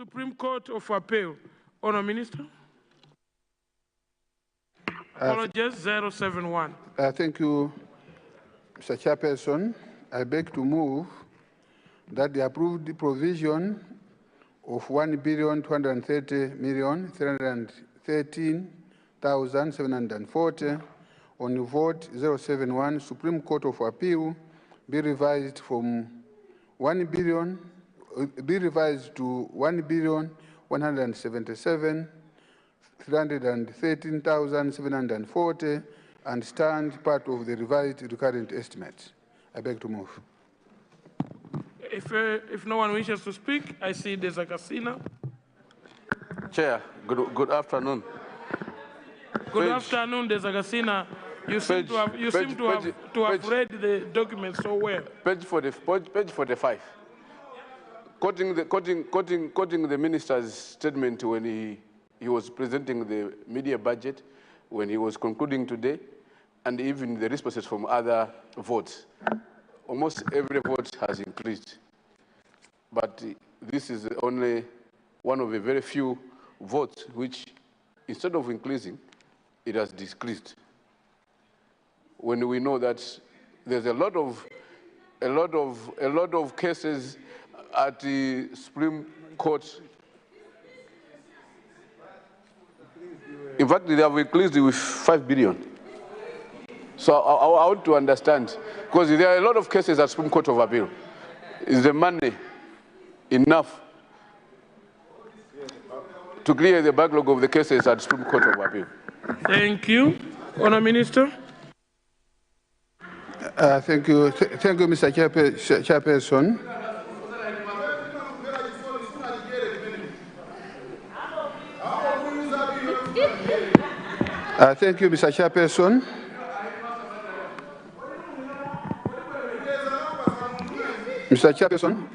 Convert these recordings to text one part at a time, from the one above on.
Supreme Court of Appeal. Honour Minister. Apologies, 071. Thank you, Mr. Chairperson. I beg to move that the approved provision of 1,230,313,740 on vote 071 Supreme Court of Appeal be revised from 1 billion be revised to 1,177,313,740 and stand part of the revised recurrent estimate. I beg to move. If no one wishes to speak, I see Desagasina. Chair, good afternoon. Good afternoon, Desagasina. You seem to have read the document so well. Page 45. Quoting the minister's statement when he was presenting the media budget, when he was concluding today, and even the responses from other votes. Almost every vote has increased. But this is only one of the very few votes which, instead of increasing, it has decreased. When we know that there's a lot of cases at the Supreme Court. In fact, they have increased with 5 billion. So I want to understand, because there are a lot of cases at Supreme Court of Appeal. Is the money enough to clear the backlog of the cases at Supreme Court of Appeal? Thank you. Honour Minister. Thank you, Mr. Chairperson. Thank you, Mr. Chairperson. Mr. Chairperson,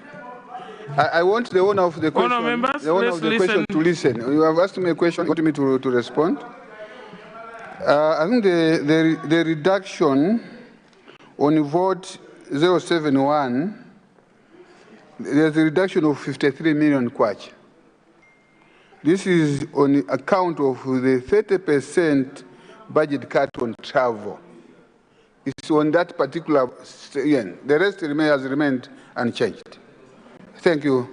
I want the owner of the question, to listen. You have asked me a question, you want me to respond? I think the reduction on vote 071, there's a reduction of 53 million kwacha. This is on account of the 30% budget cut on travel. It's on that particular, the rest has remained unchanged. Thank you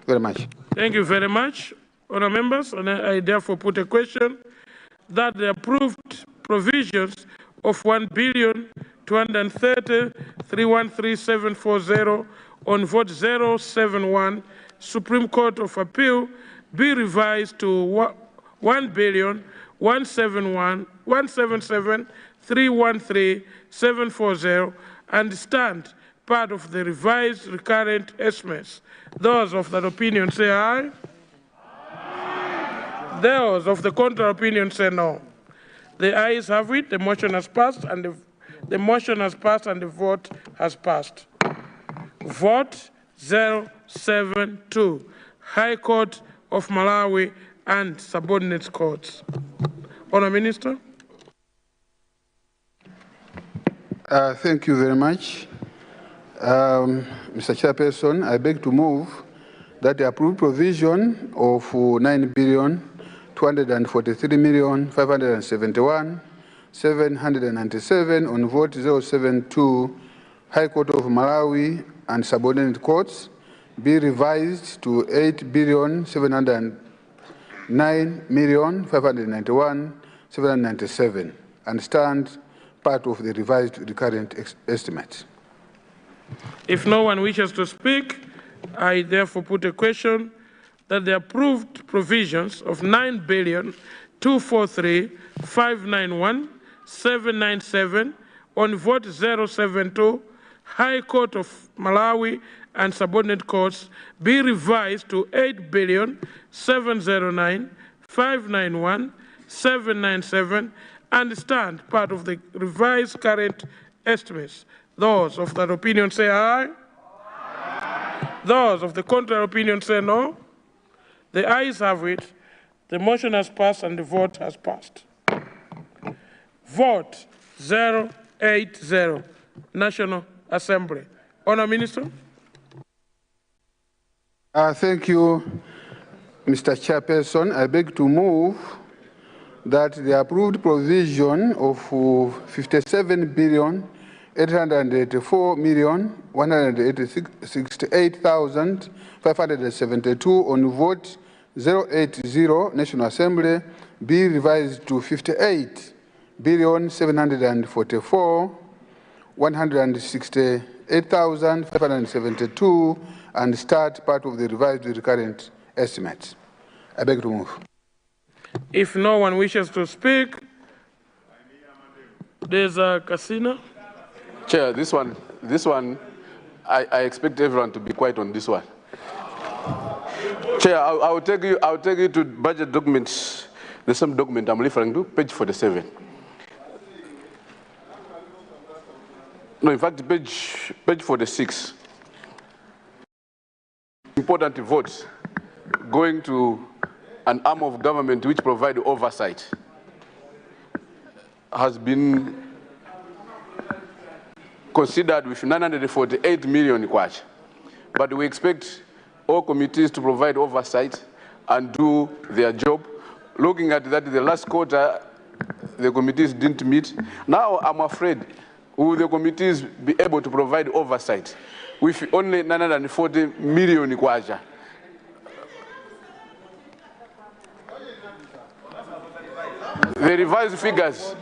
very much. Thank you very much, honour members. And I therefore put a question that the approved provisions of 1,230,313,740 on vote 071 Supreme Court of Appeal be revised to 1,177,313,740 and stand part of the revised recurrent estimates. Those of that opinion say aye. Aye. Those of the contrary opinion say no. The ayes have it. The motion has passed, and the motion has passed, and the vote has passed. Vote 072, High Court of Malawi and subordinate courts. Honour Minister. Thank you very much. Mr. Chairperson, I beg to move that the approved provision of 9,243,571,797 on vote 072 High Court of Malawi and subordinate courts be revised to 8,709,591,797 and stand part of the revised recurrent estimate. If no one wishes to speak, I therefore put a question that the approved provisions of 9,243,591,797 on vote 072 High Court of Malawi and subordinate courts be revised to 8,709,591,797 and stand part of the revised current estimates. Those of that opinion say aye. Aye. Those of the contrary opinion say no. The ayes have it. The motion has passed and the vote has passed. Vote 080, National Assembly. Honour Minister. Thank you, Mr. Chairperson, I beg to move that the approved provision of 57,184,168,572 on vote 080 National Assembly be revised to 58,744,168,572 and start part of the revised recurrent estimates. I beg to move. If no one wishes to speak, there's a Casino. Chair, this one, I expect everyone to be quiet on this one. Chair, I'll take you to budget documents, the same document I'm referring to, page 47. No, in fact, page 46. Important votes going to an arm of government which provide oversight has been considered with 948 million kwacha. But we expect all committees to provide oversight and do their job. Looking at that, the last quarter, the committees didn't meet. Now, I'm afraid, will the committees be able to provide oversight with only 940 million kwacha? The revised figures,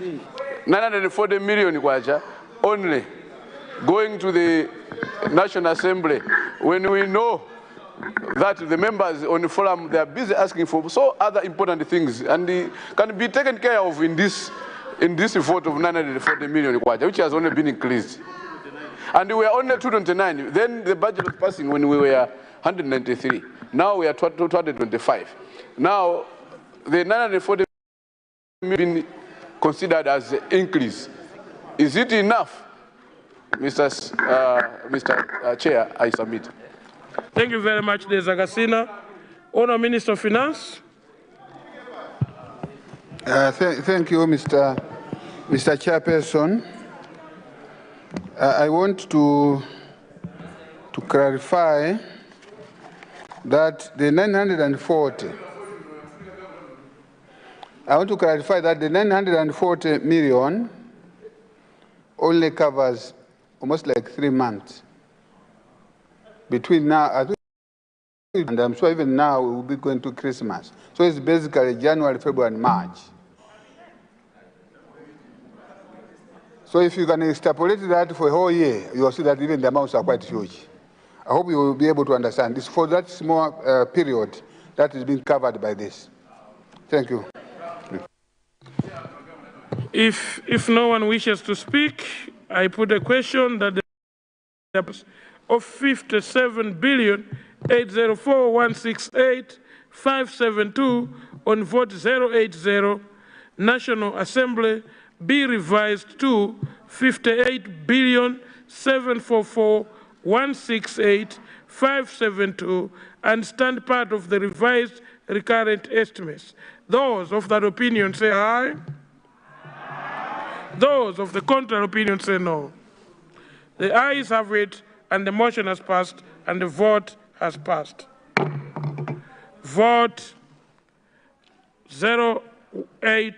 940 million kwacha only going to the National Assembly, when we know that the members on the forum, they are busy asking for so other important things, and they can be taken care of in this vote of 940 million kwacha, which has only been increased. And we were only 229. Then the budget was passing when we were 193. Now we are 225. Now the 940 million been considered as an increase. Is it enough? Mr. Chair, I submit. Thank you very much, Deza Gasina. Honourable Minister of Finance. Thank you, Mr. Chairperson. I want to clarify that the 940. I want to clarify that the 940 million only covers almost like 3 months. Between now, and I'm sure even now we will be going to Christmas. So it's basically January, February, and March. So if you can extrapolate that for a whole year, you will see that even the amounts are quite huge. I hope you will be able to understand this for that small period that is being covered by this. Thank you. If no one wishes to speak, I put a question that the of 57,804,168,572 on vote 080 National Assembly be revised to 58,744,168,572 and stand part of the revised recurrent estimates. Those of that opinion say aye. Those of the contrary opinion say no. The ayes have it, and the motion has passed, and the vote has passed. Vote 08,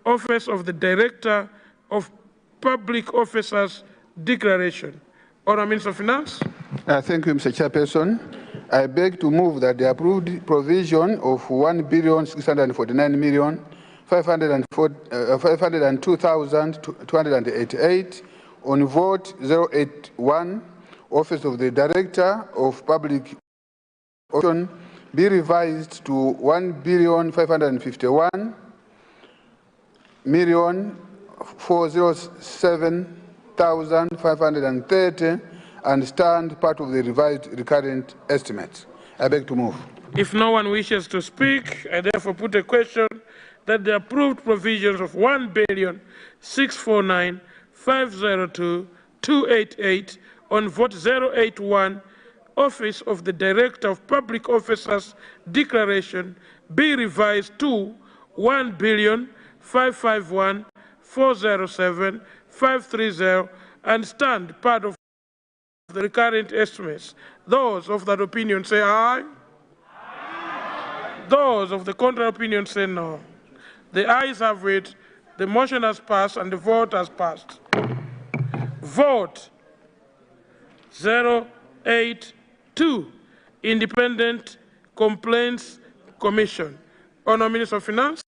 Office of the Director of Public Officers Declaration. Honourable Minister of Finance. Thank you, Mr. Chairperson. I beg to move that the approved provision of 1,649,502,288 on vote 081, Office of the Director of Public Officers be revised to 1,551,407,530 and stand part of the revised recurrent estimates. I beg to move. If no one wishes to speak, I therefore put a question that the approved provisions of 1,649,502,288 on vote 081, Office of the Director of Public Officers Declaration be revised to 1,551,407,530 and stand part of the recurrent estimates. Those of that opinion say aye. Those of the contrary opinion say no. The ayes have it. The motion has passed and the vote has passed. Vote 082, Independent Complaints Commission. Honourable Minister of Finance.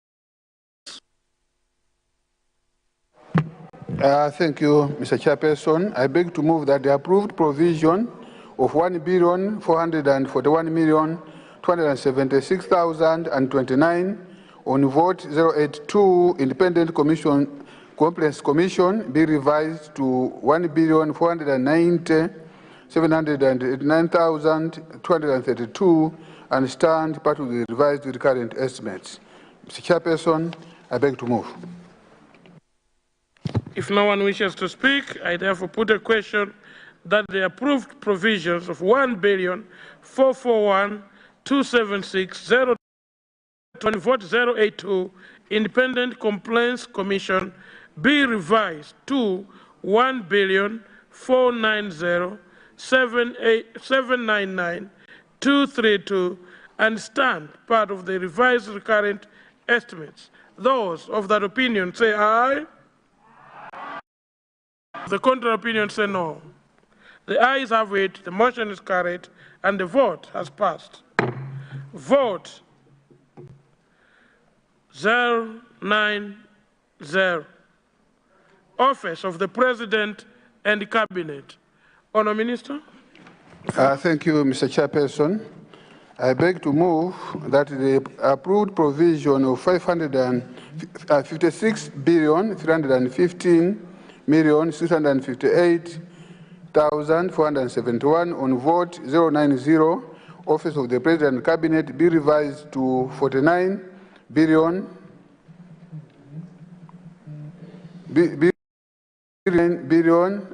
Thank you, Mr. Chairperson. I beg to move that the approved provision of 1,441,276,029 on vote 082 Independent Complaints Commission be revised to 1,490,789,232 and stand part of the revised recurrent estimates. Mr. Chairperson, I beg to move. If no one wishes to speak, I therefore put a question that the approved provisions of 1,441,276,020 vote 082 Independent Complaints Commission be revised to 1,490,799,232 and stand part of the revised recurrent estimates. Those of that opinion say aye. The contrary opinion say no. The ayes have it, the motion is carried, and the vote has passed. Vote 090. Office of the President and the Cabinet. Honourable Minister. Thank you, Mr. Chairperson. I beg to move that the approved provision of 56,615,658,471 on vote 090, Office of the President and Cabinet be revised to 49 billion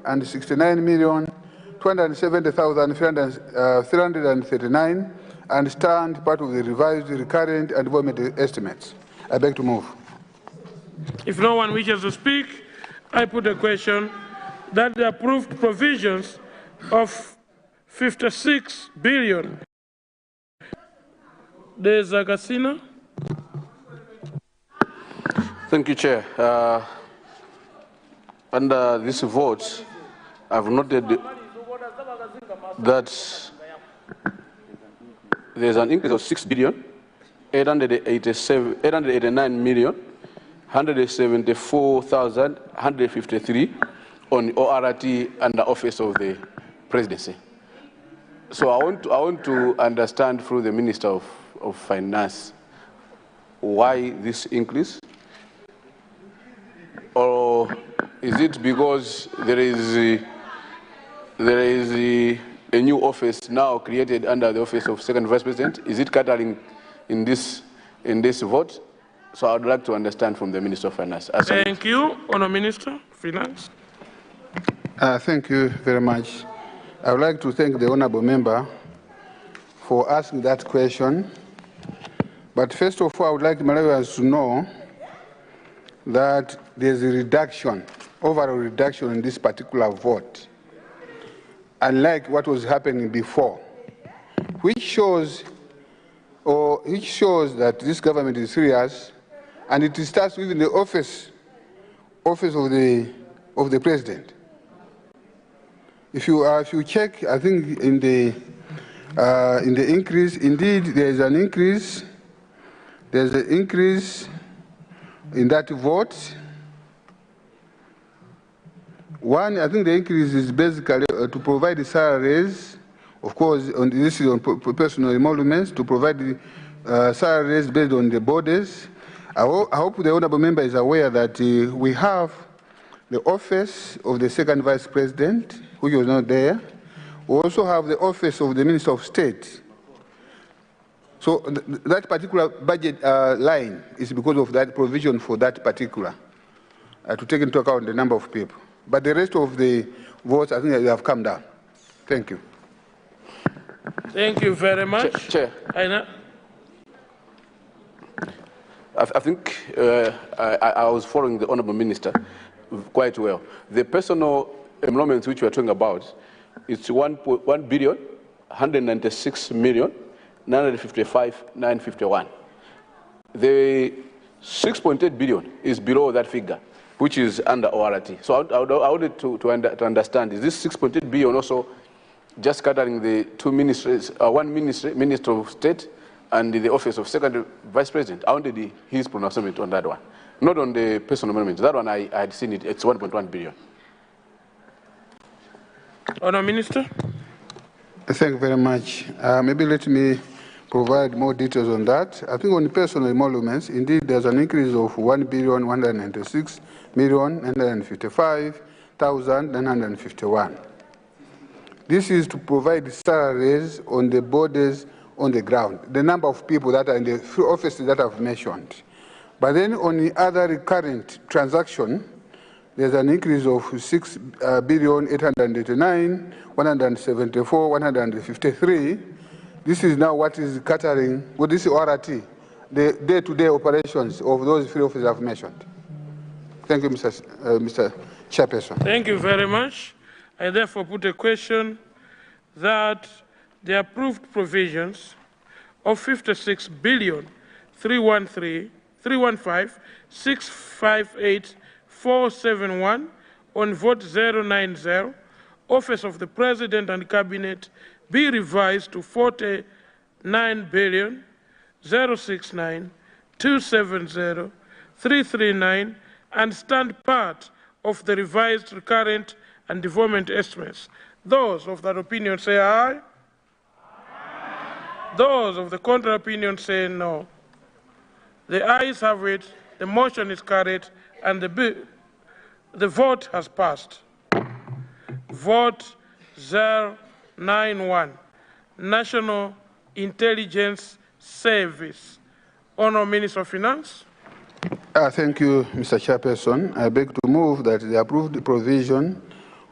and 69,270,339 and stand part of the revised recurrent and development estimates. I beg to move. If no one wishes to speak, I put a question that the approved provisions of 56 billion. There's Agasina. Thank you, Chair. Under this vote, I've noted that there's an increase of 6 billion, 889,174,153 on ORT and the Office of the Presidency. So I want to understand through the Minister of Finance why this increase, or is it because there is a new office now created under the Office of Second Vice President? Is it catering in this vote? So I would like to understand from the Minister of Finance. Thank you, Honourable Minister of Finance. Thank you very much. I would like to thank the honourable member for asking that question. But first of all, I would like Malawians to know that there's a reduction, overall reduction in this particular vote, unlike what was happening before, which shows that this government is serious, and it starts with the office of the president. If you check, I think in the increase, indeed there is an increase. There's an increase in that vote. One, I think the increase is basically to provide the salaries, of course, this is on personal emoluments, to provide the salaries based on the borders. I hope the honourable member is aware that we have the office of the second vice president, which was not there. We also have the office of the Minister of State. So that particular budget line is because of that provision for that particular, to take into account the number of people. But the rest of the votes, I think they have come down. Thank you. Thank you very much. Chair. I think I was following the Honourable Minister quite well. The personal emoluments which we are talking about, it's 1,196,000,000 955,951. The 6.8 billion is below that figure, which is under ORT. So I would to understand, is this 6.8 billion also just covering the two ministries, one Minister of State and the Office of Second Vice President? I wanted his pronouncement on that one, not on the personal amendment. That one I had seen it, it's 1.1 billion. Honour Minister. Thank you very much. Maybe let me provide more details on that. I think on personal emoluments, indeed, there's an increase of 1,196,955,951. This is to provide salaries on the borders on the ground, the number of people that are in the offices that I've mentioned. But then on the other recurrent transaction, there's an increase of 6,889,174,153. This is now what is catering, well, this is ORT, the day-to-day operations of those three offices I've mentioned. Thank you, Mr. Chairperson. Thank you very much. I therefore put a question that the approved provisions of 56,315,658,471 on vote 090, Office of the President and Cabinet be revised to 49,069,270,339 and stand part of the revised recurrent and development estimates. Those of that opinion say aye. Aye. Those of the contrary opinion say no. The ayes have it, the motion is carried, and the vote has passed. Vote 091, National Intelligence Service. Honourable Minister of Finance. Thank you, Mr. Chairperson. I beg to move that the approved provision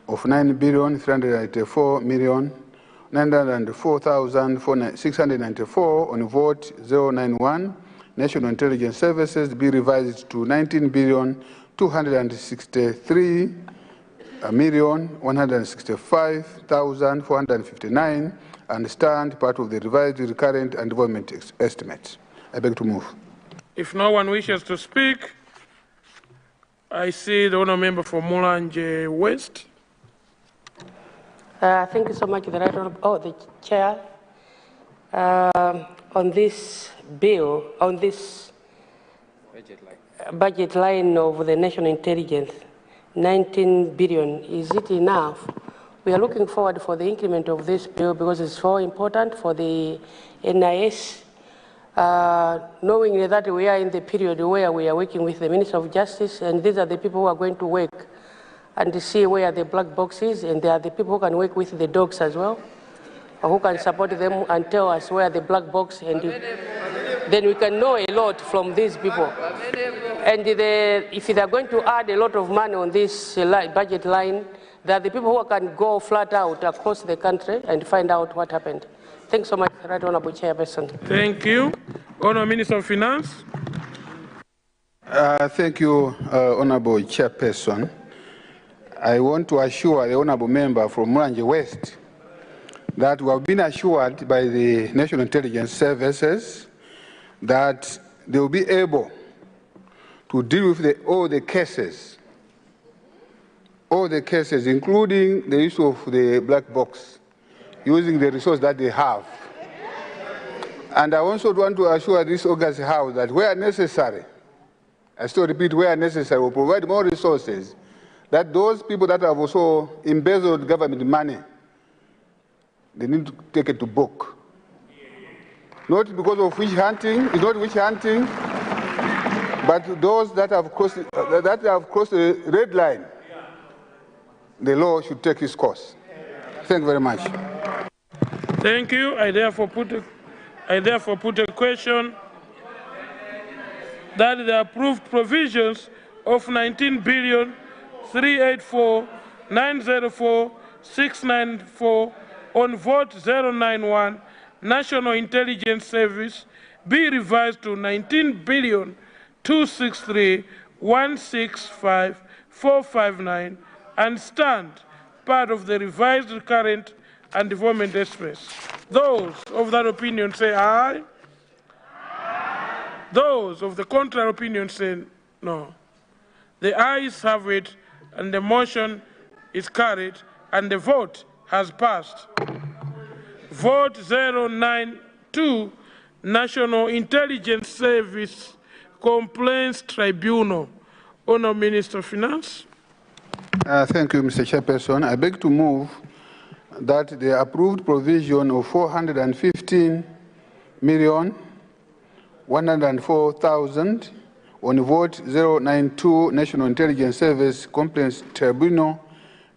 of 9,384,904,694 on vote 091, National Intelligence Services, be revised to 19,263,165,459 and stand part of the revised recurrent and development estimates. I beg to move. If no one wishes to speak, I see the honourable member for Mulanje West. Thank you so much, the right honourable, the chair. On this bill, on this budget line of the national intelligence, 19 billion, is it enough? We are looking forward for the increment of this bill because it's so important for the NIS, knowing that we are in the period where we are working with the Minister of Justice, and these are the people who are going to work and to see where the black box is, and they are the people who can work with the dogs as well, who can support them and tell us where the black box, and then we can know a lot from these people. And if they are going to add a lot of money on this budget line, there are the people who can go flat out across the country and find out what happened. Thanks so much, Right Honourable Chairperson. Thank you. Honourable Minister of Finance. Thank you, Honourable Chairperson. I want to assure the Honourable Member from Mulanje West that we have been assured by the National Intelligence Services that they will be able to deal with all the cases, including the issue of the black box, using the resource that they have. And I also want to assure this August House that where necessary, I still repeat, where necessary, we'll provide more resources, that those people that have also embezzled government money, they need to take it to book. Not because of witch hunting, it's not witch hunting, but those that have crossed the red line, the law should take its course. Thank you very much. Thank you. I therefore put a question that the approved provisions of 19,384,904,694 on vote 091 National Intelligence Service be revised to 19,263,165,459 and stand part of the revised recurrent and development estimates. Those of that opinion say aye. Those of the contrary opinion say no. The ayes have it, and the motion is carried, and the vote has passed. Vote 092, National Intelligence Service Complaints Tribunal. Honourable Minister of Finance. Thank you, Mr. Chairperson. I beg to move that the approved provision of 415,104,000 on vote 092 National Intelligence Service Complaints Tribunal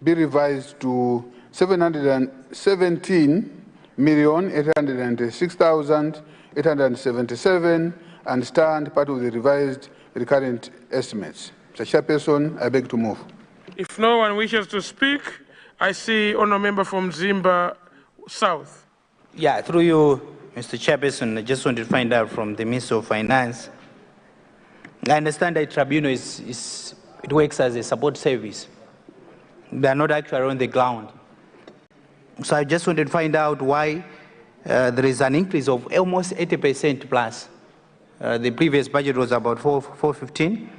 be revised to 717,806,877 and stand part of the revised recurrent estimates. Mr. Chairperson, I beg to move. If no one wishes to speak, I see honourable member from Zimba South. Yeah, through you, Mr. Chairperson, I just want to find out from the Minister of Finance. I understand that tribunal it works as a support service. They are not actually on the ground. So I just want to find out why there is an increase of almost 80% plus. The previous budget was about 415,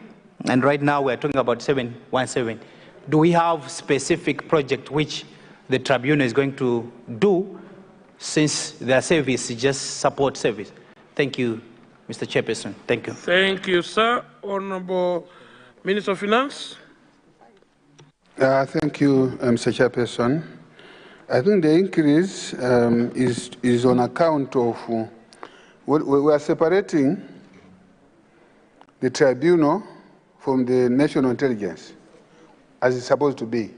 and right now we're talking about 717. Do we have specific project which the tribunal is going to do, since their service is just support service? Thank you, Mr. Chairperson. Thank you. Thank you, sir. Honourable Minister of Finance. Thank you, Mr. Chairperson. I think the increase is on account of we are separating the tribunal from the national intelligence, as it's supposed to be.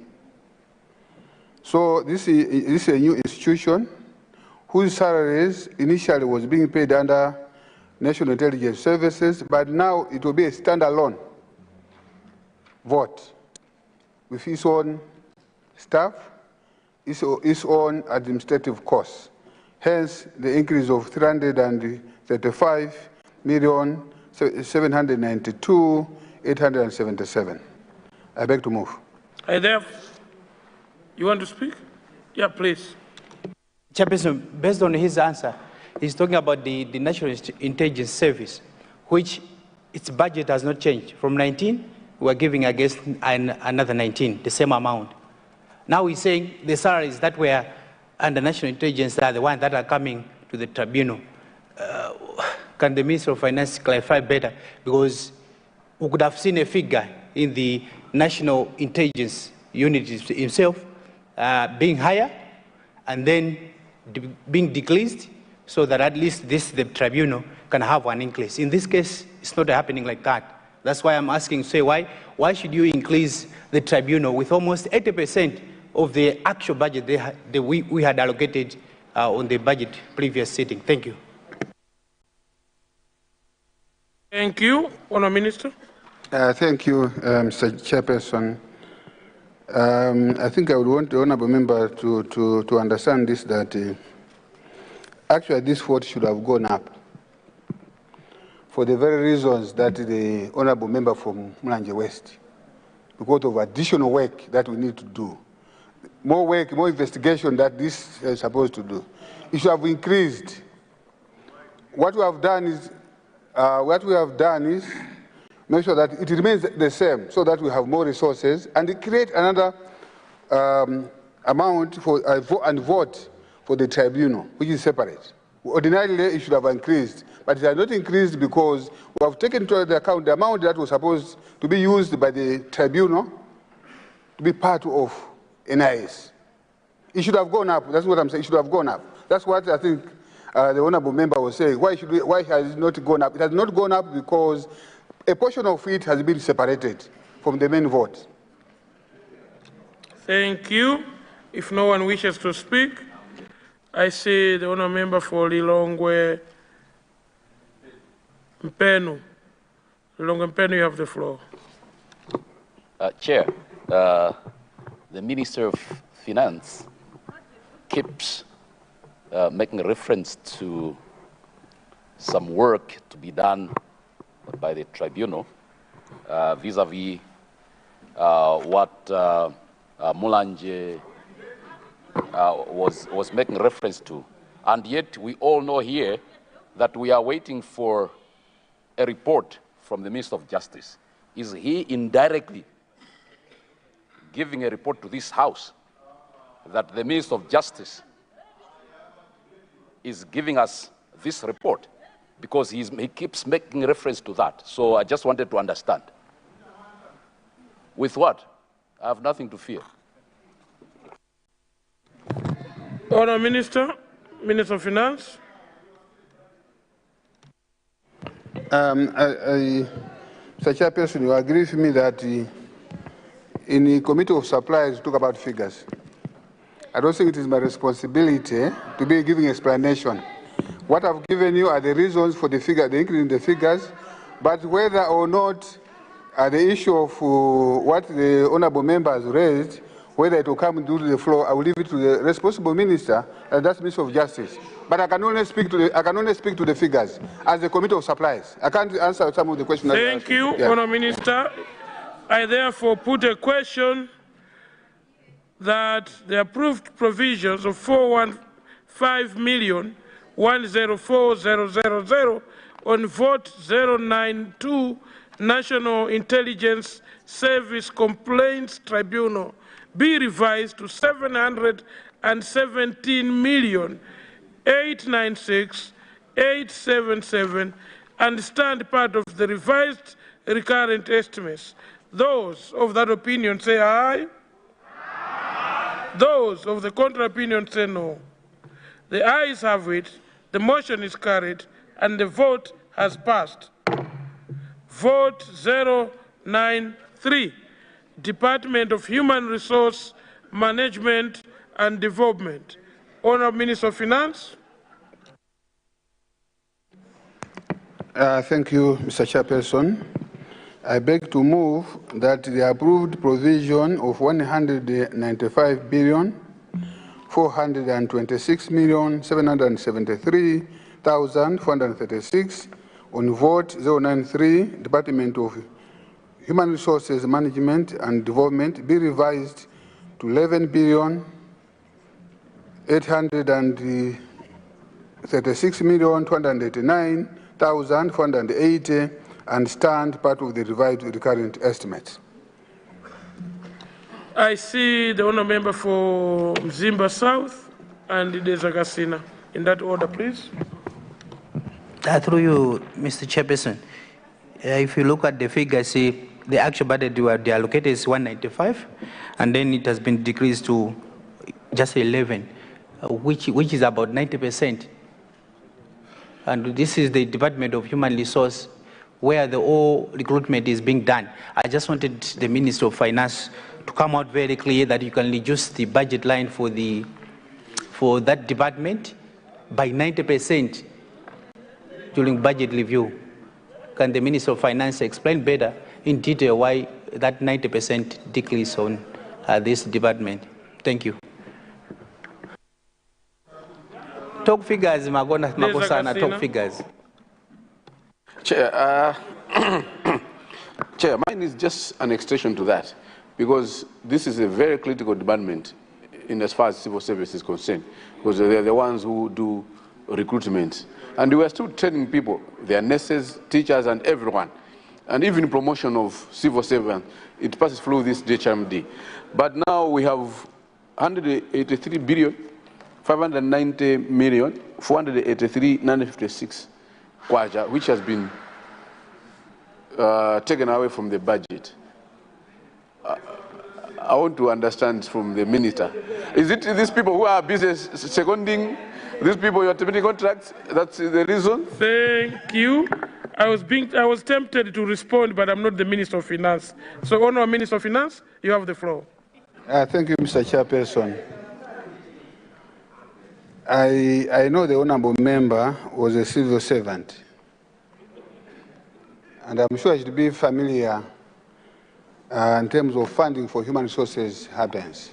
So this is a new institution whose salaries initially was being paid under National Intelligence Services, but now it will be a standalone vote with its own staff, its own administrative costs. Hence, the increase of 335,792,877. I beg to move. You want to speak? Yeah, please. Chairperson, based on his answer, he's talking about the National Intelligence Service, which its budget has not changed. From 19, we're giving against another 19, the same amount. Now he's saying the salaries that were under National Intelligence are the ones that are coming to the tribunal. Can the Minister of Finance clarify better? Because we could have seen a figure in the National Intelligence Unit himself being higher and then being decreased, so that at least the tribunal can have an increase. In this case, it's not happening like that. That's why I'm asking, say, why should you increase the tribunal with almost 80% of the actual budget we had allocated on the budget previous sitting? Thank you. Thank you. Honourable Minister. Thank you, Mr. Chairperson. I think I would want the honourable member to understand this, that actually this vote should have gone up for the very reasons that the honourable member from Mulanje West, because of additional work that we need to do. More work, more investigation that this is supposed to do. It should have increased. What we have done is make sure that it remains the same, so that we have more resources, and create another amount for and vote for the tribunal, which is separate. Ordinarily, it should have increased, but it has not increased because we have taken into account the amount that was supposed to be used by the tribunal to be part of NIS. It should have gone up. That's what I'm saying. It should have gone up. That's what I think the honourable member was saying. Why has it not gone up? It has not gone up because a portion of it has been separated from the main vote. Thank you. If no one wishes to speak, I see the honourable member for Lilongwe Mpenu. Lilongwe Mpenu, you have the floor. Chair, the Minister of Finance keeps making reference to some work to be done by the tribunal vis-a-vis what Mulanje was making reference to. And yet we all know here that we are waiting for a report from the Minister of Justice. Is he indirectly giving a report to this House that the Minister of Justice is giving us this report? Because he keeps making reference to that. So I just wanted to understand. With what? I have nothing to fear. Honourable Minister, Minister of Finance. Mr. Chairperson, you agree with me that in the Committee of Supplies, we talk about figures. I don't think it is my responsibility to be giving explanation. What I've given you are the reasons for the figure, the increase in the figures, but whether or not the issue of what the honourable members raised, whether it will come due to the floor, I will leave it to the responsible minister, and that's Minister of Justice. But I can only speak to the figures as the Committee of Supplies. I can't answer some of the questions. Thank you, yeah. Honourable Minister. I therefore put a question that the approved provisions of 415,104,000 on vote 092 National Intelligence Service Complaints Tribunal be revised to 717,896,877 and stand part of the revised recurrent estimates. Those of that opinion say aye. Those of the contrary opinion say no. The ayes have it, the motion is carried, and the vote has passed. Vote 093, Department of Human Resource Management and Development. Honourable Minister of Finance. Thank you, Mr. Chairperson. I beg to move that the approved provision of 195,426,773,436 on vote 093, Department of Human Resources Management and Development be revised to 11,836,289,480 and stand part of the revised recurrent estimates. I see the honourable member for Mzimba South and Desakasina. In that order, please. Through you, Mr. Chairperson, if you look at the figures, the actual budget they allocated is 195, and then it has been decreased to just 11, which is about 90%. And this is the Department of Human Resource, where the whole recruitment is being done. I just wanted the Minister of Finance to come out very clear that you can reduce the budget line for that department by 90% during budget review. Can the Minister of Finance explain better in detail why that 90% decrease on this department? Thank you. Talk figures, Magona Mabosana, talk figures. Chair, Chair, mine is just an extension to that, because this is a very critical department in as far as civil service is concerned, because they're the ones who do recruitment. And we are still training people, their nurses, teachers, and everyone. And even promotion of civil servants, it passes through this DHMD. But now we have 183 billion, 590 million, 483,956 kwaja, which has been taken away from the budget. I want to understand from the minister. Is it these people who are busy seconding these people you are terminating contracts? That's the reason? Thank you. I was tempted to respond, but I'm not the Minister of Finance. So, Honourable Minister of Finance, you have the floor. Thank you, Mr. Chairperson. I know the honourable member was a civil servant, and I'm sure he should be familiar in terms of funding for human resources happens.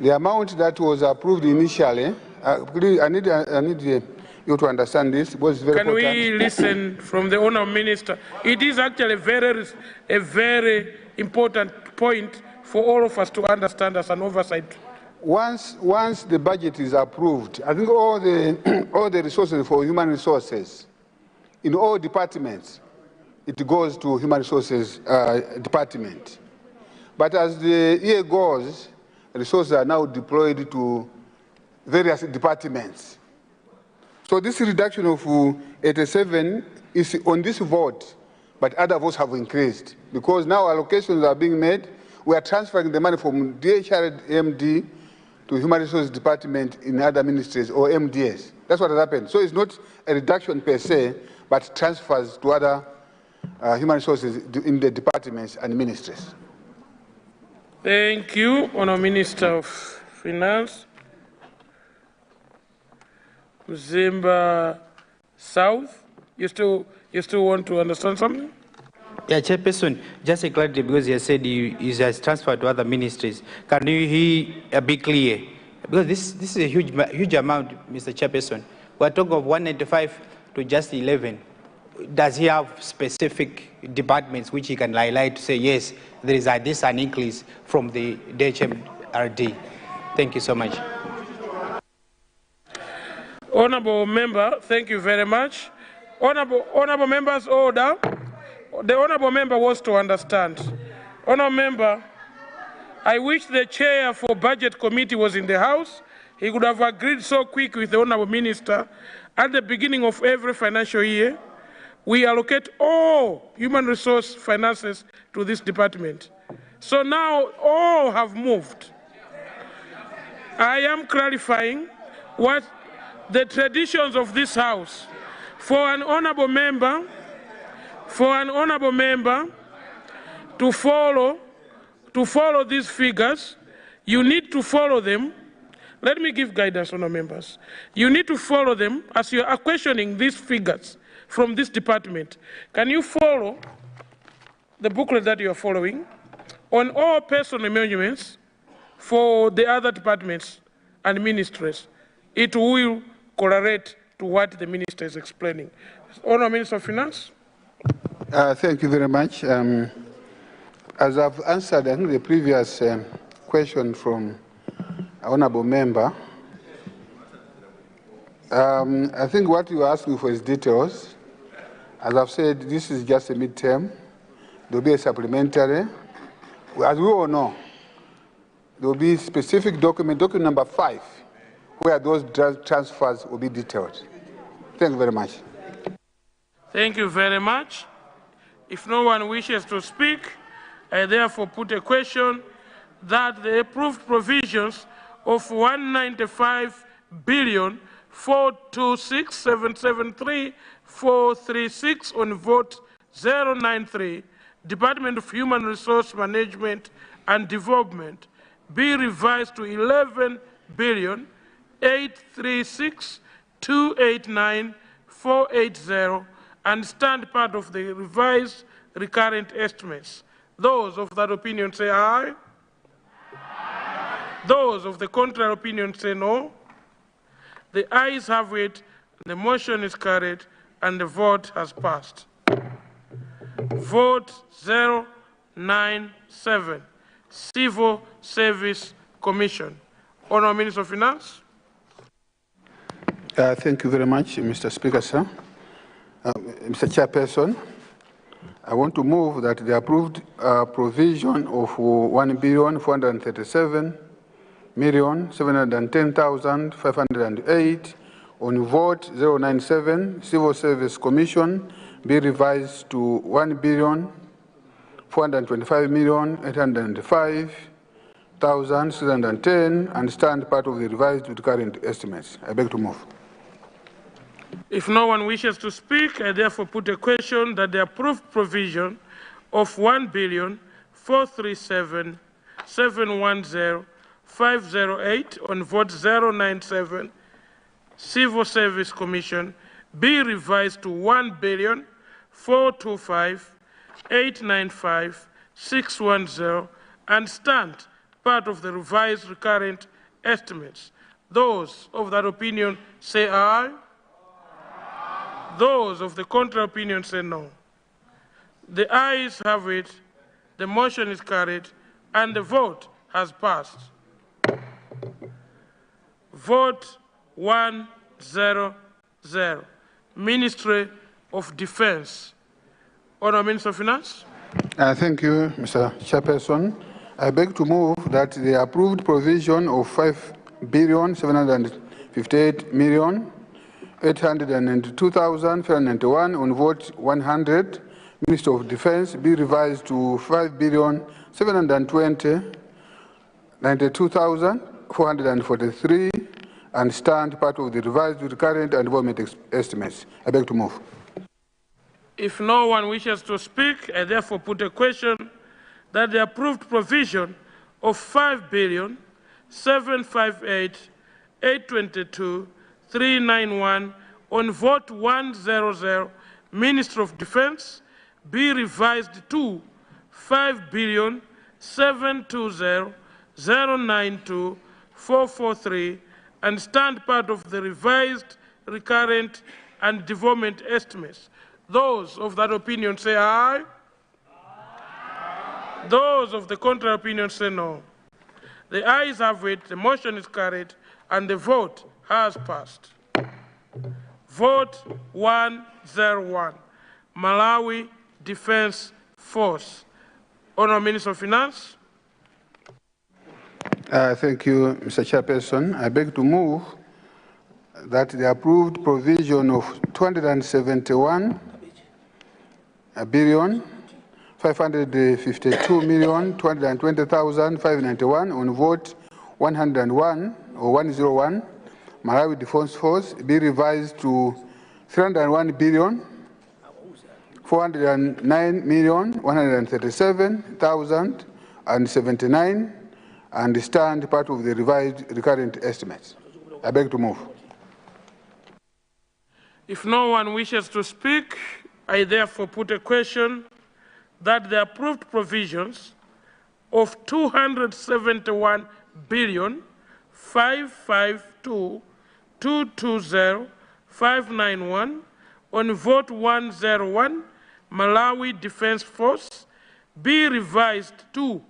The amount that was approved initially, I need you to understand this, was very important. Can we listen from the honourable minister? It is actually a very important point for all of us to understand as an oversight once the budget is approved, I think all the resources for human resources in all departments, it goes to human resources department. But as the year goes, resources are now deployed to various departments. So this reduction of 87 is on this vote, but other votes have increased because now allocations are being made. We are transferring the money from DHRMD to Human Resources Department in other ministries or MDS. That's what has happened. So it's not a reduction per se, but transfers to other human resources in the departments and ministries. Thank you, Honourable Minister of Finance. Mzimba South, you still want to understand something? Yeah, Chairperson, just a clarity because he has said he has transferred to other ministries. Can you be clear? Because this is a huge amount, Mr. Chairperson. We're talking of 195 to just 11. Does he have specific departments which he can highlight to say, yes, there is an increase from the DHMRD? Thank you so much. Honourable Member, thank you very much. Honourable Members, order. The Honourable Member wants to understand. Honourable Member, I wish the Chair for Budget Committee was in the House. He could have agreed so quick with the Honourable Minister. At the beginning of every financial year, we allocate all human resource finances to this department. So now all have moved. I am clarifying what the traditions of this House. For an honourable member to follow these figures, you need to follow them. Let me give guidance, honourable members. You need to follow them as you are questioning these figures from this department. Can you follow the booklet that you are following on all personal emoluments for the other departments and ministries? It will correlate to what the minister is explaining. Honourable Minister of Finance. Thank you very much. As I've answered, I think the previous question from Honourable Member, I think what you are asking for is details. As I've said, this is just a midterm. There will be a supplementary. As we all know, there will be specific document number 5, where those transfers will be detailed. Thank you very much. Thank you very much. If no one wishes to speak, I therefore put a question that the approved provisions of 195,426,773,436 on vote 093, Department of Human Resource Management and Development, be revised to 11,836,289,480 and stand part of the revised recurrent estimates. Those of that opinion say aye. Those of the contrary opinion say no. The ayes have it, the motion is carried, and the vote has passed. Vote 097, Civil Service Commission. Honourable Minister of Finance. Thank you very much, Mr. Speaker, sir. Mr. Chairperson, I want to move that the approved provision of 1,437,710,508 on vote 097 Civil Service Commission be revised to 1,425,805,610 and stand part of the revised recurrent estimates. I beg to move. If no one wishes to speak, I therefore put a question that the approved provision of 1,437,710,508 on vote 097 Civil Service Commission be revised to 1,425,895,610 and stand part of the revised recurrent estimates. Those of that opinion say aye. Those of the contrary opinion say no. The ayes have it, the motion is carried, and the vote has passed. Vote 100. Ministry of Defense. Honourable Minister of Finance. Thank you, Mr. Chairperson. I beg to move that the approved provision of 5,758,802,591 on vote 100, Minister of Defense, be revised to 5,720,92,443 and stand part of the revised recurrent and development estimates. I beg to move. If no one wishes to speak, I therefore put a question that the approved provision of 5,758,822,391 on vote 100, Minister of Defense, be revised to 5,720,092,443 and stand part of the revised recurrent and development estimates. Those of that opinion say aye. Aye. Those of the contrary opinion say no. The ayes have it, the motion is carried, and the vote has passed. Vote 101, Malawi Defense Force. Honourable Minister of Finance. Thank you, Mr. Chairperson. I beg to move that the approved provision of 271,552,220,591 on vote 101 or 101, Malawi Defense Force, be revised to 301,409,137,079 and stand part of the revised recurrent estimates. I beg to move. If no one wishes to speak, I therefore put a question that the approved provisions of 271,552,220,591 on vote 101, Malawi Defense Force, be revised to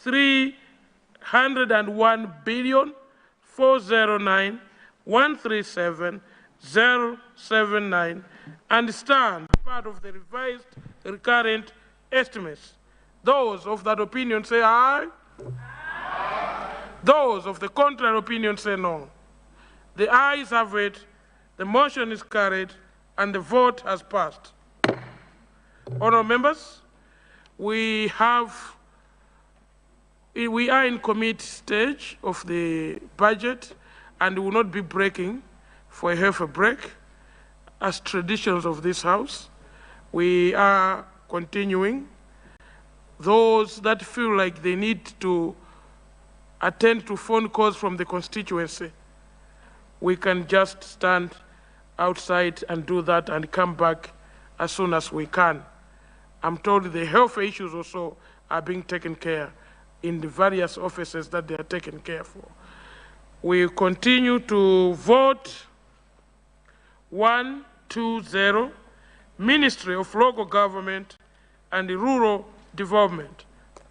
301,409,137,079 and stand part of the revised recurrent estimates. Those of that opinion say aye. Aye. Those of the contrary opinion say no. The ayes have it, the motion is carried, and the vote has passed. Honourable members, we are in committee stage of the budget, and we will not be breaking for a half a break. As traditions of this House, we are continuing. Those that feel like they need to attend to phone calls from the constituency, we can just stand outside and do that and come back as soon as we can. I'm told the health issues also are being taken care in the various offices that they are taken care for. We continue to vote 120, Ministry of Local Government and Rural Development.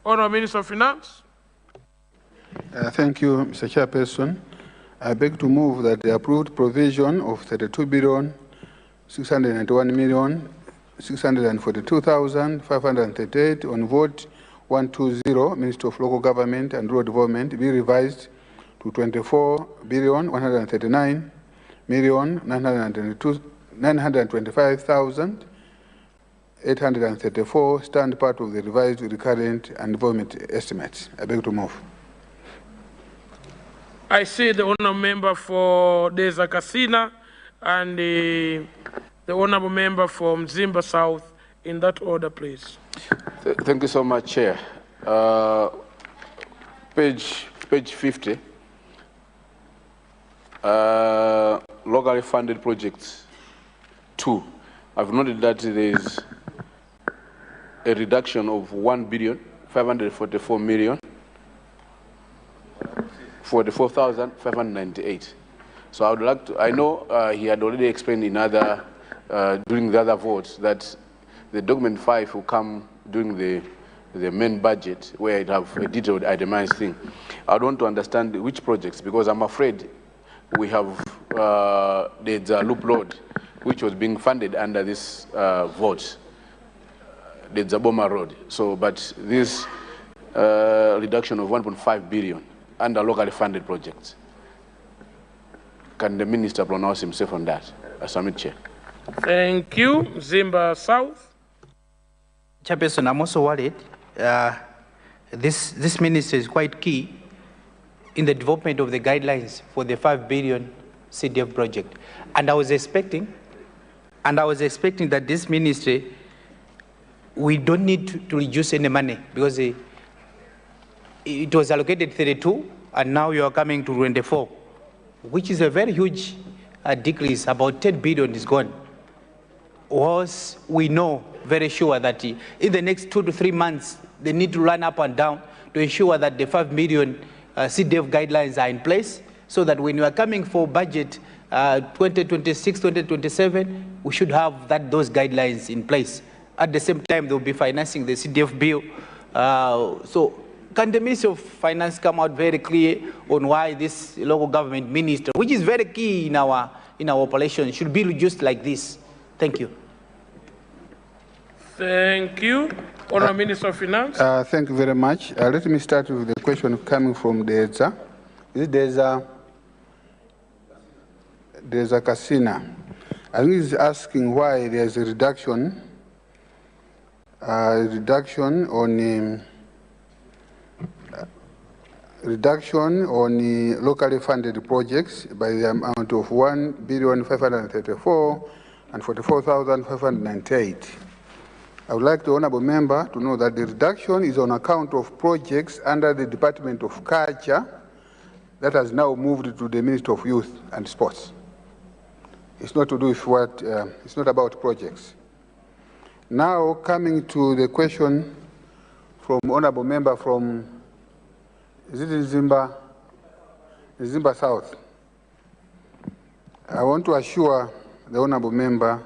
Honourable Minister of Finance. Thank you, Mr. Chairperson. I beg to move that the approved provision of 32,691,642,538 on vote 120, Ministry of Local Government and Rural Development, be revised to 24,139,925,834, stand part of the revised recurrent and development estimates. I beg to move. I see the honourable member for Deza Kasina and the honourable member from Zimba South. In that order, please. Thank you so much, Chair. Page 50. Locally funded projects 2. I've noted that there is a reduction of 1,544,598. So I would like to, I know he had already explained in other, during the other votes that the document 5 will come during the main budget where it have a detailed itemized thing. I would want to understand which projects, because I'm afraid we have there's a loop road, which was being funded under this vote. There's a Boma Road. So, but this reduction of 1.5 billion under locally funded projects. Can the minister pronounce himself on that? I submit, Chair. Thank you. Zimba South. Chairperson, I'm also worried. This minister is quite key in the development of the guidelines for the 5 billion CDF project. And I was expecting that this ministry, we don't need to reduce any money because it was allocated 32 and now you are coming to 24, which is a very huge decrease. About 10 billion is gone. Was we know very sure that in the next 2 to 3 months, they need to run up and down to ensure that the 5 million CDF guidelines are in place so that when you are coming for budget 2026, 2027, we should have those guidelines in place. At the same time, they'll be financing the CDF bill. So can the Ministry of Finance come out very clear on why this local government minister, which is very key in our operation, should be reduced like this? Thank you. Thank you. Honourable Minister of Finance. Thank you very much. Let me start with the question coming from Deza. Is it Deza Casina? I think he's asking why there's a reduction on the locally funded projects by the amount of 1,534,000 and 44,598. I would like the honourable member to know that the reduction is on account of projects under the Department of Culture that has now moved to the Ministry of Youth and Sports. It's not to do with it's not about projects. Now, coming to the question from honourable member from, is it in Zimba South? I want to assure the honourable member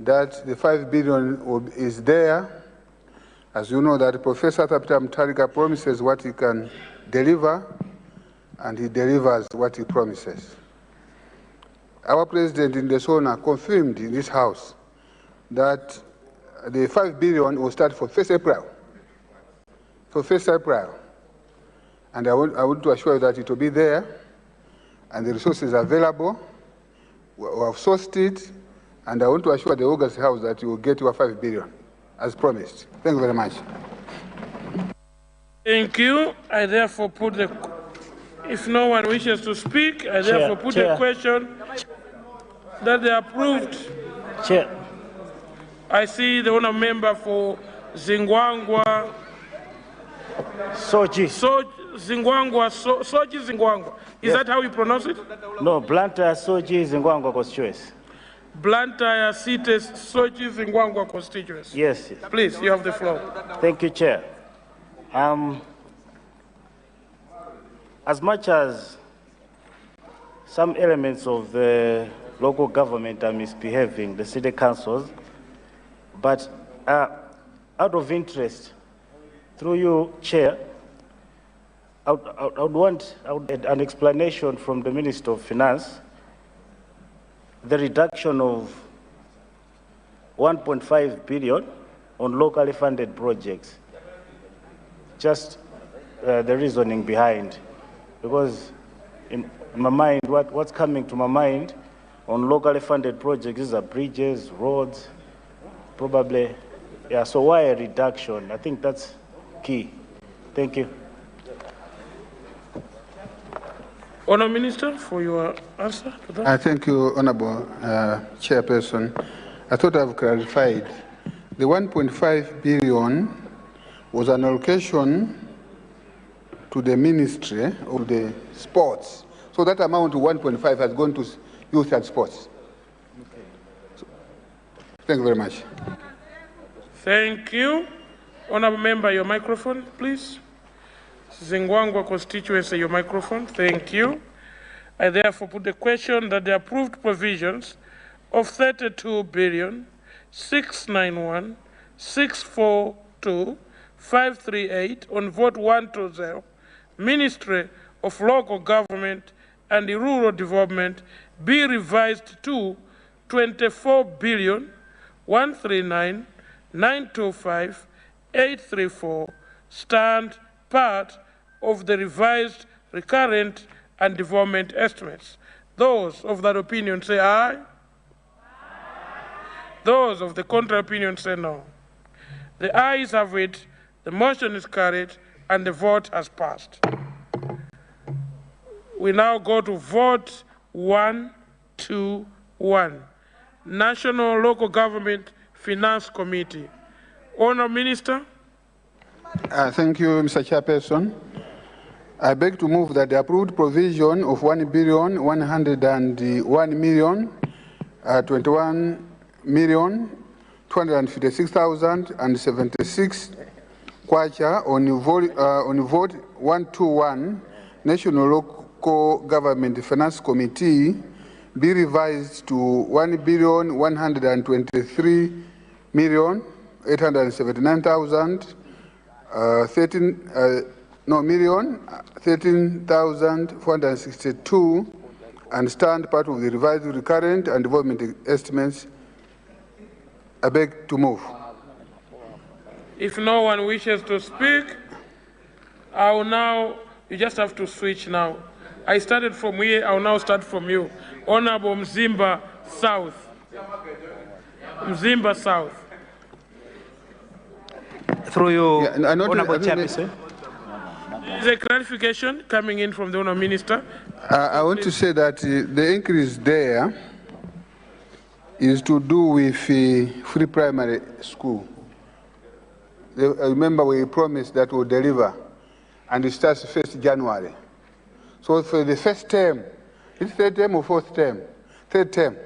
that the 5 billion is there. As you know, that Professor Tapita Mutharika promises what he can deliver, and he delivers what he promises. Our president in the SONA confirmed in this house that the 5 billion will start for 1st April. For 1st April. And I want to assure you that it will be there, and the resources are available. We have sourced it, and I want to assure the August House that you will get your 5 billion, as promised. Thank you very much. Thank you. I therefore put the, if no one wishes to speak, I therefore put the question that they approved. Chair. I see the honourable member for Zingwangwa. Soji. Zingwangwa, Soji Zingwangwa. Is that how you pronounce it? No, Blantyre Soji Zingwangwa constituency. Blantyre Cites Soji Zingwangwa constituency. Yes. Please, you have the floor. Thank you, Chair. As much as some elements of the local government are misbehaving, the city councils, but out of interest, through you, Chair, I would want an explanation from the Minister of Finance, the reduction of 1.5 billion on locally funded projects. Just the reasoning behind, because in my mind, what's coming to my mind on locally funded projects is bridges, roads, probably, yeah, so why a reduction? I think that's key. Thank you. Honourable Minister, for your answer to that. I thank you, Honourable Chairperson. I thought I've clarified. The 1.5 billion was an allocation to the Ministry of the Sports. So that amount of 1.5 has gone to youth and sports. Okay. So, thank you very much. Thank you. Honourable member, your microphone, please. Zingwangwa constituency, your microphone. Thank you. I therefore put the question that the approved provisions of 32 billion 691 642 538 on vote 120, Ministry of Local Government and Rural Development be revised to 24,139,925,834, stand part of the revised recurrent and development estimates. Those of that opinion say aye. Aye. Those of the contrary opinion say no. The ayes have it, the motion is carried, and the vote has passed. We now go to vote 121. National Local Government Finance Committee. Honourable Minister. Thank you, Mr. Chairperson. I beg to move that the approved provision of 1,101,256,076 kwacha on vote 121 National Local Government Finance Committee be revised to 13,462 and stand part of the revised recurrent and development estimates. I beg to move. If no one wishes to speak, I will now, you just have to switch now. I started from here, I will now start from you. Honorable Mzimba South. Mzimba South. Through you, Honorable Chairperson. There is a clarification coming in from the Honourable Minister. I want to say that the increase there is to do with free primary school. Remember, we promised that we'll deliver, and it starts 1st January. So for the first term, it's third term or fourth term? Third term,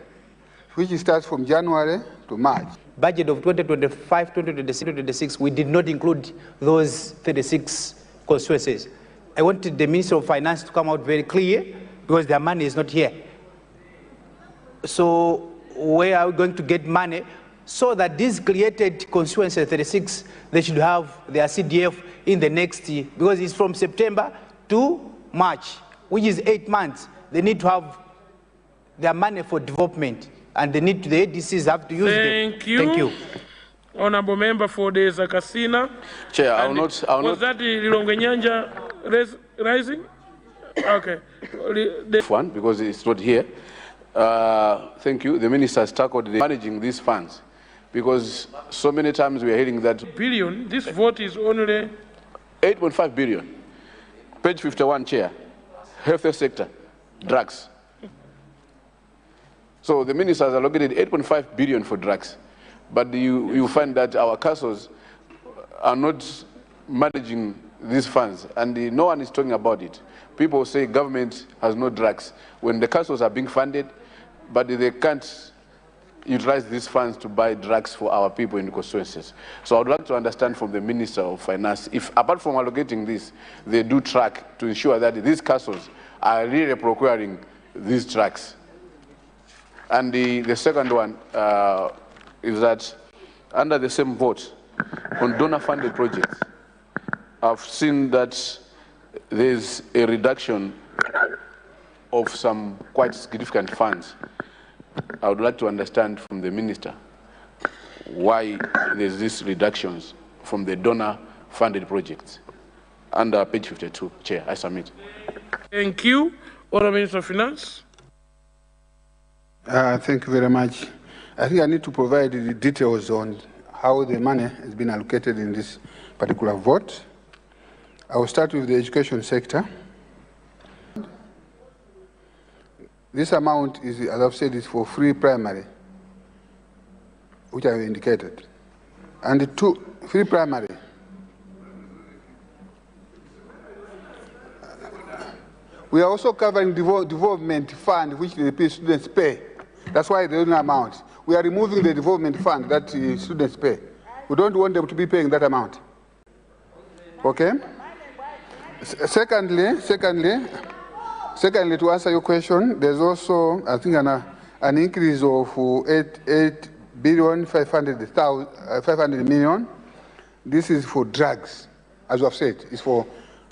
which starts from January to March. Budget of 2025, 2026, we did not include those 36 constituencies. I wanted the Minister of Finance to come out very clear because their money is not here. So where are we going to get money so that these created constituencies, 36, they should have their CDF in the next year, because it's from September to March, which is 8 months. They need to have their money for development, and they need to, the ADCs have to use them. Thank you. Thank you. Honorable Member for the Zakasina. Chair, I will not. Was that the Lilongwe Nyanja rising? Okay. One, because it's not here. Thank you. The Minister has tackled managing these funds, because so many times we are hearing that billion. This vote is only 8.5 billion. Page 51, Chair. Health sector, drugs. So the Minister has allocated 8.5 billion for drugs, but you find that our councils are not managing these funds, and no one is talking about it. People say government has no drugs when the councils are being funded, but they can't utilize these funds to buy drugs for our people in the constituencies. So I would like to understand from the Minister of Finance, if apart from allocating this, they do track to ensure that these councils are really procuring these drugs. And the second one is that under the same vote on donor-funded projects, I've seen that there's a reduction of some quite significant funds. I would like to understand from the Minister why there's these reductions from the donor-funded projects. Under page 52, Chair, I submit. Thank you. Honourable Minister of Finance. Thank you very much. I think I need to provide the details on how the money has been allocated in this particular vote. I will start with the education sector. This amount is, as I've said, is for free primary, which I've indicated. And the free primary, we are also covering development fund, which the students pay. That's why the only amount. We are removing the development fund that students pay. We don't want them to be paying that amount. Okay? Secondly, to answer your question, there's also, I think, an increase of 8,500 million. This is for drugs, as I've said, it's for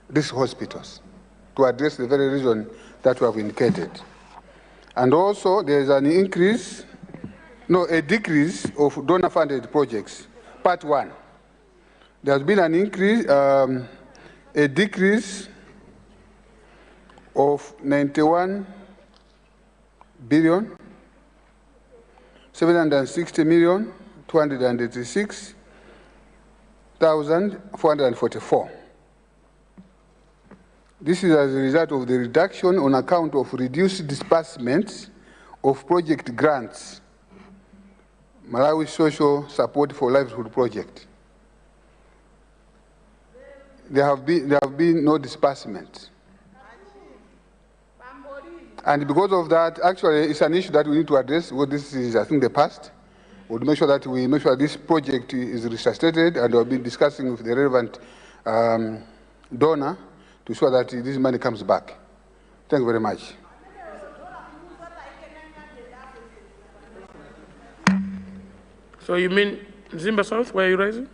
these hospitals, to address the very reason that we have indicated. And also, there is an a decrease of donor-funded projects. Part 1. There has been an increase, a decrease of 91 billion, 760 million, 286,444. This is as a result of the reduction on account of reduced disbursements of project grants, Malawi Social Support for Livelihood Project. There have been no disbursements. And because of that, actually, it's an issue that we need to address. Well, this is, I think, the past. We'll make sure that this project is resuscitated, and we'll be discussing with the relevant donor to ensure that this money comes back. Thank you very much. So you mean Zimba South, where are you raising?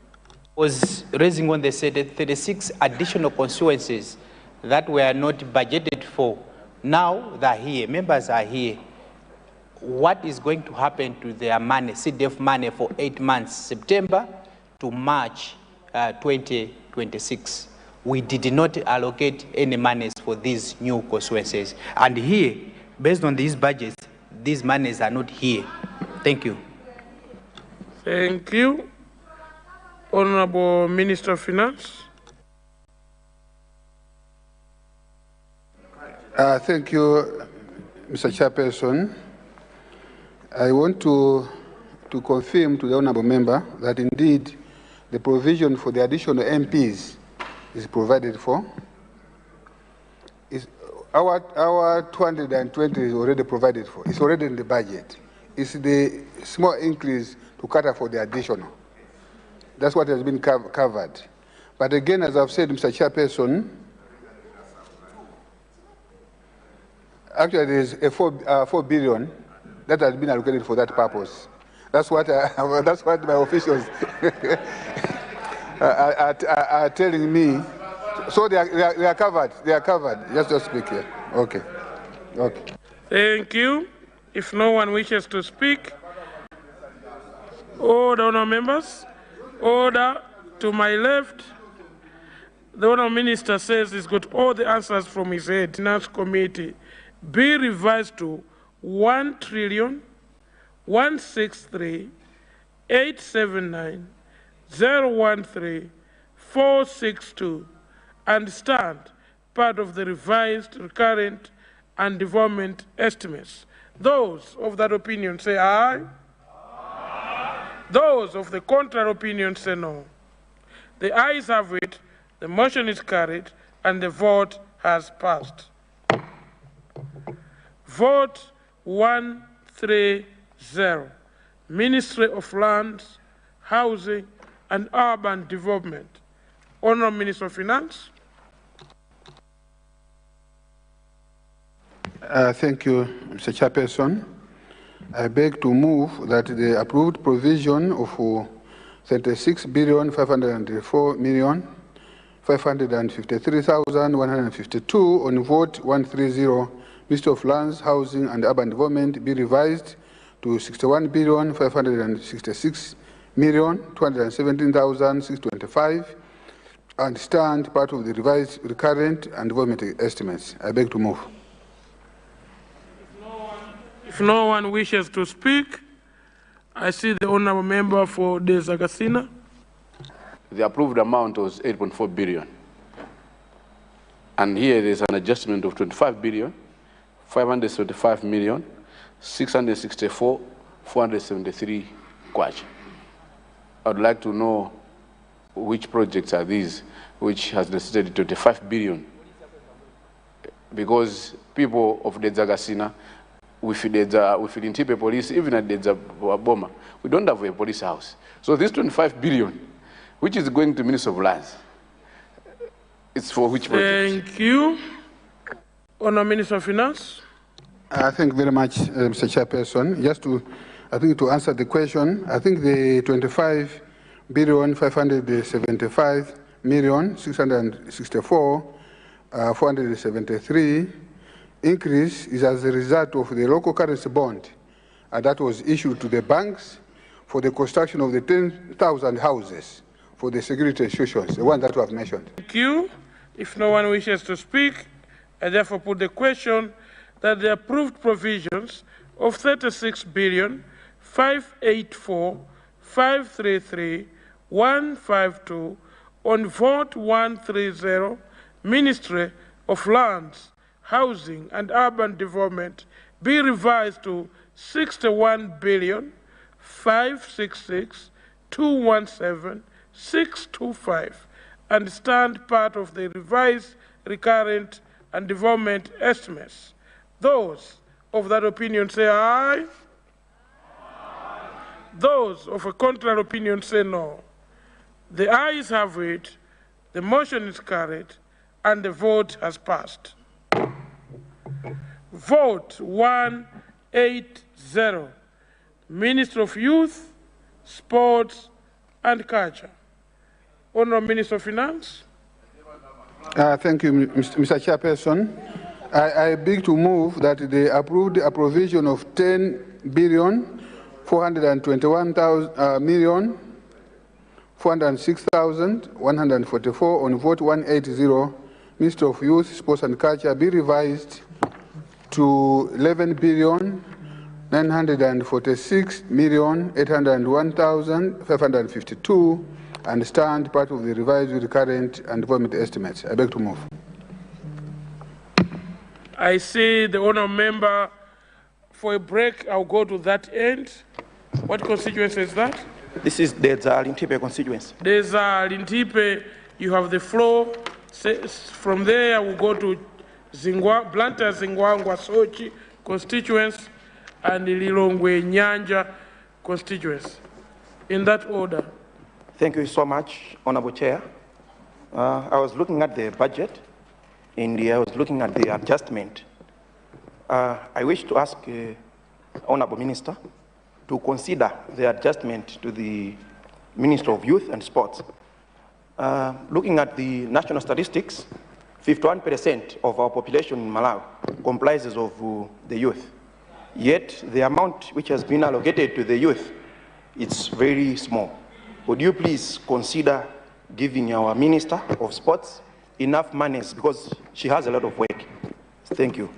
Was raising when they said that 36 additional constituencies that were not budgeted for. Now they're here, members are here. What is going to happen to their money, CDF money for 8 months, September to March 2026? We did not allocate any monies for these new constituencies. And here, based on these budgets, these monies are not here. Thank you. Thank you. Honorable Minister of Finance. Thank you, Mr. Chairperson. I want to confirm to the honourable member that indeed the provision for the additional MPs is provided for. Our 220 is already provided for. It's already in the budget. It's the small increase to cater for the additional. That's what has been covered. But again, as I've said, Mr. Chairperson, actually there is a 4 billion that has been allocated for that purpose. That's what my officials are telling me. So they are covered. They are covered. Just speak here. Okay. Okay. Thank you. If no one wishes to speak, order, honourable members. Order to my left. The honourable minister says he's got all the answers from his head. Finance Committee be revised to 1,163,879,013,462 and stand part of the revised recurrent and development estimates. Those of that opinion say aye. Those of the contrary opinion say no. The ayes have it, the motion is carried, and the vote has passed. Vote 130. Ministry of Lands, Housing, and Urban Development. Honourable Minister of Finance. Thank you, Mr. Chairperson. I beg to move that the approved provision of 36,504,553,152 on vote 130, Ministry of Lands, Housing and Urban Development be revised to 61,566,217,625 and stand part of the revised recurrent and development estimates. I beg to move. If no one wishes to speak, I see the honourable member for the Zagasina. The approved amount was 8.4 billion. And here there's an adjustment of 25 billion, 575 million, 664, 473 kwacha. I would like to know which projects are these, which has necessitated 25 billion. Because people of the Zagasina, with the Intipe police, even at the Boma, we don't have a police house. So this 25 billion, which is going to Minister of Lands, it's for which project? Thank you. Honourable Minister of Finance. Thank you very much, Mr. Chairperson. Just to, I think to answer the question, I think the 25,575,664 473 increase is as a result of the local currency bond that was issued to the banks for the construction of the 10,000 houses for the security institutions, the one that we have mentioned. Thank you. If no one wishes to speak, I therefore put the question that the approved provisions of 36,584,533,152 on vote 130, Ministry of Lands, Housing and Urban Development be revised to 61,566,217,625 and stand part of the revised recurrent and development estimates. Those of that opinion say aye. Aye. Those of a contrary opinion say no. The ayes have it, the motion is carried, and the vote has passed. Vote 180, Minister of Youth, Sports and Culture. Honourable Minister of Finance. Thank you, Mr. Chairperson. I beg to move that they approve the appropriation of 10,421,406,144 on vote 180. Minister of Youth, Sports and Culture be revised to 11,946,801,552 and stand part of the revised recurrent and development estimates. I beg to move. I see the honourable member for a break. I'll go to that end. What constituency is that? This is the Lintipe constituency. There's Lintipe. You have the floor. From there, we'll go to Blantyre Zingwangwa Sochi constituency and Lilongwe Nyanja constituency. In that order. Thank you so much, Honorable Chair. I was looking at the budget, and I was looking at the adjustment. I wish to ask Honorable Minister to consider the adjustment to the Minister of Youth and Sports. Looking at the national statistics, 51% of our population in Malawi comprises of the youth. Yet the amount which has been allocated to the youth, it's very small. Would you please consider giving our Minister of Sports enough monies because she has a lot of work? Thank you.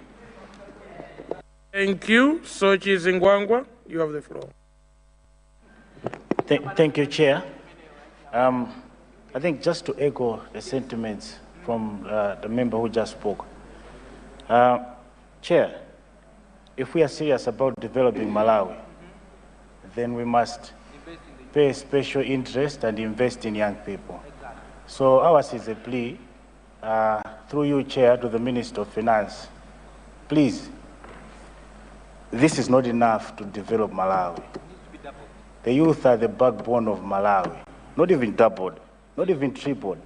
Thank you. Sochi Zingwangwa, you have the floor. Thank you, Chair. I think just to echo the sentiments from the member who just spoke. Chair, if we are serious about developing Malawi, then we must pay special interest and invest in young people. So ours is a plea, through you, Chair, to the Minister of Finance. Please, this is not enough to develop Malawi. The youth are the backbone of Malawi, not even doubled, not even tripled.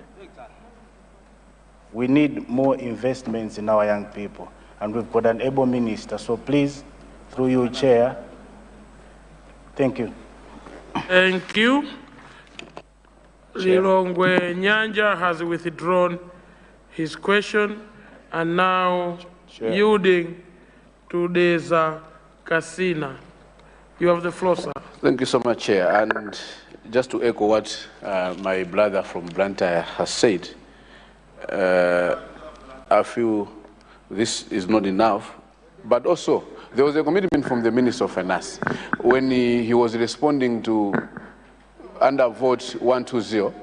We need more investments in our young people, and we've got an able minister. So please, through you, Chair, thank you. Thank you. Lilongwe Nyanja has withdrawn his question and now yielding to Deza Kasina. You have the floor, sir. Thank you so much, Chair. And just to echo what my brother from Blantyre has said, I feel this is not enough. But also, there was a commitment from the Minister of Finance when he was responding to under vote 120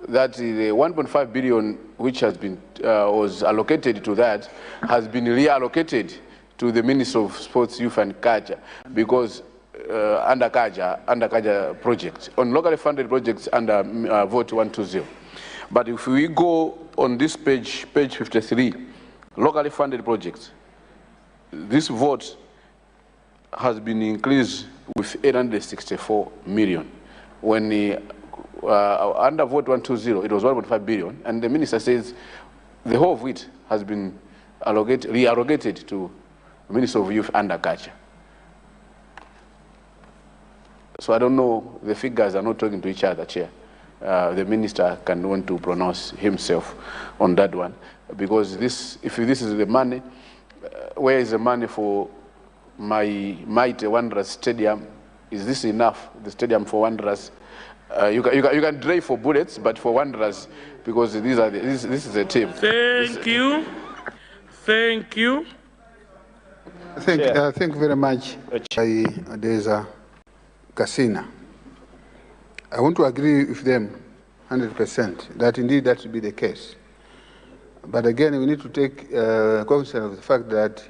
that the 1.5 billion which has been was allocated to that has been reallocated to the Minister of Sports, Youth and Culture because under Kaja project on locally funded projects under vote 120. But if we go on this page 53, locally funded projects, this vote has been increased with 864 million. When under vote 120, it was 1.5 billion, and the minister says the whole of it has been reallocated to the Minister of Youth and Culture. So I don't know, the figures are not talking to each other, Chair. the minister can want to pronounce himself on that one. Because if this is the money, where is the money for my mighty Wanderers Stadium? Is this enough, the stadium for Wanderers? You can drive for Bullets, but for Wanderers, because this is a team. Thank you. Thank you. Thank you very much. There's a Kasina. I want to agree with them 100% that indeed that should be the case. But again, we need to take cognizance of the fact that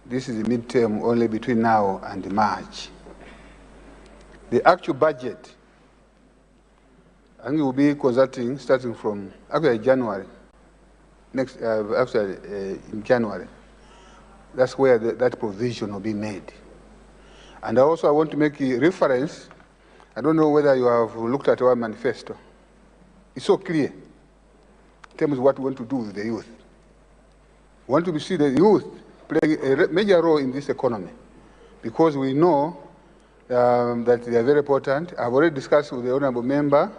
this is a midterm only between now and March. The actual budget, I think we'll be consulting starting from actually January, in January. That's where that provision will be made. And also I want to make a reference. I don't know whether you have looked at our manifesto. It's so clear in terms of what we want to do with the youth. We want to see the youth playing a major role in this economy because we know that they are very important. I've already discussed with the Honorable Member,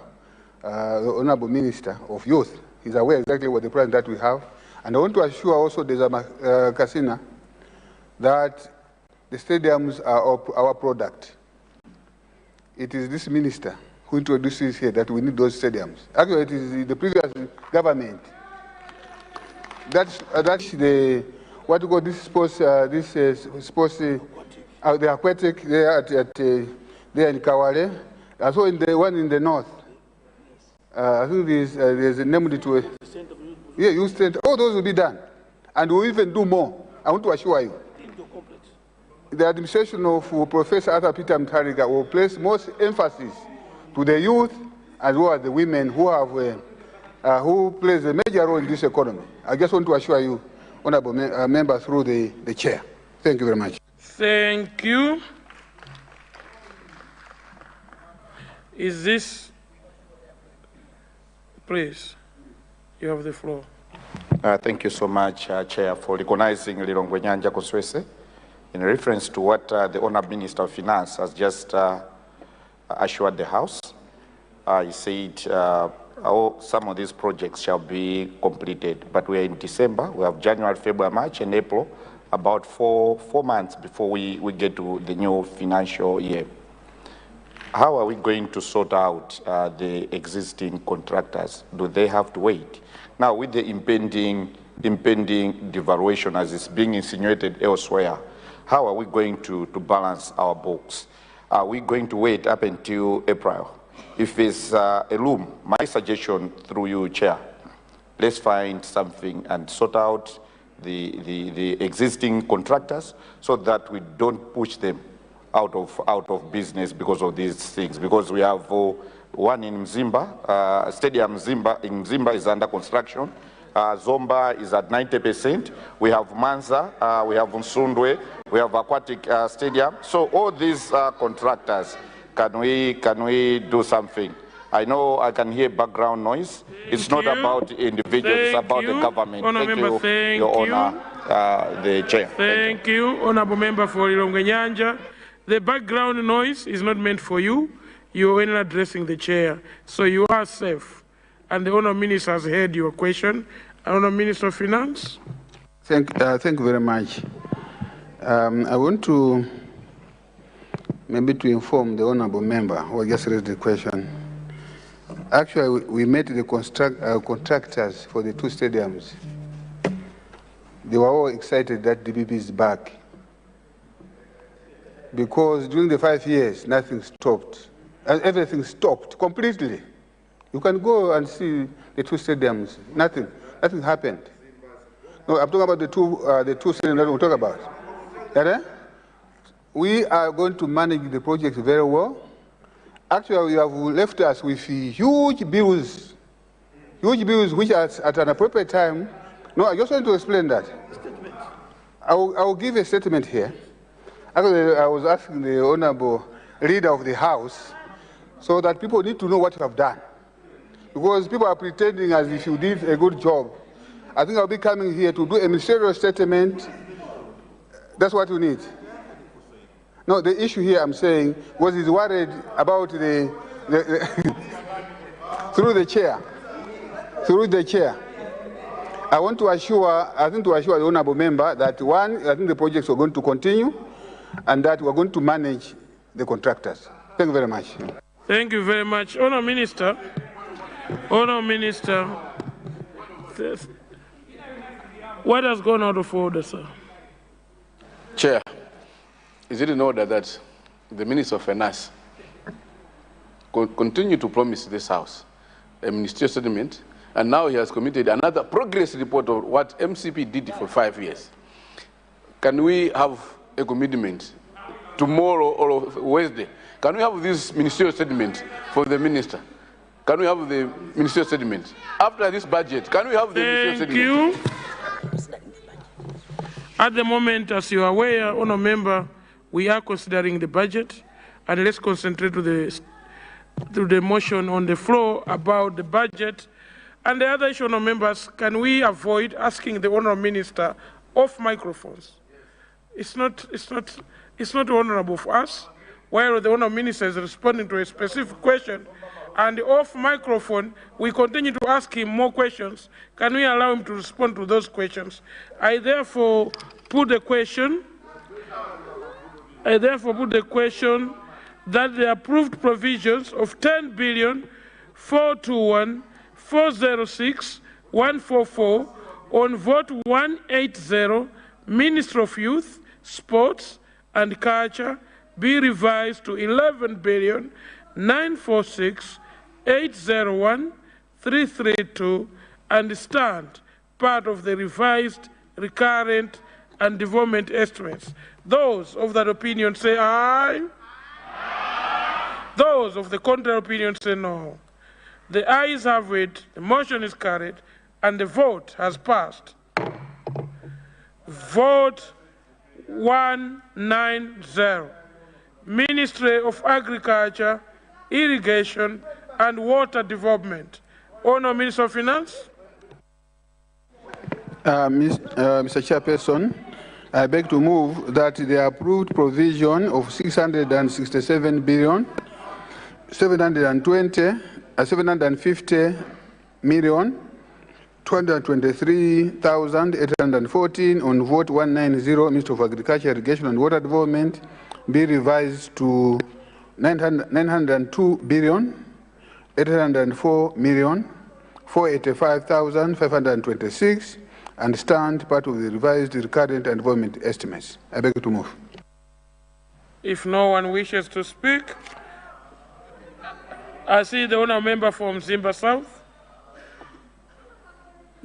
the Honorable Minister of Youth. He's aware exactly what the plan that we have. And I want to assure also the Kasina that the stadiums are our product. It is this minister who introduces here that we need those stadiums. Actually, it is the previous government. That's the what we call this sports. The aquatic there there in Kawale. Also in the one in the north. I think there's a name to it. Yeah, youth center. All those will be done, and we'll even do more. I want to assure you. The administration of Professor Arthur Peter Mutharika will place most emphasis to the youth as well as the women who have who plays a major role in this economy. I just want to assure you, Honorable Member, through the chair. Thank you very much. Thank you. Is this, please, you have the floor. Thank you so much, Chair, for recognizing Lilongwe Nyanja Koswese. In reference to what the Honourable Minister of Finance has just assured the House, he said some of these projects shall be completed, but we are in December. We have January, February, March, and April, about four months before we get to the new financial year. How are we going to sort out the existing contractors? Do they have to wait? Now, with the impending devaluation as is being insinuated elsewhere, how are we going to balance our books? Are we going to wait up until April? If it's a loom, my suggestion through you, Chair, let's find something and sort out the existing contractors so that we don't push them out of business because of these things. Because we have one in Mzimba, Stadium Mzimba in Mzimba is under construction. Zomba is at 90%. We have Manza, we have Nsundwe, we have Aquatic Stadium. So all these contractors, can we do something? I know I can hear background noise. It's not about individuals, it's about the government. Thank you, Your Honor, the Chair. Thank you, Honorable Member for Lilongwe Nyanja. The background noise is not meant for you. You're only addressing the Chair, so you are safe. And the Honourable Minister has heard your question. Honourable Minister of Finance. Thank you very much. I want to maybe to inform the Honourable Member who just raised the question. Actually, we met the contractors for the two stadiums. They were all excited that DBB is back. Because during the 5 years, nothing stopped. And everything stopped completely. You can go and see the two stadiums. Nothing happened. No, I'm talking about the two stadiums that we talk about. Yeah? We are going to manage the project very well. Actually, you have left us with huge bills which are at an appropriate time. No, I just want to explain that. I will give a statement here. Actually, I was asking the Honorable Leader of the House so that people need to know what you have done. Because people are pretending as if you did a good job. I think I'll be coming here to do a ministerial statement. That's what you need. No, the issue here I'm saying was he's worried about the Through the chair, I want to assure, the honourable member that one, I think the projects are going to continue, and that we're going to manage the contractors. Thank you very much. Thank you very much, Honourable Minister. Honourable Minister, what has gone out of order, sir? Chair, is it in order that the Minister of Finance continue to promise this House a ministerial settlement, and now he has committed another progress report of what MCP did for 5 years? Can we have a commitment tomorrow or Wednesday? Can we have this ministerial settlement for the minister? Can we have the ministerial settlement? After this budget, can we have the ministerial settlement? Thank you. At the moment, as you are aware, Honourable Member, we are considering the budget, and let's concentrate to the motion on the floor about the budget. And the other issue, Honourable Members, can we avoid asking the Honourable Minister off microphones? It's not honourable for us, where the Honourable Minister is responding to a specific question, and off microphone, we continue to ask him more questions. Can we allow him to respond to those questions? I therefore put the question that the approved provisions of 10,421,406,144 on vote 180, Ministry of Youth, Sports and Culture, be revised to 11,946,801,332 and stand part of the revised recurrent and development estimates. Those of that opinion say aye. Aye. Those of the contrary opinion say no. The ayes have it, the motion is carried, and the vote has passed. Vote 190. Ministry of Agriculture, Irrigation and Water Development. Honourable Minister of Finance. Mr. Chairperson, I beg to move that the approved provision of 667 billion 750 million 223,814 on vote 190, Minister of Agriculture, Irrigation and Water Development, be revised to 902 billion 804 million 485,526 and stand part of the revised recurrent and development estimates. I beg to move. If no one wishes to speak, I see the honourable member from Zimba South.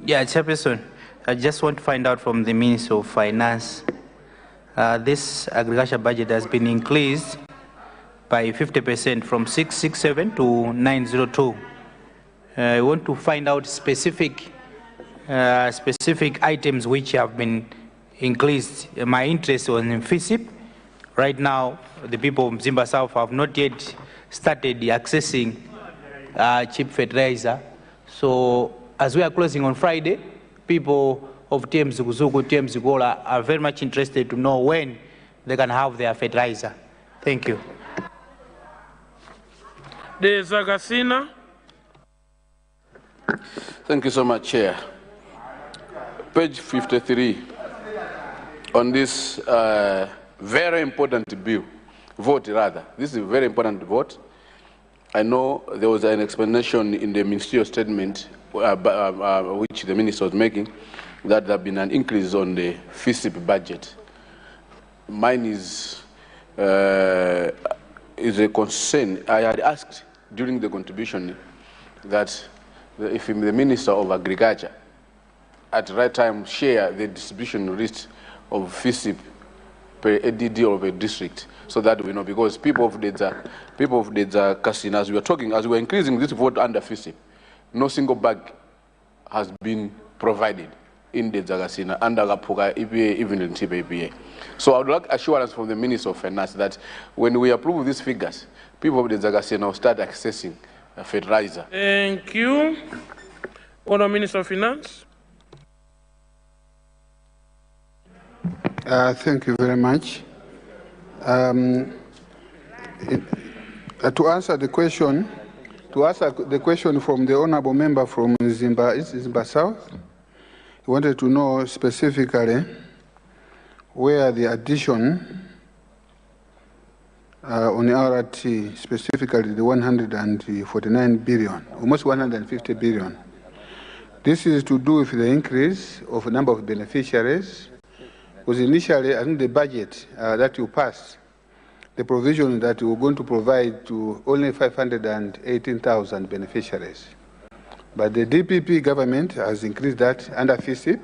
Yeah, Chairperson, I just want to find out from the Minister of Finance, this agriculture budget has been increased by 50% from 667 to 902. I want to find out specific items which have been increased. My interest was in FISIP. Right now, the people of Zimba South have not yet started accessing cheap fertilizer. So as we are closing on Friday, people of TMZ Kuzuku, TMZ Gola are very much interested to know when they can have their fertilizer. Thank you. De Zagasina. Thank you so much, Chair. Page 53 on this very important vote. This is a very important vote. I know there was an explanation in the ministerial statement which the minister was making that there have been an increase on the FISIP budget. Mine is a concern. I had asked during the contribution that if the Minister of Agriculture at the right time share the distribution list of FISIP per ADD of a district, so that we know, because people of Dedza Kasina, as we were talking, as we were increasing this vote under FISIP, no single bag has been provided in Dedza Kasina under Gapuga EPA, even in TPA. So I would like assurance from the Minister of Finance that when we approve these figures, people of Dedza Kasina will start accessing fertilizer. Thank you. Honourable Minister of Finance. Thank you very much. To answer the question, to answer the question from the honorable member from Zimba South. He wanted to know specifically where the addition on the RRT, specifically the 149 billion, almost 150 billion. This is to do with the increase of the number of beneficiaries, because initially, I think the budget that you passed, the provision that you were going to provide to only 518,000 beneficiaries. But the DPP government has increased that under FISIP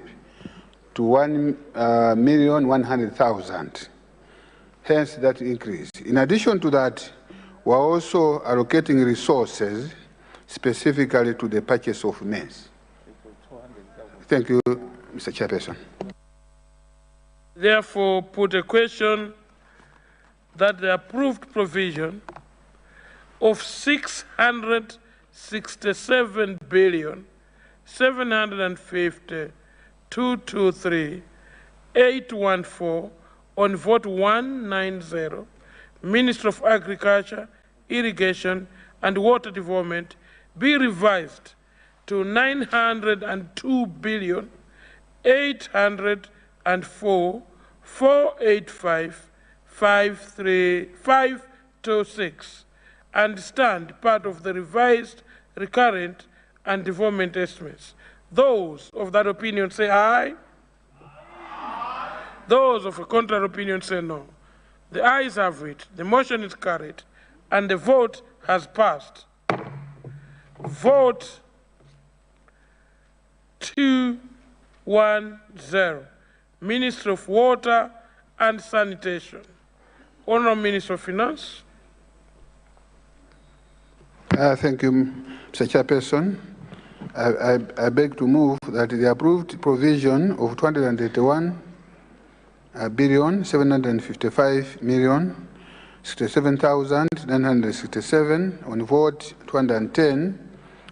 to 1,100,000. Hence that increase. In addition to that, we're also allocating resources specifically to the purchase of maize. Thank you, Mr. Chairperson. Therefore, put a question that the approved provision of 667 billion 750 223 814 on vote 190, Ministry of Agriculture, Irrigation and Water Development be revised to 902 billion 804 485 526 and stand part of the revised recurrent and development estimates. Those of that opinion say aye. Aye. Those of a contrary opinion say no. The ayes have it. The motion is carried and the vote has passed. Vote 210. Minister of Water and Sanitation. Honourable Minister of Finance. Thank you, Mr. Chairperson. I beg to move that the approved provision of 281 billion 755 million 67,967 on vote 210,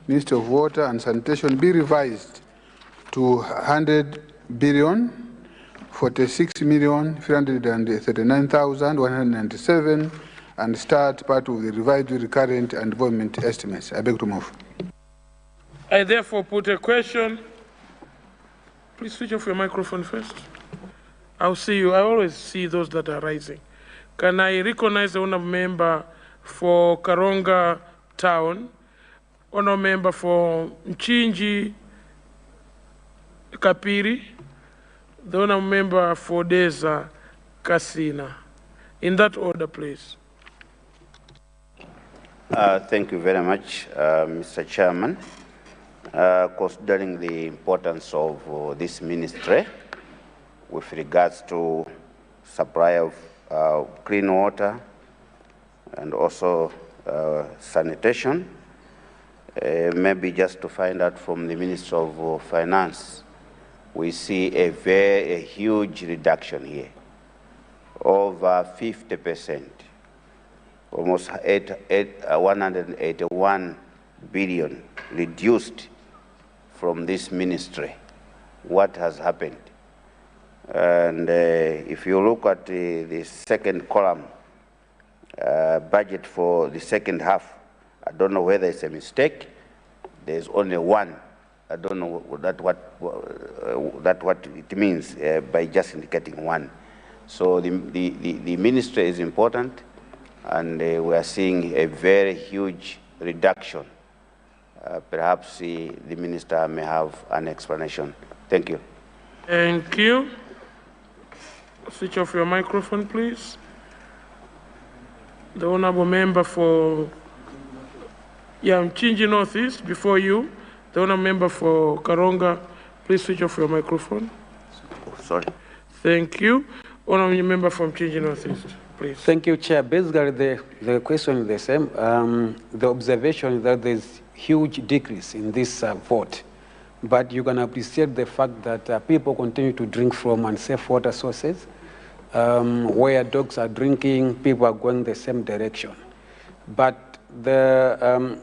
Minister of Water and Sanitation be revised to 100 billion 46,339,197 and start part of the revised recurrent and development estimates. I beg to move. I therefore put a question. Please switch off your microphone first. I'll see you. I always see those that are rising. Can I recognize the honourable member for Karonga Town, honourable member for Mchinji Kapiri, the honourable member for Deza Kasina. In that order, please. Thank you very much, Mr. Chairman. Considering the importance of this ministry with regards to supply of clean water and also sanitation, maybe just to find out from the Minister of Finance, we see a huge reduction here, over 50%, almost 181 billion reduced from this ministry. What has happened? And if you look at the second column, budget for the second half, I don't know whether it's a mistake. There's only one. I don't know what it means by just indicating one. So the ministry is important, and we are seeing a very huge reduction. Perhaps the minister may have an explanation. Thank you. Thank you. Switch off your microphone, please. The honourable member for Mchinji Northeast, before you. The honourable member for Karonga, please switch off your microphone. Oh, sorry. Thank you. Honourable member from Mchinji Northeast, please. Thank you, Chair. Basically, the question is the same. The observation is that there's huge decrease in this vote, but you can appreciate the fact that people continue to drink from unsafe water sources. Where dogs are drinking, people are going the same direction. But the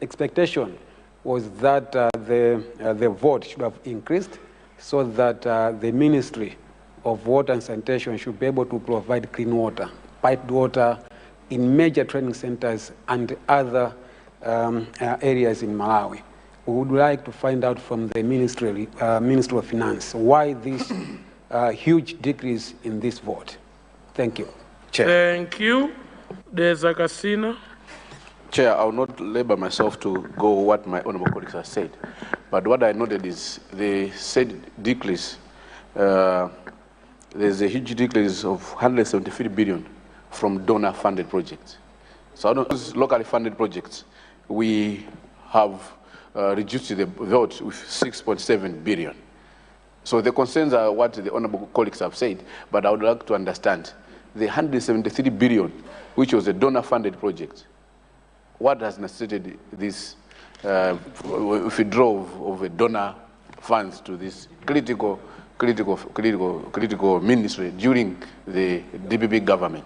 expectation was that the vote should have increased so that the Ministry of Water and Sanitation should be able to provide clean water, piped water in major training centers and other areas in Malawi. We would like to find out from the Ministry of Finance why this huge decrease in this vote. Thank you. Chair. Thank you. There's a casino. Chair, I will not labor myself to go what my honorable colleagues have said, but what I noted is they said decrease. There's a huge decrease of 173 billion from donor-funded projects. So out of those locally funded projects, we have reduced the vote with 6.7 billion. So the concerns are what the honorable colleagues have said, but I would like to understand the 173 billion, which was a donor-funded project. What has necessitated this withdrawal of a donor funds to this critical ministry during the DPP government?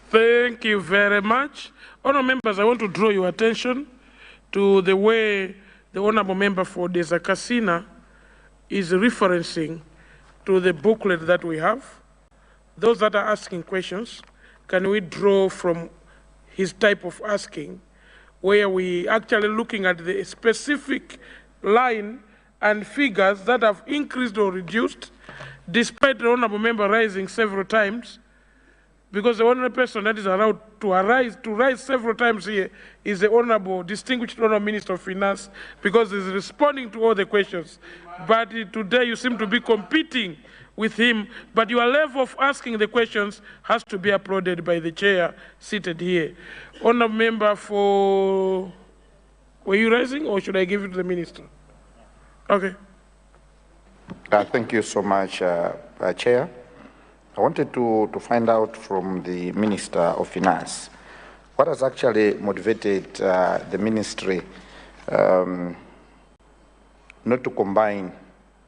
Thank you very much. Honourable members, I want to draw your attention to the way the honourable member for Desakasina is referencing to the booklet that we have. Those that are asking questions, can we draw from his type of asking, where we actually looking at the specific line and figures that have increased or reduced, despite the honourable member rising several times, because the only person that is allowed to rise several times here is the honourable, distinguished honourable Minister of Finance, because he's responding to all the questions. But today you seem to be competing with him, but your level of asking the questions has to be applauded by the chair seated here. Honourable member for, were you rising or should I give it to the minister? Okay. Thank you so much, Chair. I wanted to find out from the Minister of Finance what has actually motivated the ministry not to combine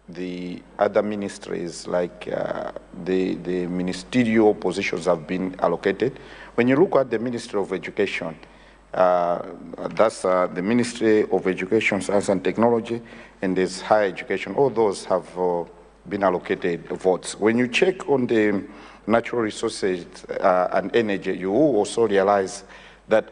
the other ministries, like the ministerial positions have been allocated. When you look at the Ministry of Education, that's the Ministry of Education, Science and Technology, and there's higher education. All those have been allocated votes. When you check on the natural resources and energy, you will also realize that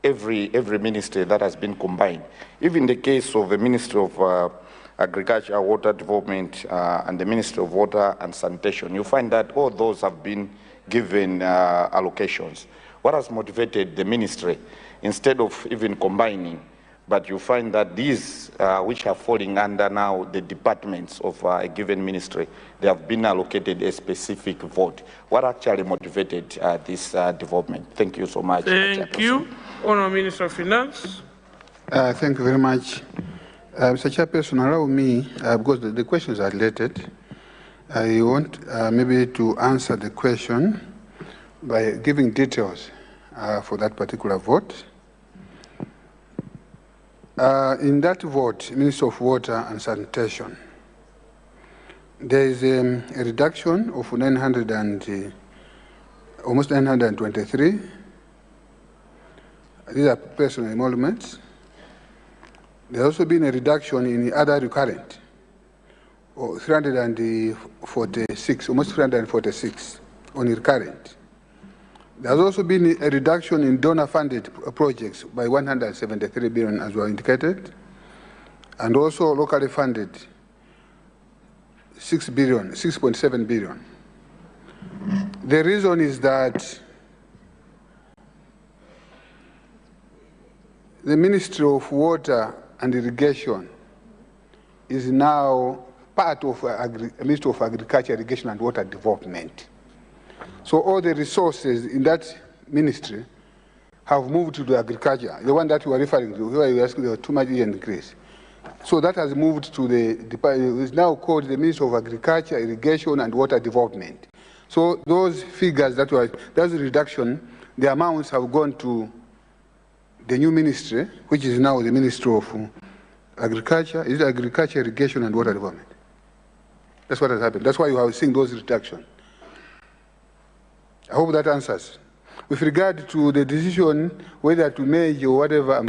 every ministry that has been combined, even the case of the Ministry of Agriculture, Water Development, and the Ministry of Water and Sanitation, you find that all those have been given allocations. What has motivated the ministry, instead of even combining, but you find that these, which are falling under now the departments of a given ministry, they have been allocated a specific vote. What actually motivated this development? Thank you so much. Thank you. Honourable Minister of Finance. Thank you very much. Mr. Chairperson, allow me, because the questions are related, I want maybe to answer the question by giving details for that particular vote. In that vote, Minister of Water and Sanitation, there is a reduction of almost 923. These are personal emoluments. There has also been a reduction in other recurrent, 346, almost 346 on recurrent. There has also been a reduction in donor-funded projects by 173 billion, as well indicated, and also locally funded 6.7 billion. The reason is that the Ministry of Water and Irrigation is now part of Ministry of Agriculture, Irrigation and Water Development. So all the resources in that ministry have moved to the agriculture, the one that you are referring to, where you asked there was too much increase. So that has moved to the department, it's now called the Ministry of Agriculture, Irrigation and Water Development. So those figures that were, that's a reduction, the amounts have gone to the new ministry, which is now the Ministry of Agriculture, is Agriculture, Irrigation and Water Development. That's what has happened. That's why you have seen those reductions. I hope that answers. With regard to the decision whether to merge or whatever,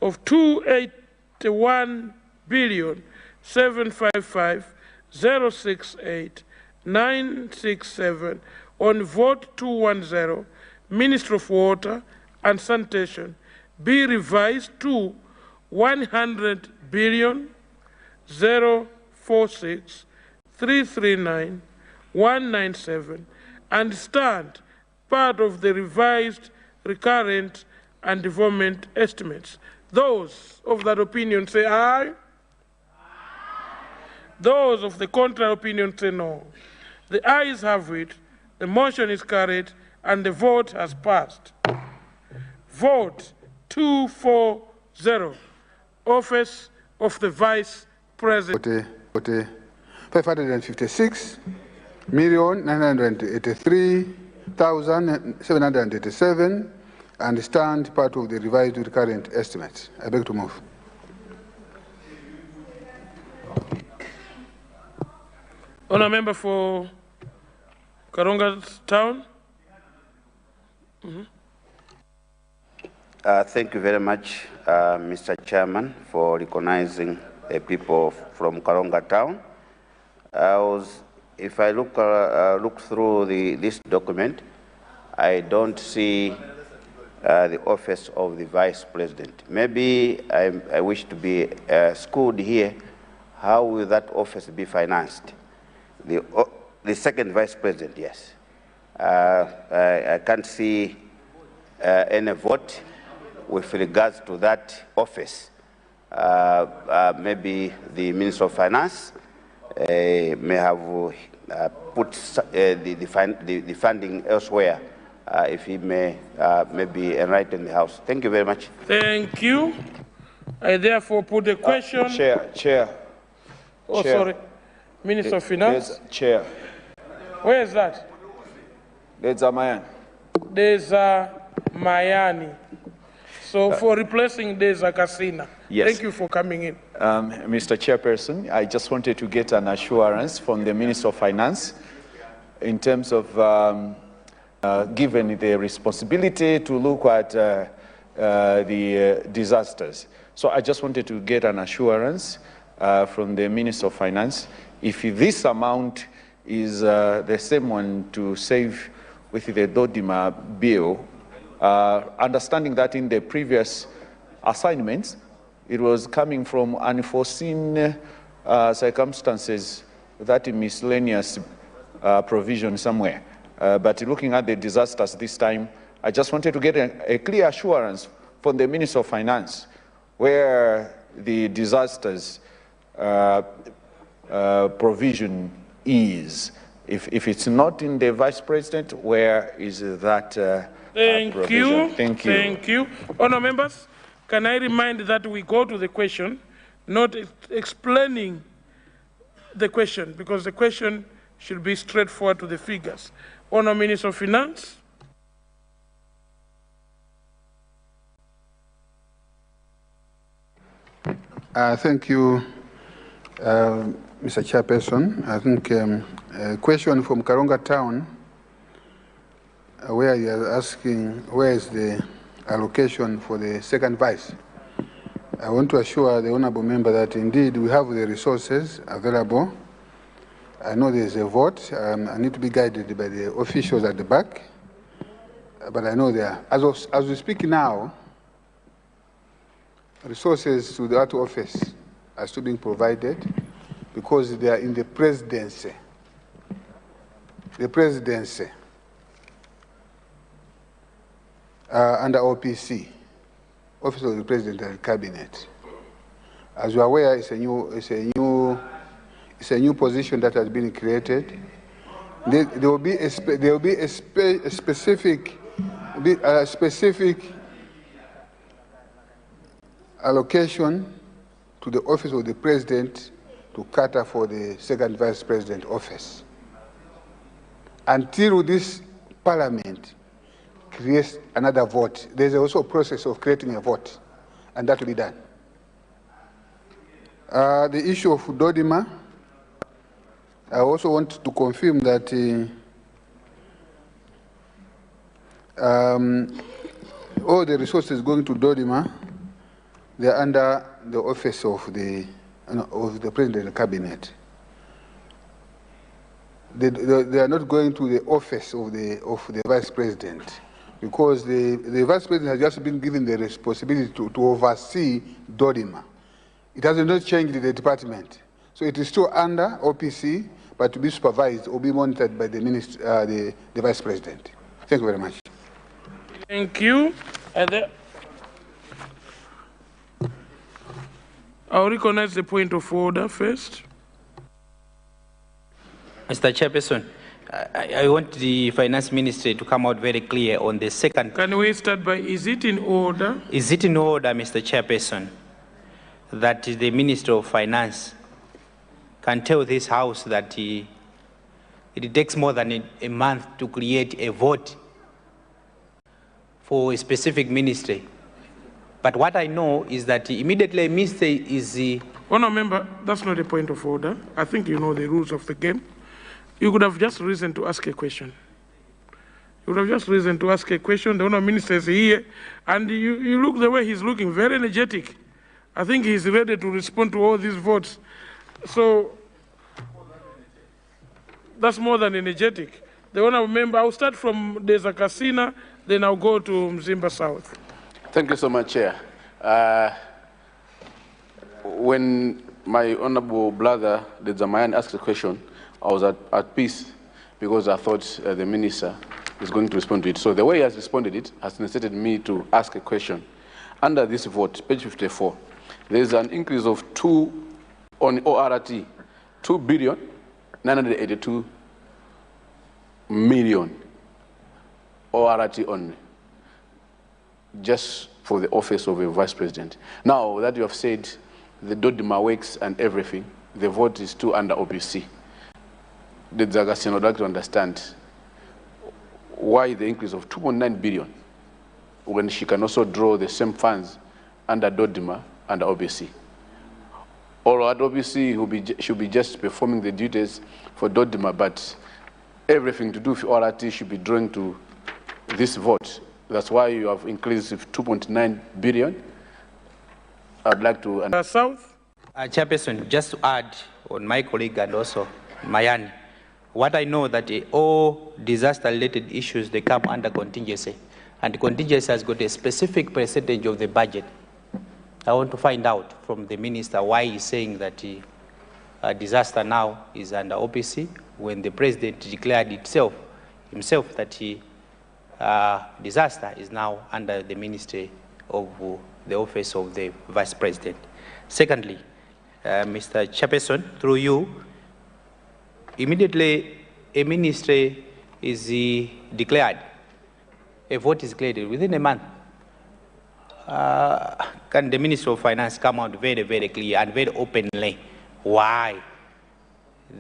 of 281 billion 755 068 967 on vote 210, Ministry of Water and Sanitation, be revised to 100 billion 046 339 197 and stand part of the revised recurrent and development estimates. Those of that opinion say aye. Those of the contrary opinion say no. The ayes have it, the motion is carried, and the vote has passed. Vote 240, Office of the Vice President. 556,983,787 and stand part of the revised recurrent estimates. I beg to move. Honourable Member for Karonga Town. Thank you very much, Mr. Chairman, for recognizing the people from Karonga Town. If I look through this document, I don't see the office of the Vice President. Maybe I wish to be schooled here. How will that office be financed? The second Vice President, yes. I can't see any vote with regards to that office. Maybe the Minister of Finance may have put the funding elsewhere, if he may maybe enlighten the House. Thank you very much. Thank you. I therefore put the question. Chair. Oh, Chair. Sorry. Minister of Finance. Chair. Where is that? There's a Mayani. There's a Mayani. So for replacing there's a Kasina. Yes. Thank you for coming in. Mr. Chairperson, I just wanted to get an assurance from the Minister of Finance in terms of given the responsibility to look at the disasters. So I just wanted to get an assurance from the Minister of Finance if this amount is the same one to save with the Dodima bill, understanding that in the previous assignments, it was coming from unforeseen circumstances, that miscellaneous provision somewhere. But looking at the disasters this time, I just wanted to get a clear assurance from the Minister of Finance where the disasters provision is. If it's not in the Vice President, where is that Thank provision? you. Thank you. Thank you. Honourable members, can I remind that we go to the question, not explaining the question, because the question should be straightforward to the figures. Honourable Minister of Finance. Thank you, Mr. Chairperson. I think a question from Karonga Town, where you are asking where is the allocation for the second vice. I want to assure the honourable member that indeed we have the resources available. I know there is a vote. I need to be guided by the officials at the back, but I know there. As we speak now, resources to that office are still being provided because they are in the presidency. The presidency under OPC, Office of the President and Cabinet. As you are aware, it's a new position that has been created. There will be a specific allocation to the Office of the President to cater for the second Vice President office. Until this Parliament creates another vote, there's also a process of creating a vote, and that will be done. The issue of Dodima, I also want to confirm that all the resources going to Dodima, they are under the office of the President of the Cabinet. they are not going to the office of the Vice President, because the Vice President has just been given the responsibility to oversee DODIMA. It has not changed the department. So it is still under OPC, but to be supervised or be monitored by the Vice President. Thank you very much. Thank you. I'll recognize the point of order first. Mr. Chairperson, I want the Finance Ministry to come out very clear on the second. Can we start by, is it in order? Is it in order, Mr. Chairperson, that the Minister of Finance can tell this House that it takes more than a month to create a vote for a specific ministry? But what I know is that immediately a ministry is the... Honourable Member, that's not a point of order. I think you know the rules of the game. You could have just reason to ask a question. You would have just reason to ask a question. The Honourable Minister is here, and you look the way he's looking, very energetic. I think he's ready to respond to all these votes. So that's more than energetic. The Honourable Member, I'll start from Deza Kasina, then I'll go to Mzimba South. Thank you so much, Chair. When my honourable brother, the Zamayan, asked the question, I was at peace because I thought the minister is going to respond to it. So the way he has responded it has necessitated me to ask a question. Under this vote, page 54, there is an increase of 2 on ORT, 2,982 million ORT only, just for the office of a Vice President. Now that you have said the DODIMA works and everything, the vote is still under OPC. The Zagasin would like to understand why the increase of 2.9 billion when she can also draw the same funds under DODIMA and OPC. Or at OPC should be just performing the duties for DODIMA, but everything to do with ORT should be drawing to this vote. That's why you have increased 2.9 billion. I'd like to... South? Chairperson, just to add on my colleague and also Mayani, what I know that all disaster-related issues, they come under contingency. And contingency has got a specific percentage of the budget. I want to find out from the minister why he's saying that disaster now is under OPC when the president declared himself that disaster is now under the Ministry of the Office of the Vice President. Secondly, Mr. Chairperson, through you, immediately a ministry is declared, a vote is declared within a month. Can the Minister of Finance come out very, very clear and very openly why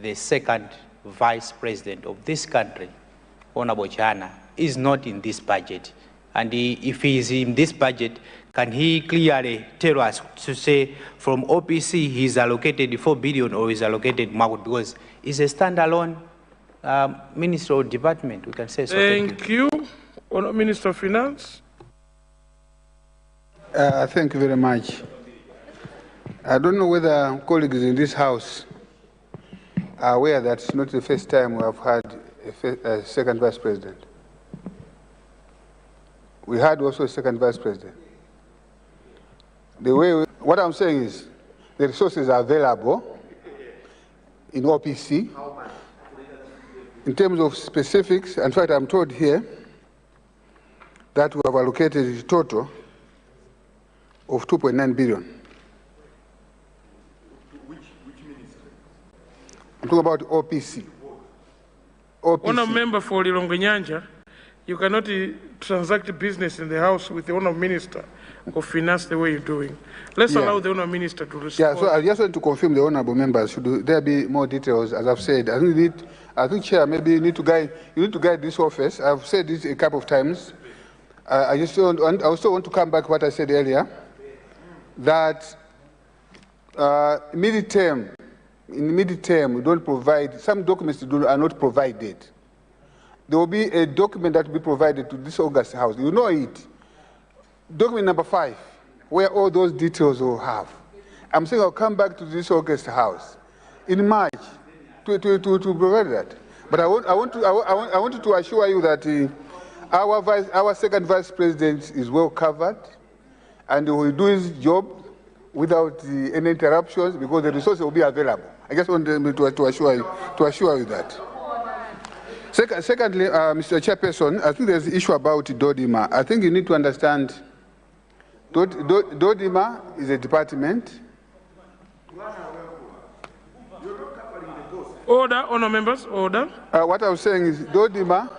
the second Vice President of this country, Honorable Chana, is not in this budget? And if he is in this budget, can he clearly tell us to say from OPC he is allocated 4 billion or is allocated more, because it's a standalone ministry or department, we can say so. Thank you. Honourable Minister of Finance. Thank you very much. I don't know whether colleagues in this House are aware that it's not the first time we have had a second Vice President. We had also a second Vice President. What I'm saying is the resources are available in OPC. In terms of specifics, in fact, I'm told here that we have allocated a total of 2.9 billion. Which ministry? I'm talking about OPC. Honourable Member for Lilongwe Nyanja, you cannot transact business in the House with the Honourable Minister of Finance the way you're doing. Let's allow the Honourable Minister to respond. Yeah, so I just want to confirm the Honourable Members. Should there be more details, as I've said? I think Chair, maybe you need to guide this office. I've said this a couple of times. I also want to come back to what I said earlier, that in mid-term, we don't provide, some documents are not provided. There will be a document that will be provided to this August House. You know it. Document number 5, where all those details will have. I'm saying I'll come back to this August House in March to provide that. But I want to assure you that our second vice president is well covered, and he will do his job without any interruptions because the resources will be available. I just want to assure you that. Secondly, Mr. Chairperson, I think there's an issue about Dodima. I think you need to understand Dodima is a department. Order, honour members, order. What I was saying is Dodima.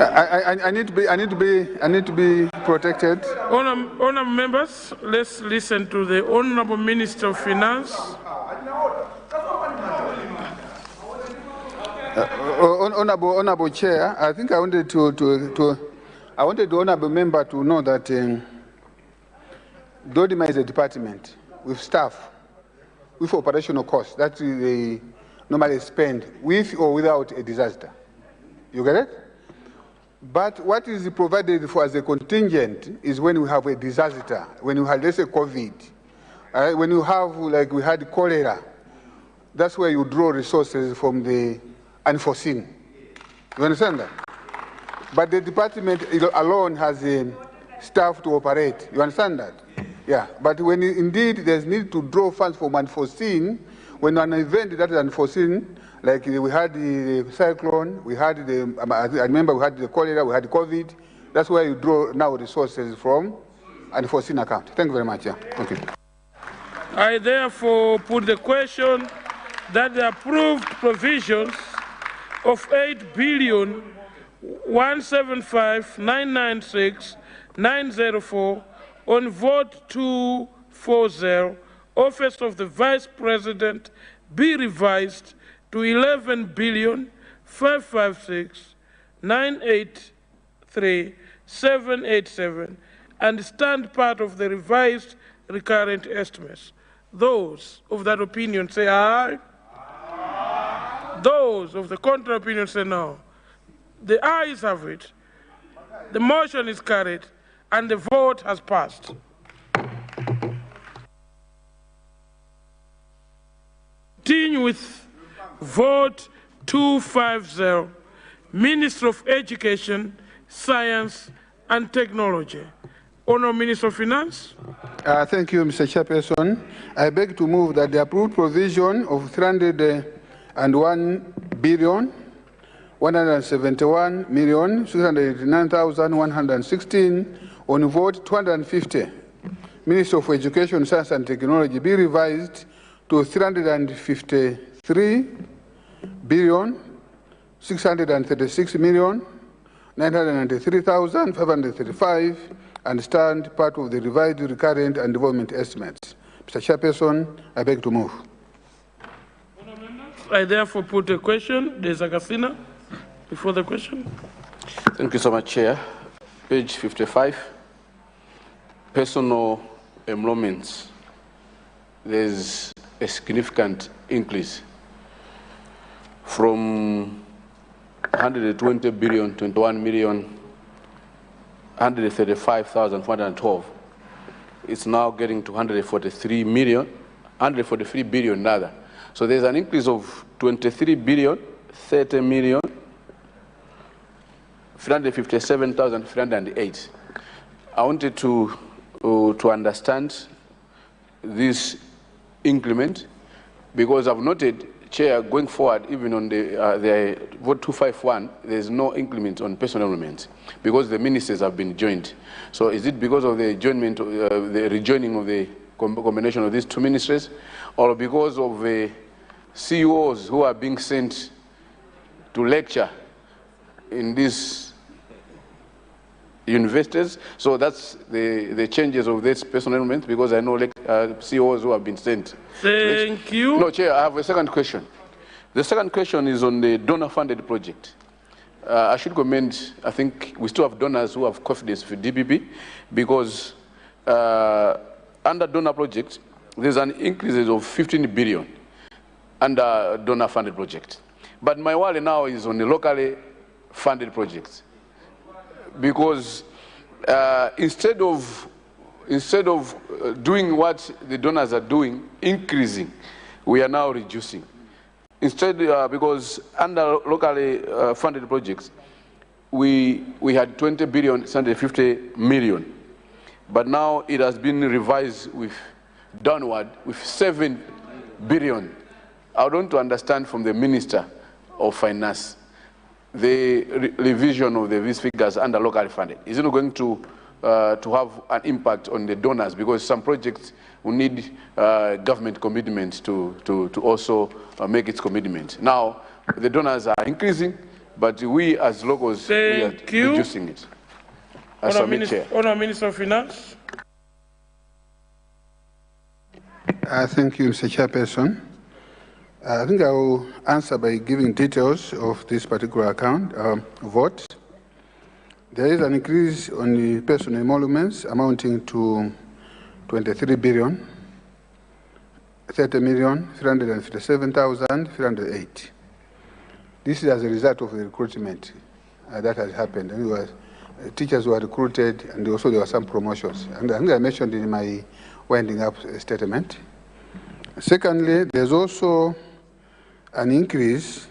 I need to be protected. Honourable members, let's listen to the Honourable Minister of Finance. Honourable Chair, I think I wanted I wanted the honourable member to know that Dodima is a department with staff, with operational costs that they normally spend with or without a disaster. You get it? But what is provided for as a contingent is when we have a disaster, when you have, let's say, COVID, when you have, like we had cholera, that's where you draw resources from the unforeseen. You understand that? But the department alone has staff to operate. You understand that? Yeah. But when indeed there's need to draw funds from unforeseen, when an event that is unforeseen, like we had the cyclone, we had I remember we had the cholera, we had COVID. That's where you draw now resources from unforeseen account. Thank you very much. Yeah. Okay. I therefore put the question that the approved provisions of 8,175,996,904 on vote 240, office of the Vice President, be revised to 11,556,983,787 and stand part of the revised recurrent estimates. Those of that opinion say aye. Aye. Those of the contrary opinion say no. The ayes have it. The motion is carried and the vote has passed. Continue with vote 250, Minister of Education, Science and Technology. Honourable Minister of Finance. Thank you, Mr. Chairperson. I beg to move that the approved provision of 301,171,689,116 on vote 250, Minister of Education, Science and Technology, be revised to 353,636,993,535 and stand part of the revised recurrent and development estimates. Mr. Chairperson, I beg to move. I therefore put a question. There's Agasina before the question. Thank you so much, Chair. Page 55, personal enrollments. There's a significant increase from 120 billion, 21 million, 135,412. It's now getting to 143 billion rather. So there's an increase of 23 billion, 30 million, 357,308. I wanted to understand this increment because I've noted, Chair, going forward, even on the vote 251, there's no increment on personal enrollment because the ministers have been joined. So is it because of the joinment, the rejoining of the combination of these two ministries, or because of the CEOs who are being sent to lecture in these universities? So that's the changes of this personal enrollment, because I know CEOs who have been sent. Thank you. No, Chair, I have a second question. The second question is on the donor-funded project. I should commend, I think we still have donors who have confidence with DPP, because under donor project, there's an increase of 15 billion under donor-funded project. But my worry now is on the locally funded projects, because instead of doing what the donors are doing, increasing, we are now reducing. Instead, because under locally funded projects, we had 20 billion, 150 million. But now it has been revised with downward with 7 billion. I want to understand from the Minister of Finance the revision of these figures under locally funded. Is it going to have an impact on the donors? Because some projects will need government commitment to also make its commitment. Now, the donors are increasing, but we as locals, we are reducing it. Honourable Minister of Finance. Thank you, Mr. Chairperson. I think I will answer by giving details of this particular account vote. There is an increase on the personal emoluments amounting to 23 billion, 30,357,308. This is as a result of the recruitment that has happened. And teachers were recruited, and also there were some promotions. And I think I mentioned in my winding up statement. Secondly, there's also an increase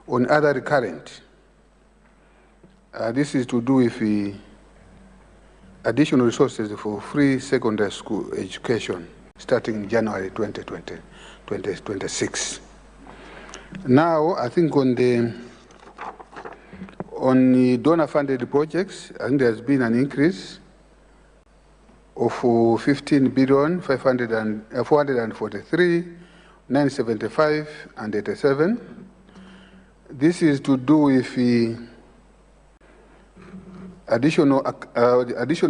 on other recurrent. This is to do with the additional resources for free secondary school education starting in January 2026. Now, I think on the donor-funded projects, I think there's been an increase of 15 billion 443 975 and 87. This is to do with the additional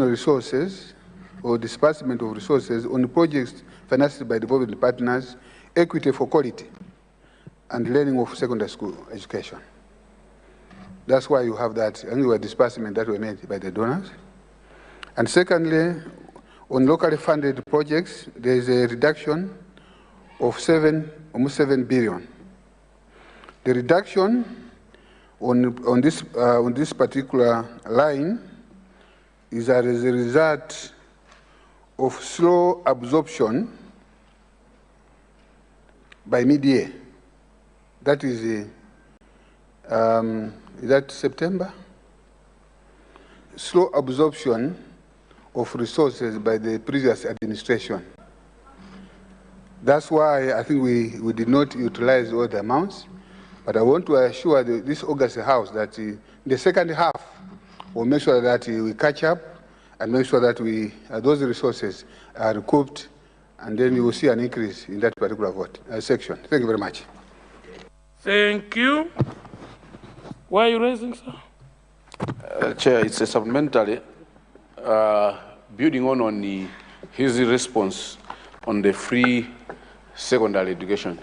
resources or disbursement of resources on projects financed by development partners, equity for quality, and learning of secondary school education. That's why you have that annual disbursement that were made by the donors. And secondly, on locally funded projects, there is a reduction of almost 7 billion. The reduction on this particular line is as a result of slow absorption by mid-year. That is that September? Slow absorption of resources by the previous administration. That's why I think we did not utilize all the amounts. But I want to assure this August House that in the second half, we'll make sure that we catch up and make sure that those resources are recouped, and then you will see an increase in that particular section. Thank you very much. Thank you. Why are you raising, sir? Chair, it's a supplementary building on his response on the free secondary education.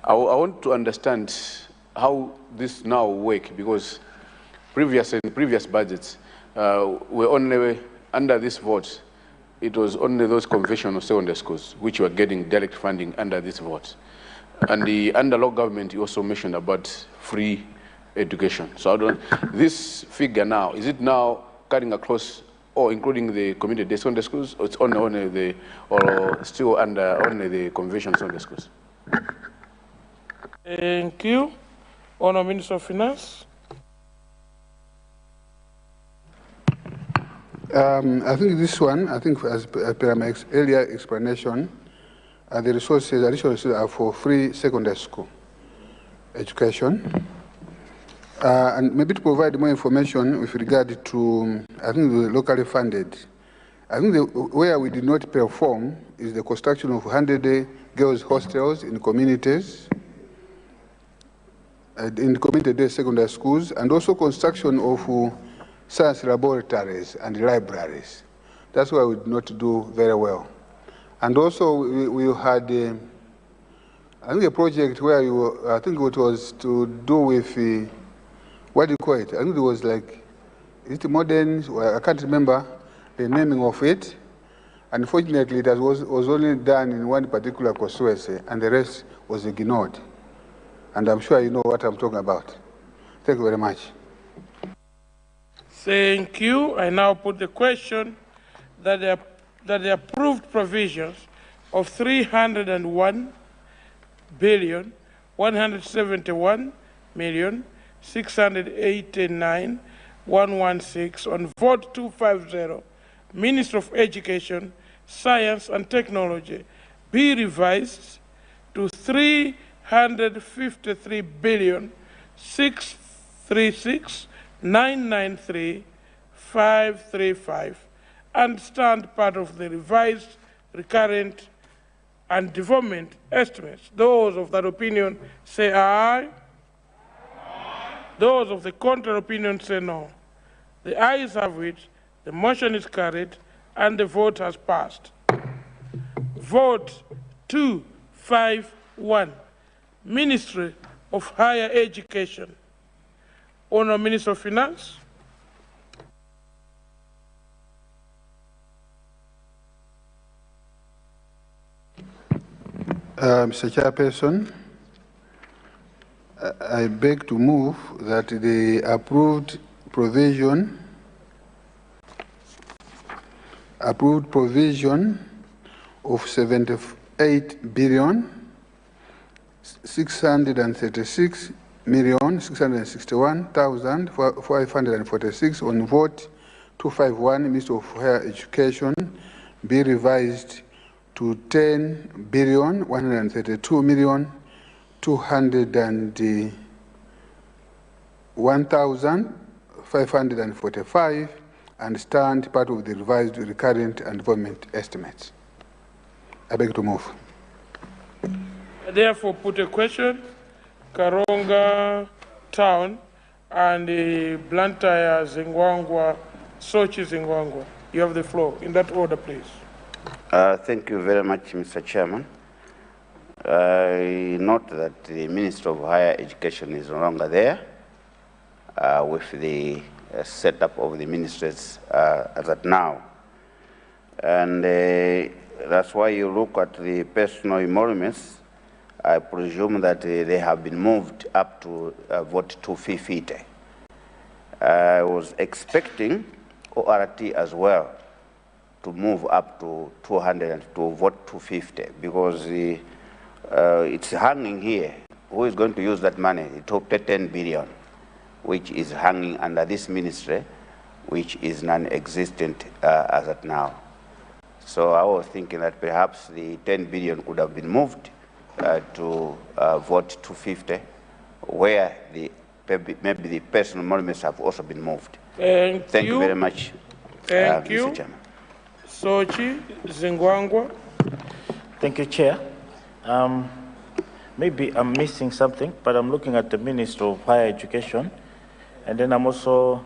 I want to understand how this now works, because in previous budgets, were only under this vote, it was only those conventional secondary schools which were getting direct funding under this vote. And under local government, you also mentioned about free education. So this figure now, is it now cutting across or including the community secondary schools, or it's only or still under only the conventional secondary schools? Thank you. Honourable Minister of Finance. I think this one, as per my earlier explanation, the resources, additional resources are for free secondary school education. And maybe to provide more information with regard to, I think, the locally funded. I think where we did not perform is the construction of 100 girls' hostels in communities, in community secondary schools, and also construction of science laboratories and libraries. That's why we did not do very well. And also we had, I think, a project where I think it was to do with, what do you call it? I think it was like, is it modern? I can't remember the naming of it. Unfortunately, it was only done in one particular constituency, and the rest was ignored. And I'm sure you know what I'm talking about. Thank you very much. Thank you. I now put the question that the approved provisions of 301,171,689,116 on vote 250, Ministry of Education, Science and Technology, be revised to 350,636,993,535 and stand part of the revised recurrent and development estimates. Those of that opinion say aye. Those of the contrary opinion say no. The ayes have it, the motion is carried, and the vote has passed. Vote 251, Ministry of Higher Education. Honourable Minister of Finance. Mr. Chairperson, I beg to move that the approved provision of 78,636,661,546 on vote 251, Minister of Higher Education, be revised to 10,132,201,545 and stand part of the revised recurrent and development estimates. I beg to move. I therefore put a question. Karonga Town and Blantyre Zingwangwa, Sochi Zingwangwa. You have the floor. In that order, please. Thank you very much, Mr. Chairman. I note that the Minister of Higher Education is no longer there with the setup of the ministries as at now. And that's why you look at the personal emoluments. I presume that they have been moved up to vote 250. I was expecting ORT as well to move up to 200 and to vote 250 because it's hanging here. Who is going to use that money? It took 10 billion, which is hanging under this ministry, which is non-existent as at now. So I was thinking that perhaps the 10 billion could have been moved to vote 250, where maybe the personal emoluments have also been moved. Thank you very much, Mr. Chairman. Sochi Zingwangwa. Thank you, Chair. Maybe I'm missing something, but I'm looking at the Minister of Higher Education, and then I'm also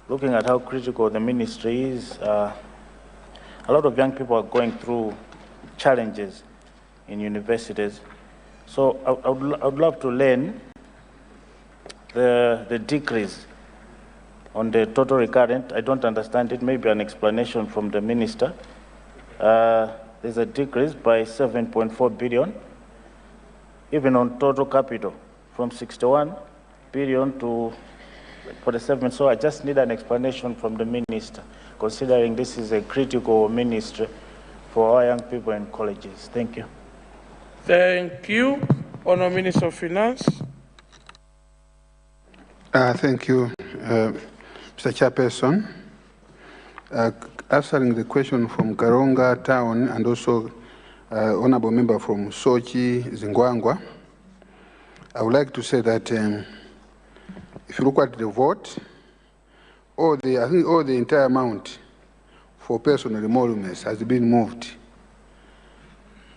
looking at how critical the ministry is. A lot of young people are going through challenges in universities. So I would love to learn the decrease on the total recurrent. I don't understand it. Maybe an explanation from the minister. There's a decrease by 7.4 billion, even on total capital, from 61 billion to 47. So I just need an explanation from the minister, considering this is a critical ministry for our young people in colleges. Thank you. Thank you. Honourable Minister of Finance. Thank you, Mr. Chairperson. Answering the question from Karonga Town and also Honourable Member from Sochi Zingwangwa, I would like to say that if you look at the vote, I think all the entire amount for personal emoluments has been moved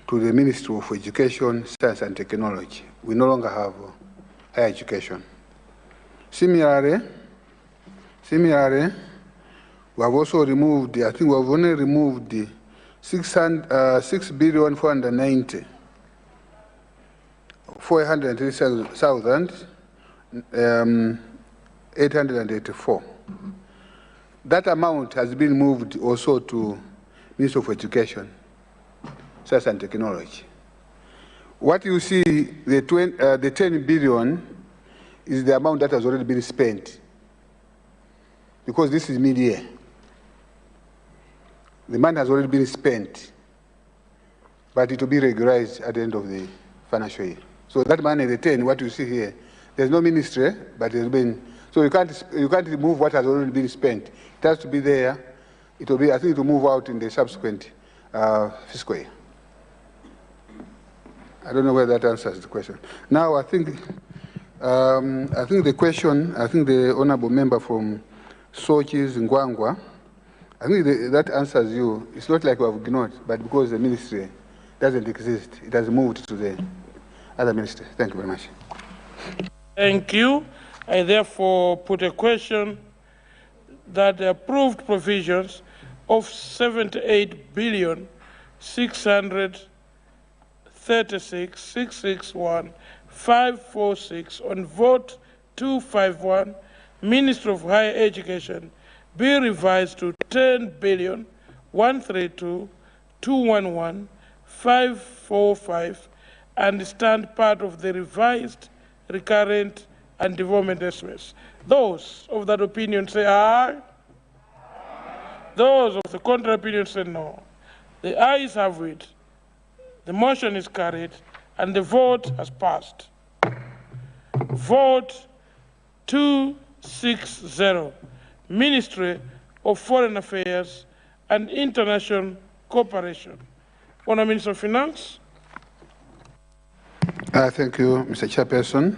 to the Ministry of Education, Science and Technology. We no longer have higher education. Similarly, we have also removed, I think we have only removed the 6,490,884. That amount has been moved also to Ministry of Education, Science and Technology. What you see, the 10 billion is the amount that has already been spent, because this is mid-year. the money has already been spent, but it will be regularized at the end of the financial year. So that money retained, what you see here, there's no ministry, but there's been, so you can't remove what has already been spent. It has to be there. It will be, I think it will move out in the subsequent fiscal year. I don't know whether that answers the question. Now, I think the question, I think the honorable member from Sochis Ngwangwa, I think that answers you. It's not like we have ignored, but because the ministry doesn't exist, it has moved to the other ministry. Thank you very much. Thank you. I therefore put a question that the approved provisions of 78,636,661,546 on vote 251, Ministry of Higher Education, be revised to 10,132,211,545 and stand part of the revised recurrent and development estimates. Those of that opinion say aye. Those of the contrary opinion say no. The ayes have it. The motion is carried and the vote has passed. Vote 260, Ministry of Foreign Affairs and International Cooperation. Honourable Minister of Finance. Thank you, Mr. Chairperson.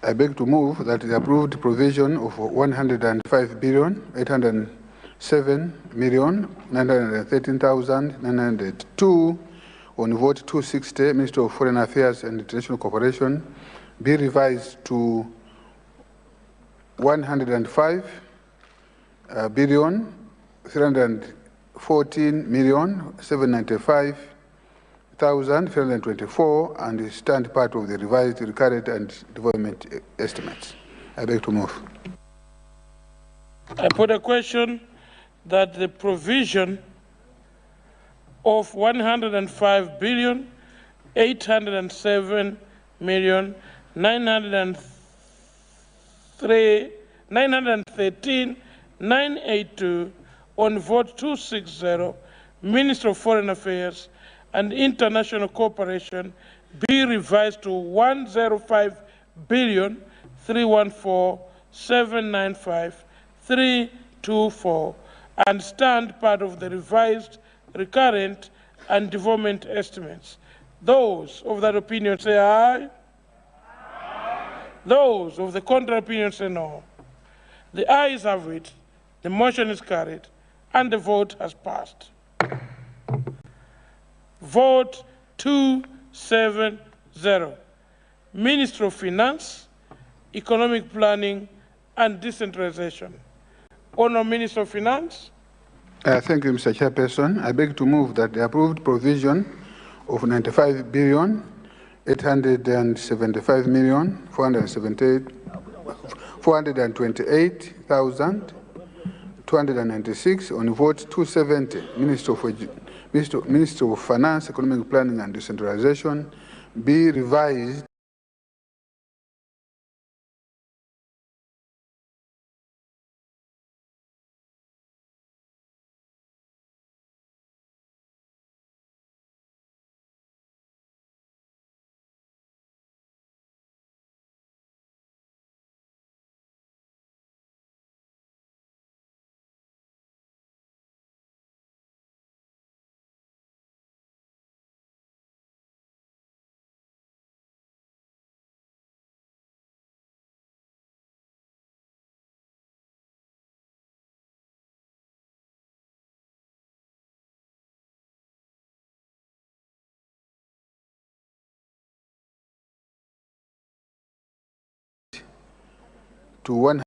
I beg to move that the approved provision of 105,807,913,902 on vote 260, Ministry of Foreign Affairs and International Cooperation, be revised to 105,714,795,324 and stand part of the revised recurrent and development estimates. I beg to move. I put a question that the provision of 105,807,913,982 on vote 260, Minister of Foreign Affairs and International Cooperation be revised to 105,314,795,324 and stand part of the revised recurrent and development estimates. Those of that opinion say aye. Those of the contrary opinion say no. The ayes have it, the motion is carried, and the vote has passed. Vote 270, Ministry of Finance, Economic Planning and Decentralization. Honourable Minister of Finance. Thank you, Mr. Chairperson. I beg to move that the approved provision of 95,875,428,296 on vote 270, Minister of Finance, Economic Planning and Decentralization, be revised to 100.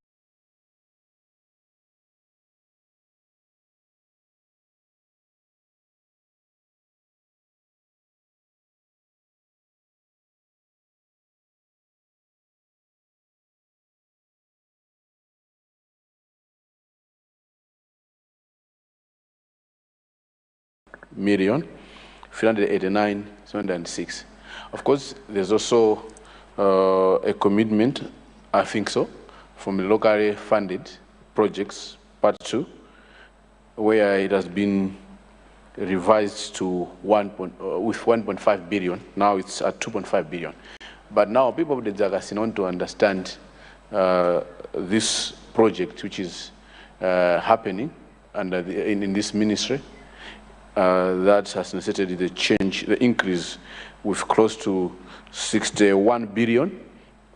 Million, 389,706. Of course, there's also a commitment, I think so, from the locally funded projects, part 2, where it has been revised to with 1.5 billion. Now it's at 2.5 billion. But now people of the Dzakasina want to understand this project which is happening under in this ministry that has necessitated the change, the increase with close to 61 billion,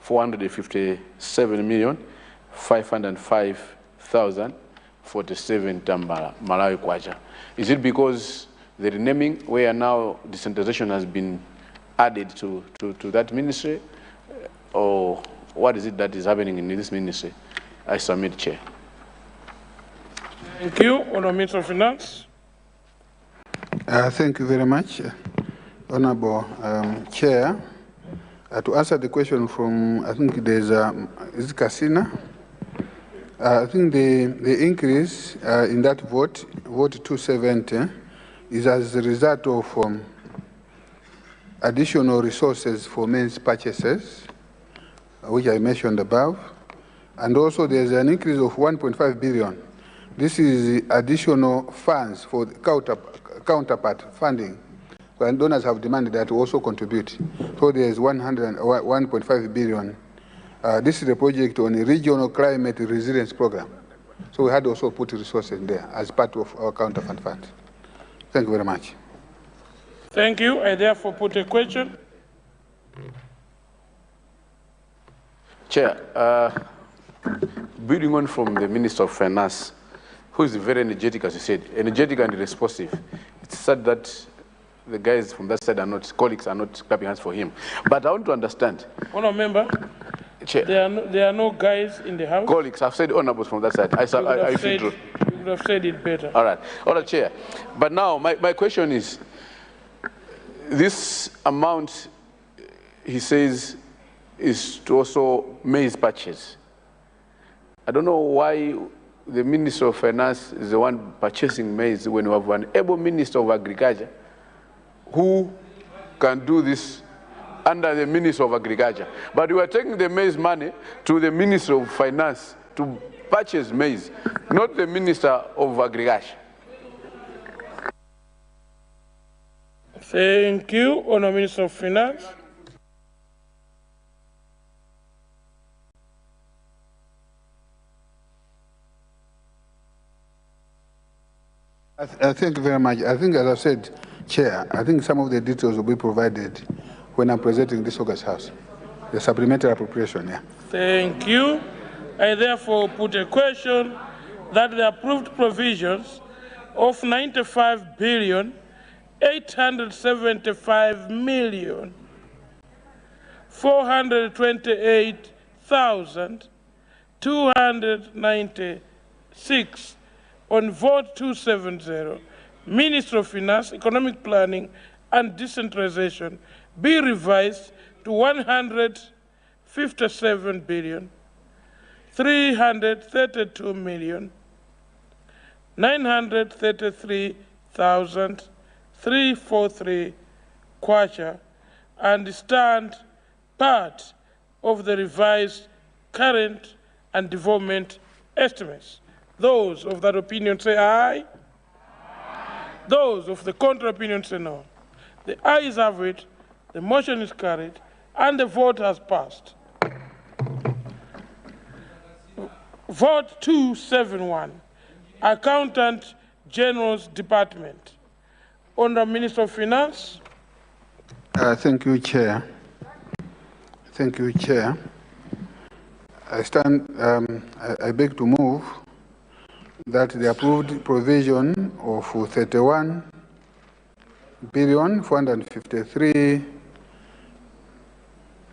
457 million, 505,047 Tambala, Malawi Kwacha. Is it because the renaming where now decentralization has been added to that ministry, or what is it that is happening in this ministry? I submit, Chair. Thank you. Honourable Minister of Finance. Thank you very much, Honourable Chair. To answer the question from, I think there's, is it Kasina? I think the increase in that vote 270, is as a result of additional resources for maize purchases, which I mentioned above. And also there's an increase of 1.5 billion. This is additional funds for the counterpart funding. And donors have demanded that to also contribute. So there's 1.5 billion. This is a project on a regional climate resilience program. So we had also put resources there as part of our counterfund fund. Thank you very much. Thank you. I therefore put a question. Chair, building on from the Minister of Finance, who is very energetic, as you said, energetic and responsive. It's sad that the guys from that side are not, colleagues are not clapping hands for him. But I want to understand. Honourable Member, Chair. There are no guys in the House. Colleagues, I've said honourables from that side. You could have said it better. All right. All right, Chair. But now, my question is, this amount, he says, is to also maize purchase. I don't know why the Minister of Finance is the one purchasing maize when we have an able Minister of Agriculture who can do this under the Minister of Agriculture. But we are taking the maize money to the Minister of Finance to purchase maize, not the Minister of Agriculture. Thank you, Honourable Minister of Finance. Thank you very much. I think, as I said, Chair, I think some of the details will be provided when I'm presenting this August House, the supplementary appropriation. Yeah. Thank you. I therefore put a question that the approved provisions of 95 billion 875 million 428,296 on vote 270, Ministry of Finance, Economic Planning and Decentralization be revised to 157 billion 332 million 933,343 kwacha and stand part of the revised current and development estimates. Those of that opinion say aye. Those of the contrary opinion say no. The ayes have it, the motion is carried, and the vote has passed. Vote 271, Accountant General's Department. Honourable Minister of Finance. Thank you, Chair. Thank you, Chair. I beg to move that the approved provision of 31 billion 453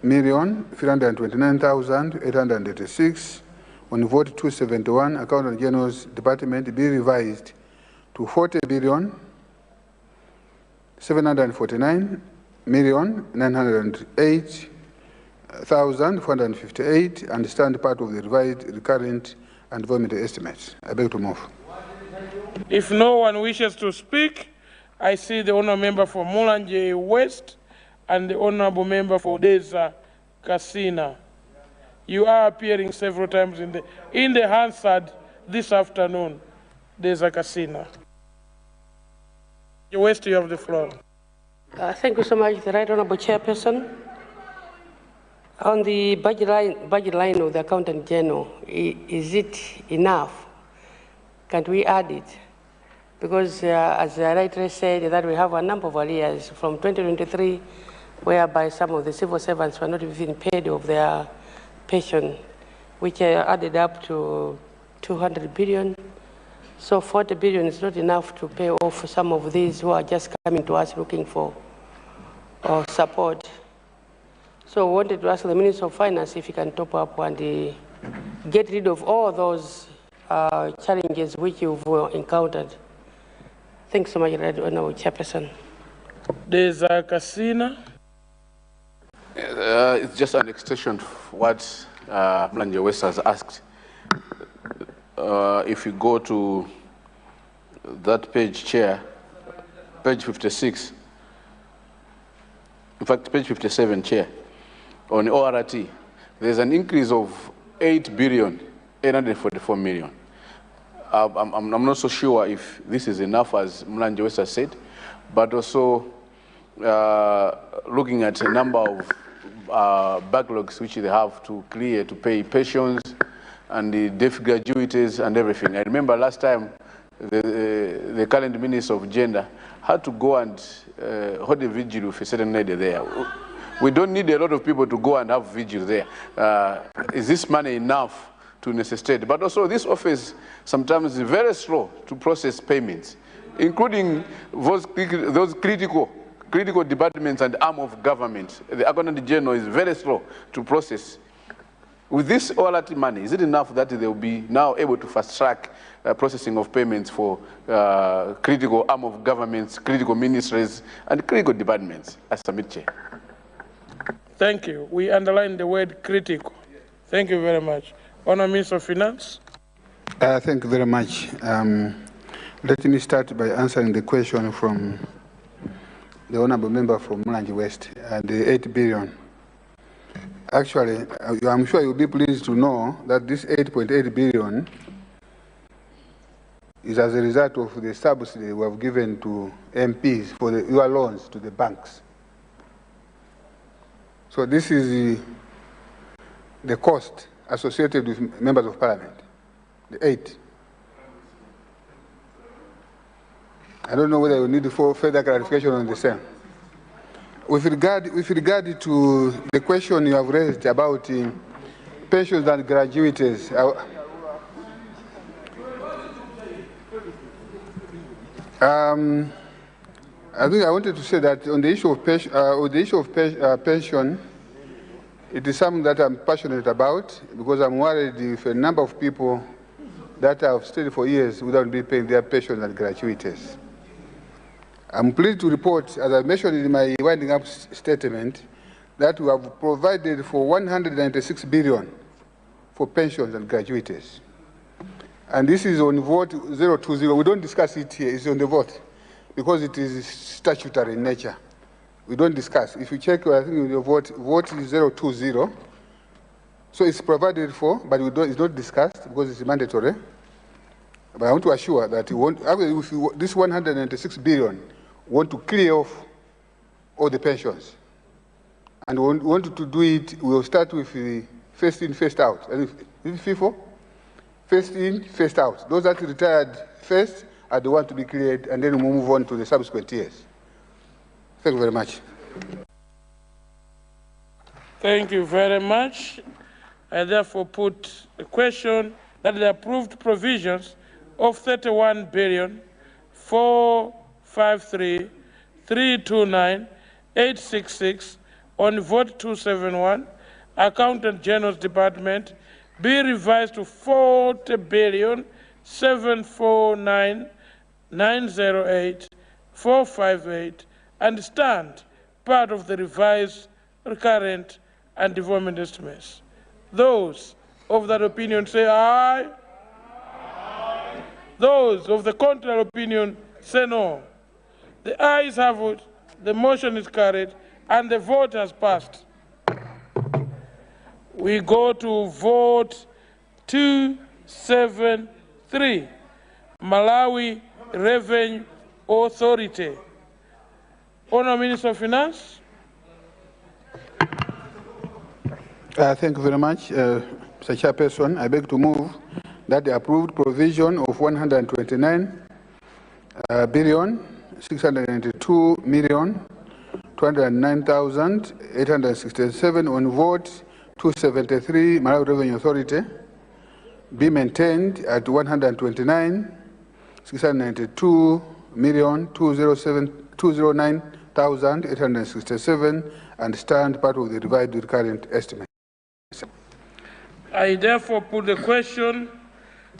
million 329,886 on vote 271 Accountant General's Department be revised to 40 billion 749 million 908,458 and stand part of the revised recurrent and development estimates. I beg to move. If no one wishes to speak, I see the honourable member for Mulanje West and the honourable member for Odessa Kasina. You are appearing several times in the Hansard this afternoon. Desakasina. West, you have the floor. Thank you so much, the Right Honorable Chairperson. On the budget line of the Accountant General, is it enough? Can we add it? Because as the writer said, that we have a number of arrears from 2023, whereby some of the civil servants were not even paid of their pension, which added up to 200 billion. So 40 billion is not enough to pay off some of these who are just coming to us looking for support. So I wanted to ask the Minister of Finance if he can top up and get rid of all those challenges which you've encountered. Thanks so much, Honorable Chairperson. Desakasina. It's just an extension of what Mlanje West has asked. If you go to that page, Chair, page 56, in fact, page 57, Chair, on ORT, there's an increase of 8,844 million. I'm not so sure if this is enough, as Mlanje West has said, but also looking at a number of backlogs which they have to clear to pay pensions and the deaf gratuities and everything. I remember last time the current Minister of Gender had to go and hold a vigil with a certain lady there. We don't need a lot of people to go and have vigil there. Is this money enough to necessitate? But also this office sometimes is very slow to process payments, including those critical departments and arm of government. The Accountant General is very slow to process. With this ORT money, is it enough that they will be now able to fast-track processing of payments for critical arm of governments, critical ministries, and critical departments? I submit, Chair. Thank you. We underline the word critical. Thank you very much. Honourable Minister of Finance. Thank you very much. Let me start by answering the question from the Honourable Member from Mlanje West, the 8 billion. Actually, I'm sure you'll be pleased to know that this 8.8 billion is as a result of the subsidy we have given to MPs for your loans to the banks. So this is the cost associated with members of parliament, the 8. I don't know whether you need further clarification on the same. With regard to the question you have raised about pensions and gratuities, I think I wanted to say that on the issue of pension, it is something that I'm passionate about because I'm worried if a number of people that have stayed for years without being paying their pensions and gratuities. I'm pleased to report, as I mentioned in my winding up statement, that we have provided for 196 billion for pensions and gratuities. And this is on vote 020. We don't discuss it here, it's on the vote, because it is statutory in nature. We don't discuss. If you check, I think your vote is 020. So it's provided for, but it's not discussed because it's mandatory. But I want to assure that this 196 billion, we want to clear off all the pensions. And we want to do it, we will start with the first in, first out. And is it FIFO? First in, first out. Those that retired first are the ones to be cleared, and then we move on to the subsequent years. Thank you very much. Thank you very much. I therefore put the question that the approved provisions of 31 billion 453,329,866 on vote 271, Accountant General's Department, be revised to 40 billion 749,908,458 and stand part of the revised recurrent and development estimates. Those of that opinion say aye. Aye. Those of the contrary opinion say no. The ayes have it, the motion is carried, and the vote has passed. We go to vote 273. Malawi Revenue Authority. Honourable Minister of Finance. Thank you very much, Mr. Chairperson. I beg to move that the approved provision of 129,692,209,867 on vote 273 Malawi Revenue Authority be maintained at 129,692,209,867 and stand part of the revised recurrent estimate. I therefore put the question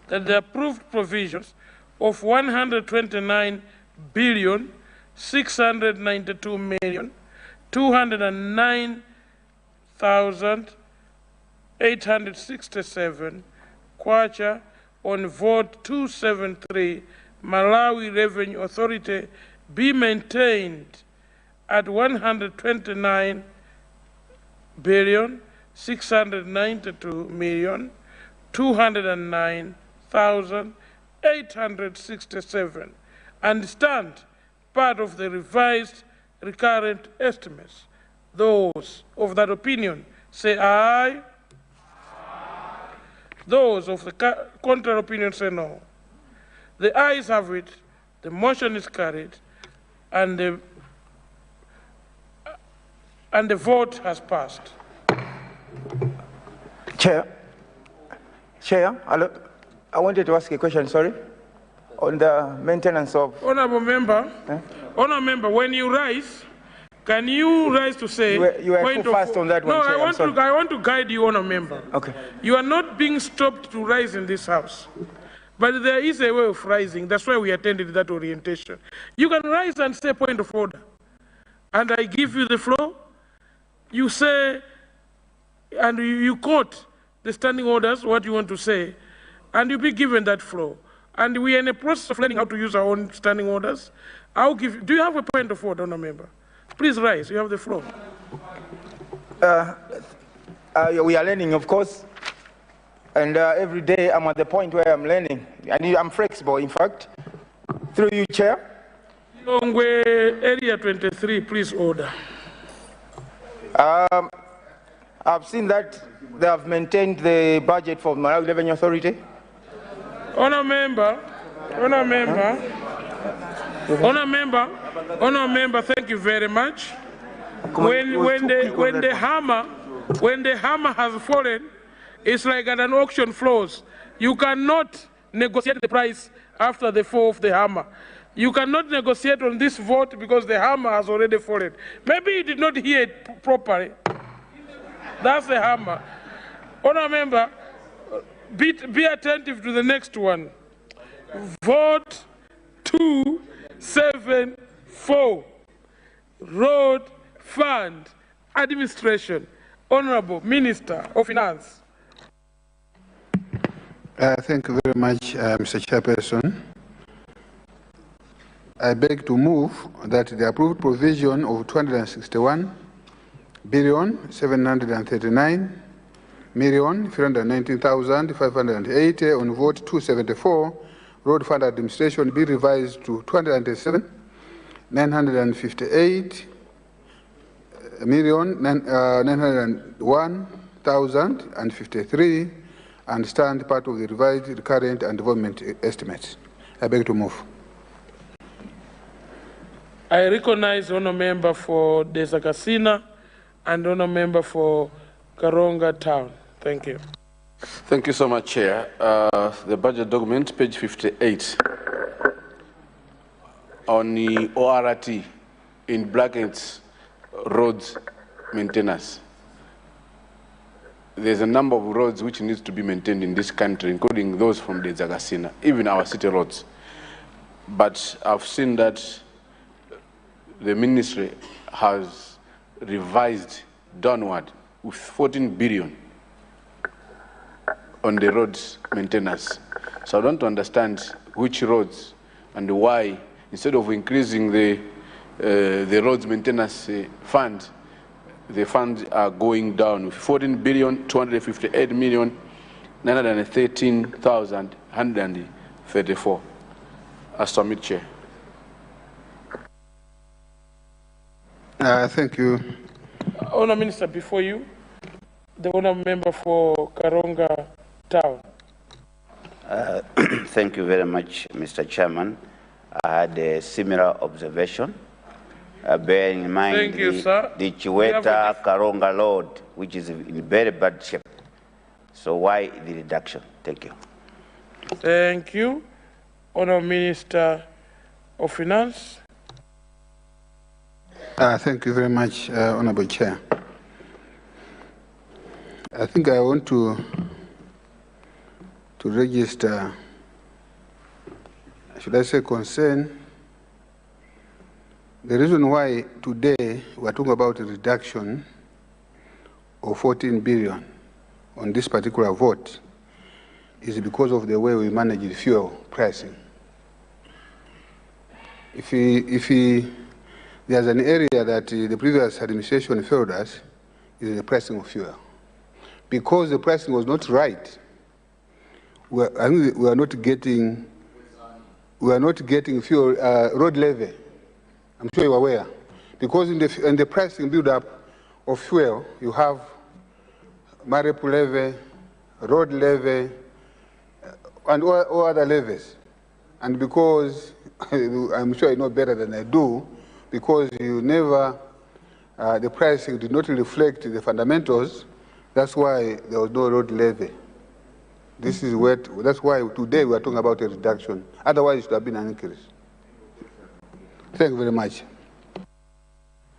that the approved provisions of 129,692,209,867 kwacha on vote 273 Malawi Revenue Authority be maintained at 129,692,209,867 and stand part of the revised recurrent estimates. Those of that opinion say aye. Aye. Those of the contrary opinion say no. The ayes have it. The motion is carried, and the vote has passed. Chair, I wanted to ask a question, sorry, on the maintenance of... Honourable Member, Honourable Member, when you rise, can you rise to say... You were too fast on that one, No, Chair, I want to guide you, Honourable Member. Okay. You are not being stopped to rise in this House. But there is a way of rising. That's why we attended that orientation. You can rise and say point of order. And I give you the floor. You say, and you quote the standing orders, what you want to say, and you'll be given that floor. And we are in a process of learning how to use our own standing orders. I'll give. Do you have a point of order, Honourable Member? Please rise. You have the floor. We are learning, of course. And every day I'm at the point where I'm learning. I'm flexible, in fact. Through you, Chair. Longwe, Area 23, please order. I've seen that they have maintained the budget for Malawi Revenue Authority. Honourable Member, thank you very much. When the hammer has fallen, it's like at an auction floors. You cannot negotiate the price after the fall of the hammer. You cannot negotiate on this vote because the hammer has already fallen. Maybe you did not hear it properly. That's the hammer. Honourable Member, be attentive to the next one. Vote 274, Road Fund Administration. Honourable Minister of Finance. Thank you very much, Mr. Chairperson. I beg to move that the approved provision of 261,739,319,580 on vote 274, Road Fund Administration be revised to 207,958,901,053 and stand part of the revised recurrent and development estimates. I beg to move. I recognize Honourable Member for Desakasina and Honourable Member for Karonga Town. Thank you. Thank you so much, Chair. The budget document, page 58, on the ORT in brackets, roads maintenance. There's a number of roads which needs to be maintained in this country, including those from the Zagasina, even our city roads. But I've seen that the ministry has revised downward with 14 billion on the roads maintenance. So I don't understand which roads and why, instead of increasing the roads maintenance fund, the funds are going down with 14,258,913,134. I submit, Chair. Thank you. Honour Minister, before you, the Honour Member for Karonga Town. Thank you very much, Mr. Chairman. I had a similar observation, bearing in mind the Chiweta Karonga Road, which is in very bad shape. So why the reduction? Thank you. Thank you. Honour Minister of Finance. Thank you very much, Honourable Chair. I think I want to register, should I say, concern. The reason why today we're talking about a reduction of 14 billion on this particular vote is because of the way we manage the fuel pricing. If there's an area that the previous administration failed us, is the pricing of fuel. Because the pricing was not right, we are not getting fuel road levy. I'm sure you're aware. Because in the pricing build-up of fuel, you have MAREP levy, road levy, and all other levies. And because, I'm sure you know better than I do, because you never, the pricing did not reflect the fundamentals, that's why there was no road levy. That's why today we are talking about a reduction. Otherwise, it should have been an increase. Thank you very much.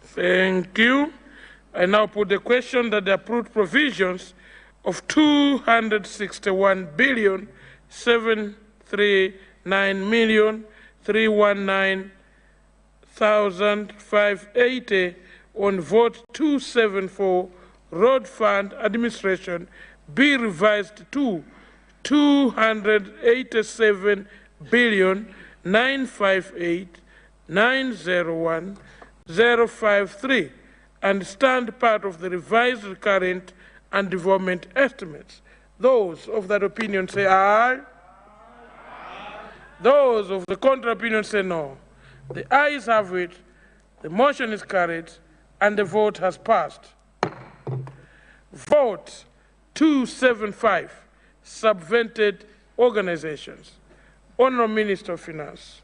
Thank you. I now put the question that the approved provisions of 261,739,319,580 on vote 274 Road Fund Administration be revised to 287,958,901,053 and stand part of the revised recurrent and development estimates. Those of that opinion say aye. Those of the contrary opinion say no. The ayes have it, the motion is carried, and the vote has passed. Vote 275, subvented organizations. Honourable Minister of Finance.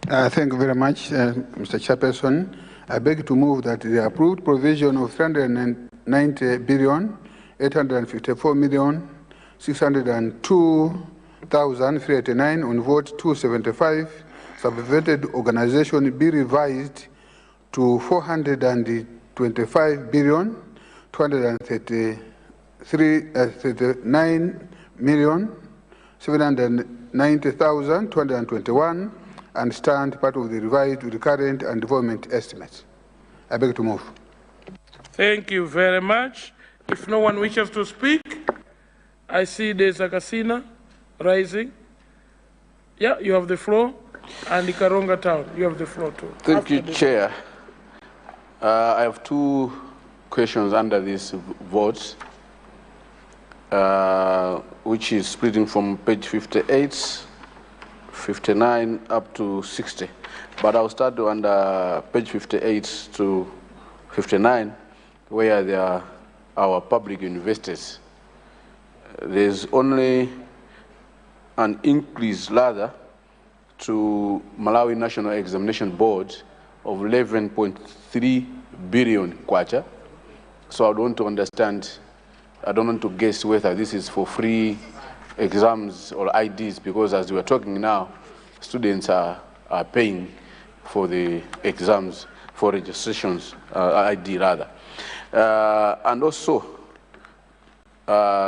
Thank you very much, Mr. Chairperson. I beg to move that the approved provision of 390,854,602,389 on vote 275, subvented organization be revised to 439,790,221 and stand part of the revised recurrent and development estimates. I beg to move. Thank you very much. If no one wishes to speak, I see there's a Casina rising. Yeah, you have the floor. And the Karonga Town, you have the floor too. Thank you, Chair. I have two questions under these votes, which is splitting from page 58, 59 up to 60. But I'll start under page 58 to 59, where there are our public universities. There's only an increase, rather, to Malawi National Examination Board of 11.3 billion kwacha. So I don't want to understand, I don't want to guess whether this is for free exams or IDs, because as we are talking now, students are paying for the exams, for registrations, ID rather. And also,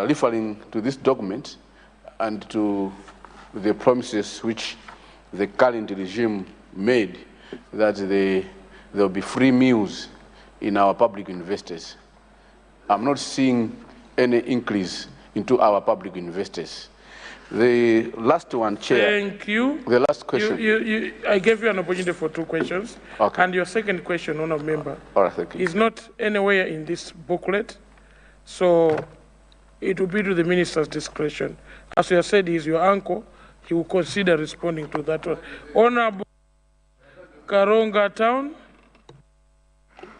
referring to this document and to the promises which the current regime made that there will be free meals in our public universities. I'm not seeing any increase into our public universities. The last one, Chair. Thank you. The last question. I gave you an opportunity for two questions. Okay. And your second question, Honourable Member, all right, thank you, is not anywhere in this booklet. So it will be to the Minister's discretion. As you have said, he is your uncle. he will consider responding to that one. Honorable Karonga Town.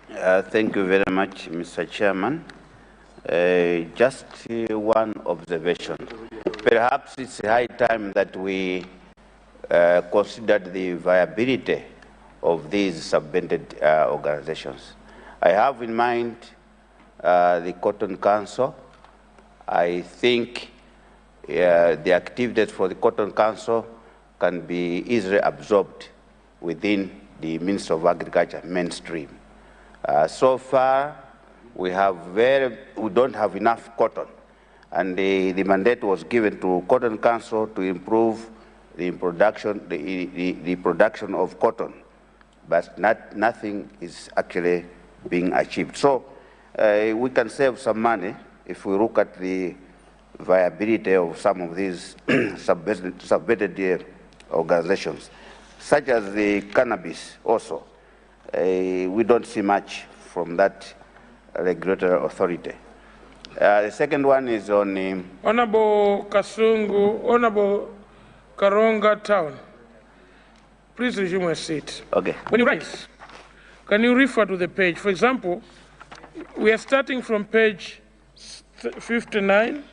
Thank you very much, Mr. Chairman. Just one observation. Perhaps it's high time that we considered the viability of these subvented organizations. I have in mind the Cotton Council. I think the activities for the Cotton Council can be easily absorbed within the Ministry of Agriculture mainstream. So far, we don't have enough cotton, and the mandate was given to Cotton Council to improve the production, the production of cotton, but nothing is actually being achieved. So we can save some money if we look at the viability of some of these subvented organizations, such as the cannabis also. We don't see much from that regulatory authority. The second one is on... Honorable Kasungu, Honorable Karonga Town. Please resume your seat. Okay. When you rise, can you refer to the page? For example, we are starting from page 59,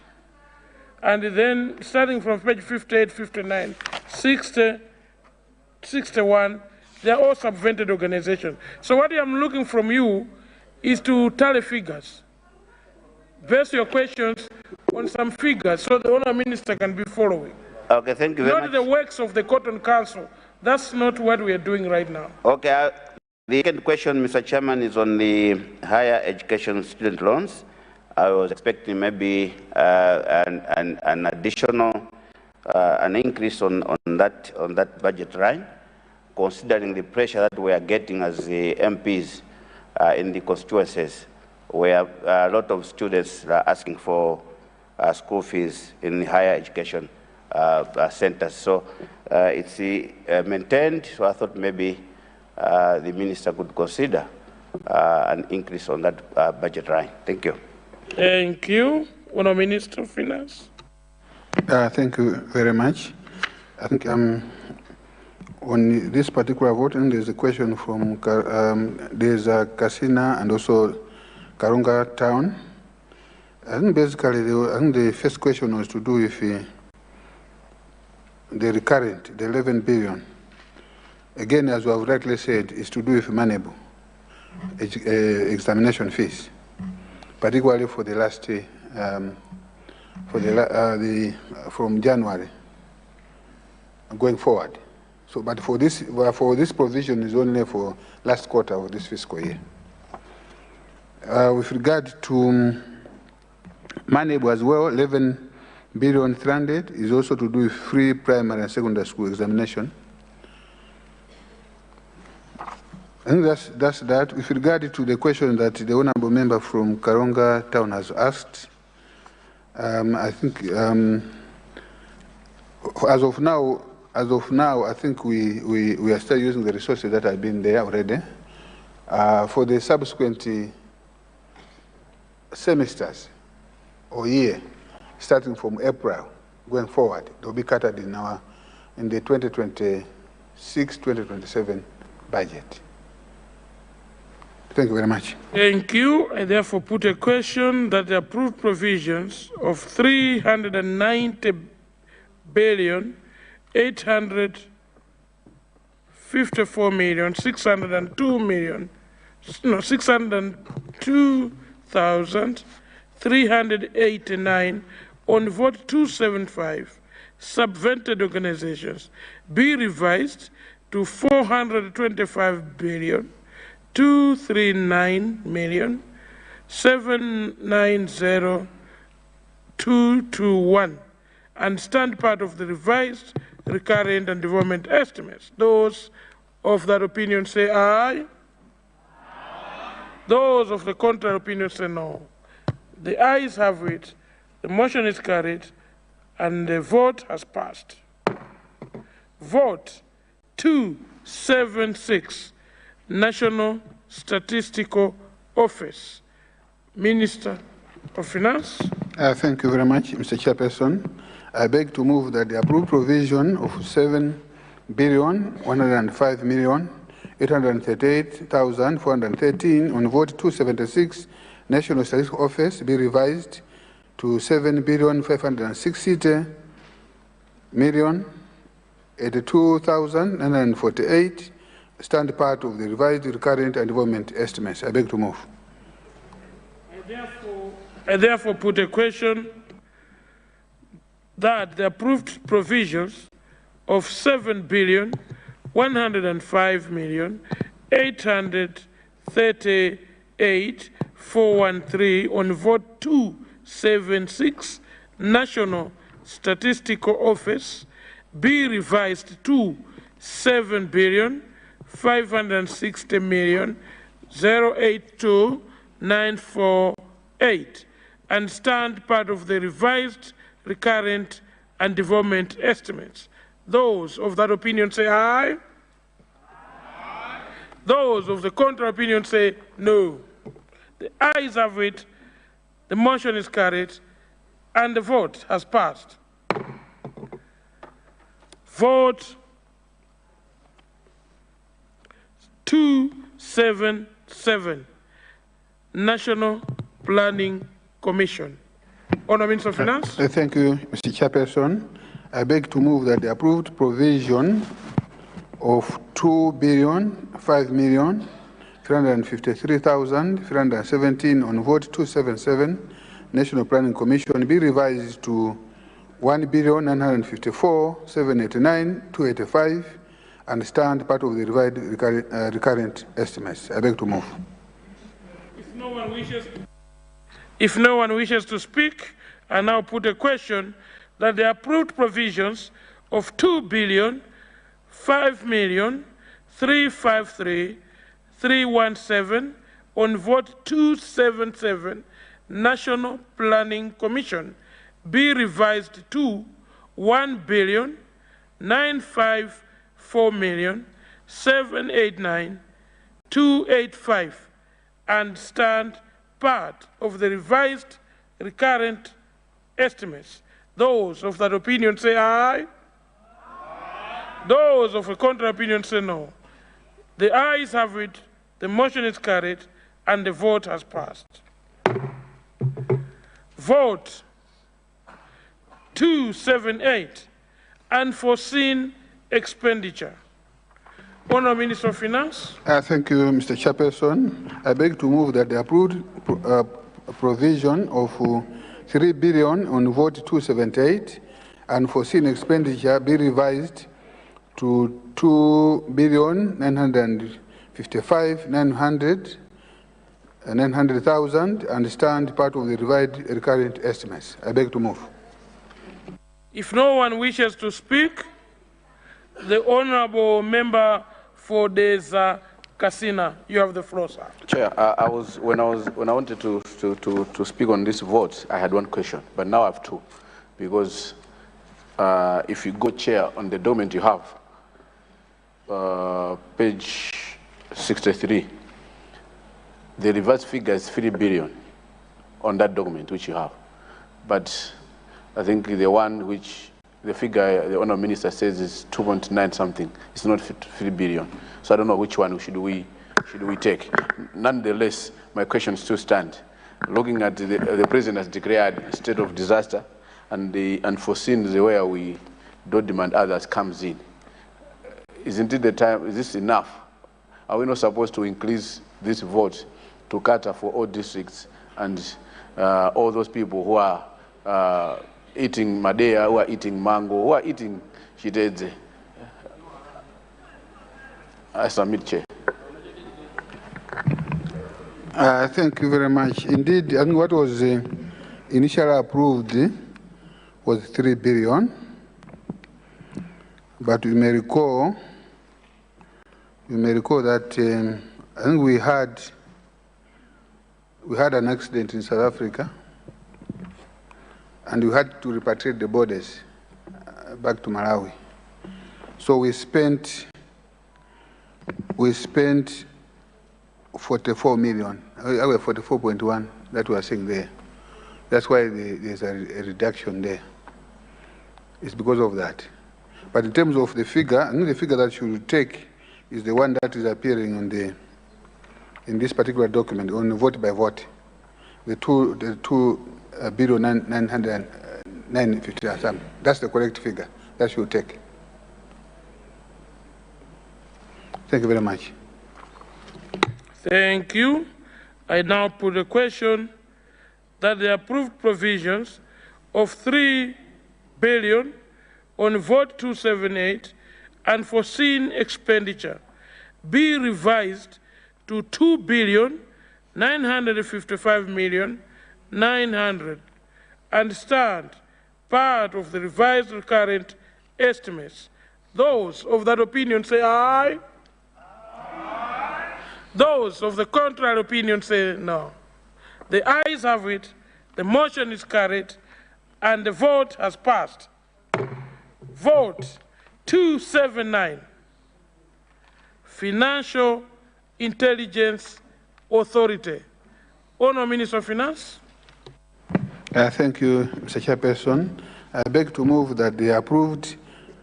and then starting from page 58, 59, 60, 61, they're all subvented organizations. So what I'm looking from you is to tally figures. Base your questions on some figures so the Honourable Minister can be following. Okay, thank you very much. Not the works of the Cotton Council. That's not what we are doing right now. Okay, the second question, Mr. Chairman, is on the higher education student loans. I was expecting maybe an additional, an increase on that budget line, considering the pressure that we are getting as the MPs in the constituencies, where a lot of students are asking for school fees in the higher education centers. So it's maintained, so I thought maybe the minister could consider an increase on that budget line. Thank you. Thank you. Honourable Minister of Finance. Thank you very much. I think on this particular vote, and there's a question from there's Kasina and also Karonga Town. I think basically, the first question was to do with the recurrent, the 11 billion. Again, as we have rightly said, is to do with Manebo examination fees, particularly for the last from January going forward. So, but for this provision is only for last quarter of this fiscal year. With regard to Manebo as well, 11 billion 300 is also to do with free primary and secondary school examination. I think that's that. With regard to the question that the honourable member from Karonga Town has asked, I think as of now, I think we are still using the resources that have been there already. For the subsequent semesters or year, starting from April going forward, they will be catered in the 2026-2027 budget. Thank you very much. Thank you. I therefore put a question that the approved provisions of 390 billion 854 million 602 million 602,389 on vote 275 subvented organizations be revised to 425 billion 239 million 790,221 and stand part of the revised recurrent and development estimates. Those of that opinion say aye. Those of the contrary opinion say no. The ayes have it. The motion is carried and the vote has passed. Vote 276, National Statistical Office. Minister of Finance. Thank you very much, Mr. Chairperson. I beg to move that the approved provision of 7,105,838,413 on vote 276 National Statistics Office be revised to 7,560,082,948 stand part of the revised recurrent and development estimates. I beg to move. I therefore put a question that the approved provisions of 7,105,838,413 on vote 276 National Statistical Office be revised to 7,560,082,948 and stand part of the revised recurrent and development estimates. Those of that opinion say aye. Aye. Those of the contrary opinion say no. The ayes have it, the motion is carried, and the vote has passed. Vote 277, National Planning Commission. Honourable Minister of Finance. Thank you, Mr. Chairperson. I beg to move that the approved provision of 2,005,353,317 on vote 277 National Planning Commission be revised to 1,954,789,285 and stand part of the revised recurrent estimates. I beg to move. If no one wishes to speak, I now put a question that the approved provisions of 2,005,353,317 on vote 277 National Planning Commission be revised to 1,954,789,285 and stand part of the revised recurrent estimates. Those of that opinion say aye. Aye. Those of a contrary opinion say no. The ayes have it, the motion is carried, and the vote has passed. Vote 278, unforeseen expenditure. Honourable Minister of Finance. Thank you, Mr. Chairperson. I beg to move that the approved provision of 3 billion on vote 278 unforeseen expenditure be revised to 2,955,900,000 and stand part of the revised recurrent estimates. I beg to move. If no one wishes to speak, the honourable member for this Casina, you have the floor, sir. Chair, when I wanted to speak on this vote, I had one question, but now I have two, because if you go, Chair, on the document you have, page 63, the reverse figure is 3 billion on that document which you have, but I think the one which the figure the Honourable Minister says is 2.9 something. It's not 3 billion. So I don't know which one should we take. Nonetheless, my question still stands. Looking at the President has declared a state of disaster, and the unforeseen is where we don't demand others comes in. Isn't it the time? Is this enough? Are we not supposed to increase this vote to cater for all districts and all those people who are eating madea, who are eating mango, who are eating shitedze? I submit, Chair. Thank you very much. Indeed, I think what was initially approved was 3 billion, but you may recall that I think we had an accident in South Africa, and we had to repatriate the bodies back to Malawi. So we spent 44 million, 44.1 that we are saying there. That's why there's a reduction there. It's because of that. But in terms of the figure, I think the figure that you should take is the one that is appearing in this particular document on vote by vote. The 2,950,000 or something. That's the correct figure that you take. Thank you very much. Thank you. I now put a question that the approved provisions of 3 billion on vote 278 and foreseen expenditure be revised to 2,955,900,000 and stand part of the revised recurrent estimates. Those of that opinion say aye. Aye. Those of the contrary opinion say no. The ayes have it, the motion is carried, and the vote has passed. Vote 279, Financial Intelligence Authority. Honourable Minister of Finance. Thank you, Mr. Chairperson. I beg to move that the approved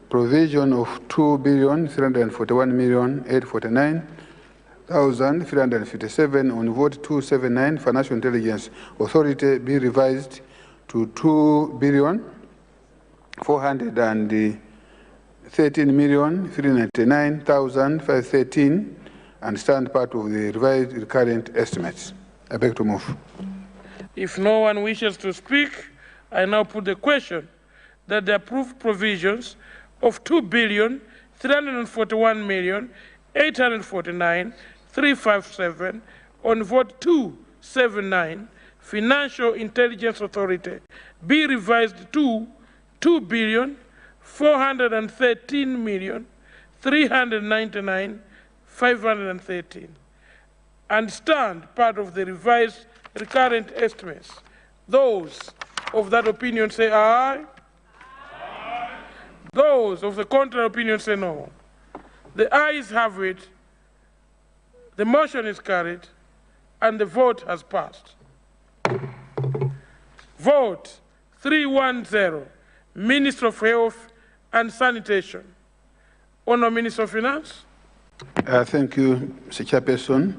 provision of 2,341,849,357 on vote 279 Financial Intelligence Authority be revised to 2,413,399,513 and stand part of the revised recurrent estimates. I beg to move. If no one wishes to speak, I now put the question that the approved provisions of 2,341,849,357 on vote 279 Financial Intelligence Authority be revised to 2,413,399,513 and stand part of the revised recurrent estimates. Those of that opinion say aye. Aye. Those of the contrary opinion say no. The ayes have it, the motion is carried, and the vote has passed. Vote 310, Minister of Health and Sanitation. Honourable Minister of Finance. Thank you, Mr. Chairperson.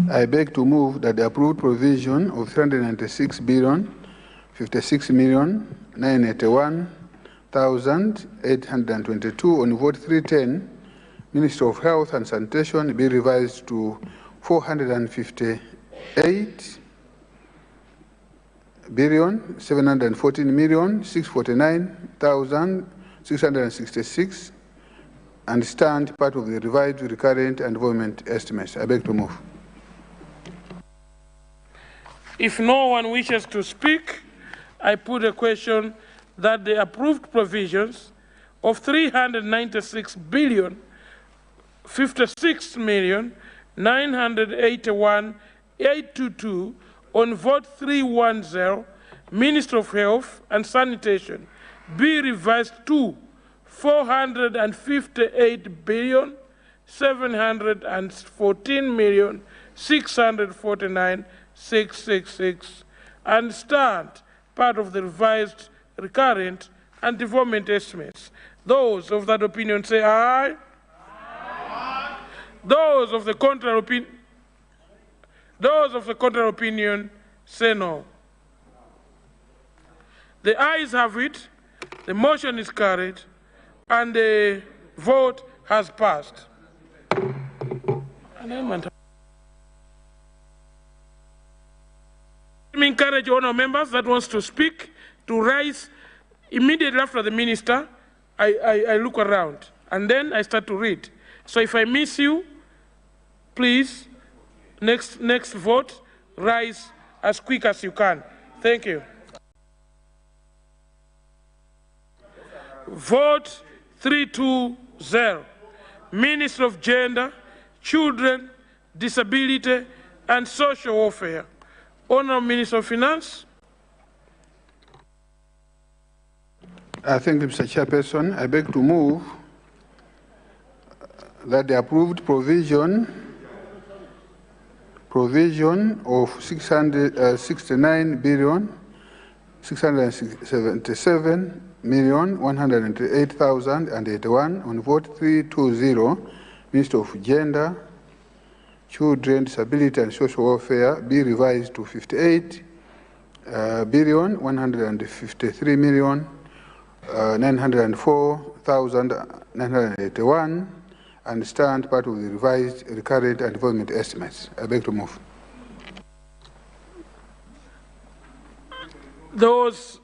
I beg to move that the approved provision of 396,056,981,822 on vote 310, Minister of Health and Sanitation, be revised to 458,714,649,666 and stand part of the revised recurrent and development estimates. I beg to move. If no one wishes to speak, I put a question that the approved provisions of 396,056,981,822 on vote 310, Minister of Health and Sanitation, be revised to 458,714,649,666 and stand part of the revised recurrent and development estimates. Those of that opinion say aye. Aye. Those of the contrary opinion say no. The ayes have it, the motion is carried, and the vote has passed. I encourage honourable members that wants to speak to rise immediately after the minister. I look around and then I start to read. So if I miss you, please, next vote, rise as quick as you can. Thank you. Vote 320, Minister of Gender, Children, Disability and Social Welfare. Honourable Minister of Finance. Thank you, Mr. Chairperson. I beg to move that the approved provision of 69 billion 677,108,081 on vote 320, Minister of Gender, Children, Disability and Social Welfare be revised to 58,153,904,981 and stand part of the revised recurrent and development estimates. I beg to move. Those,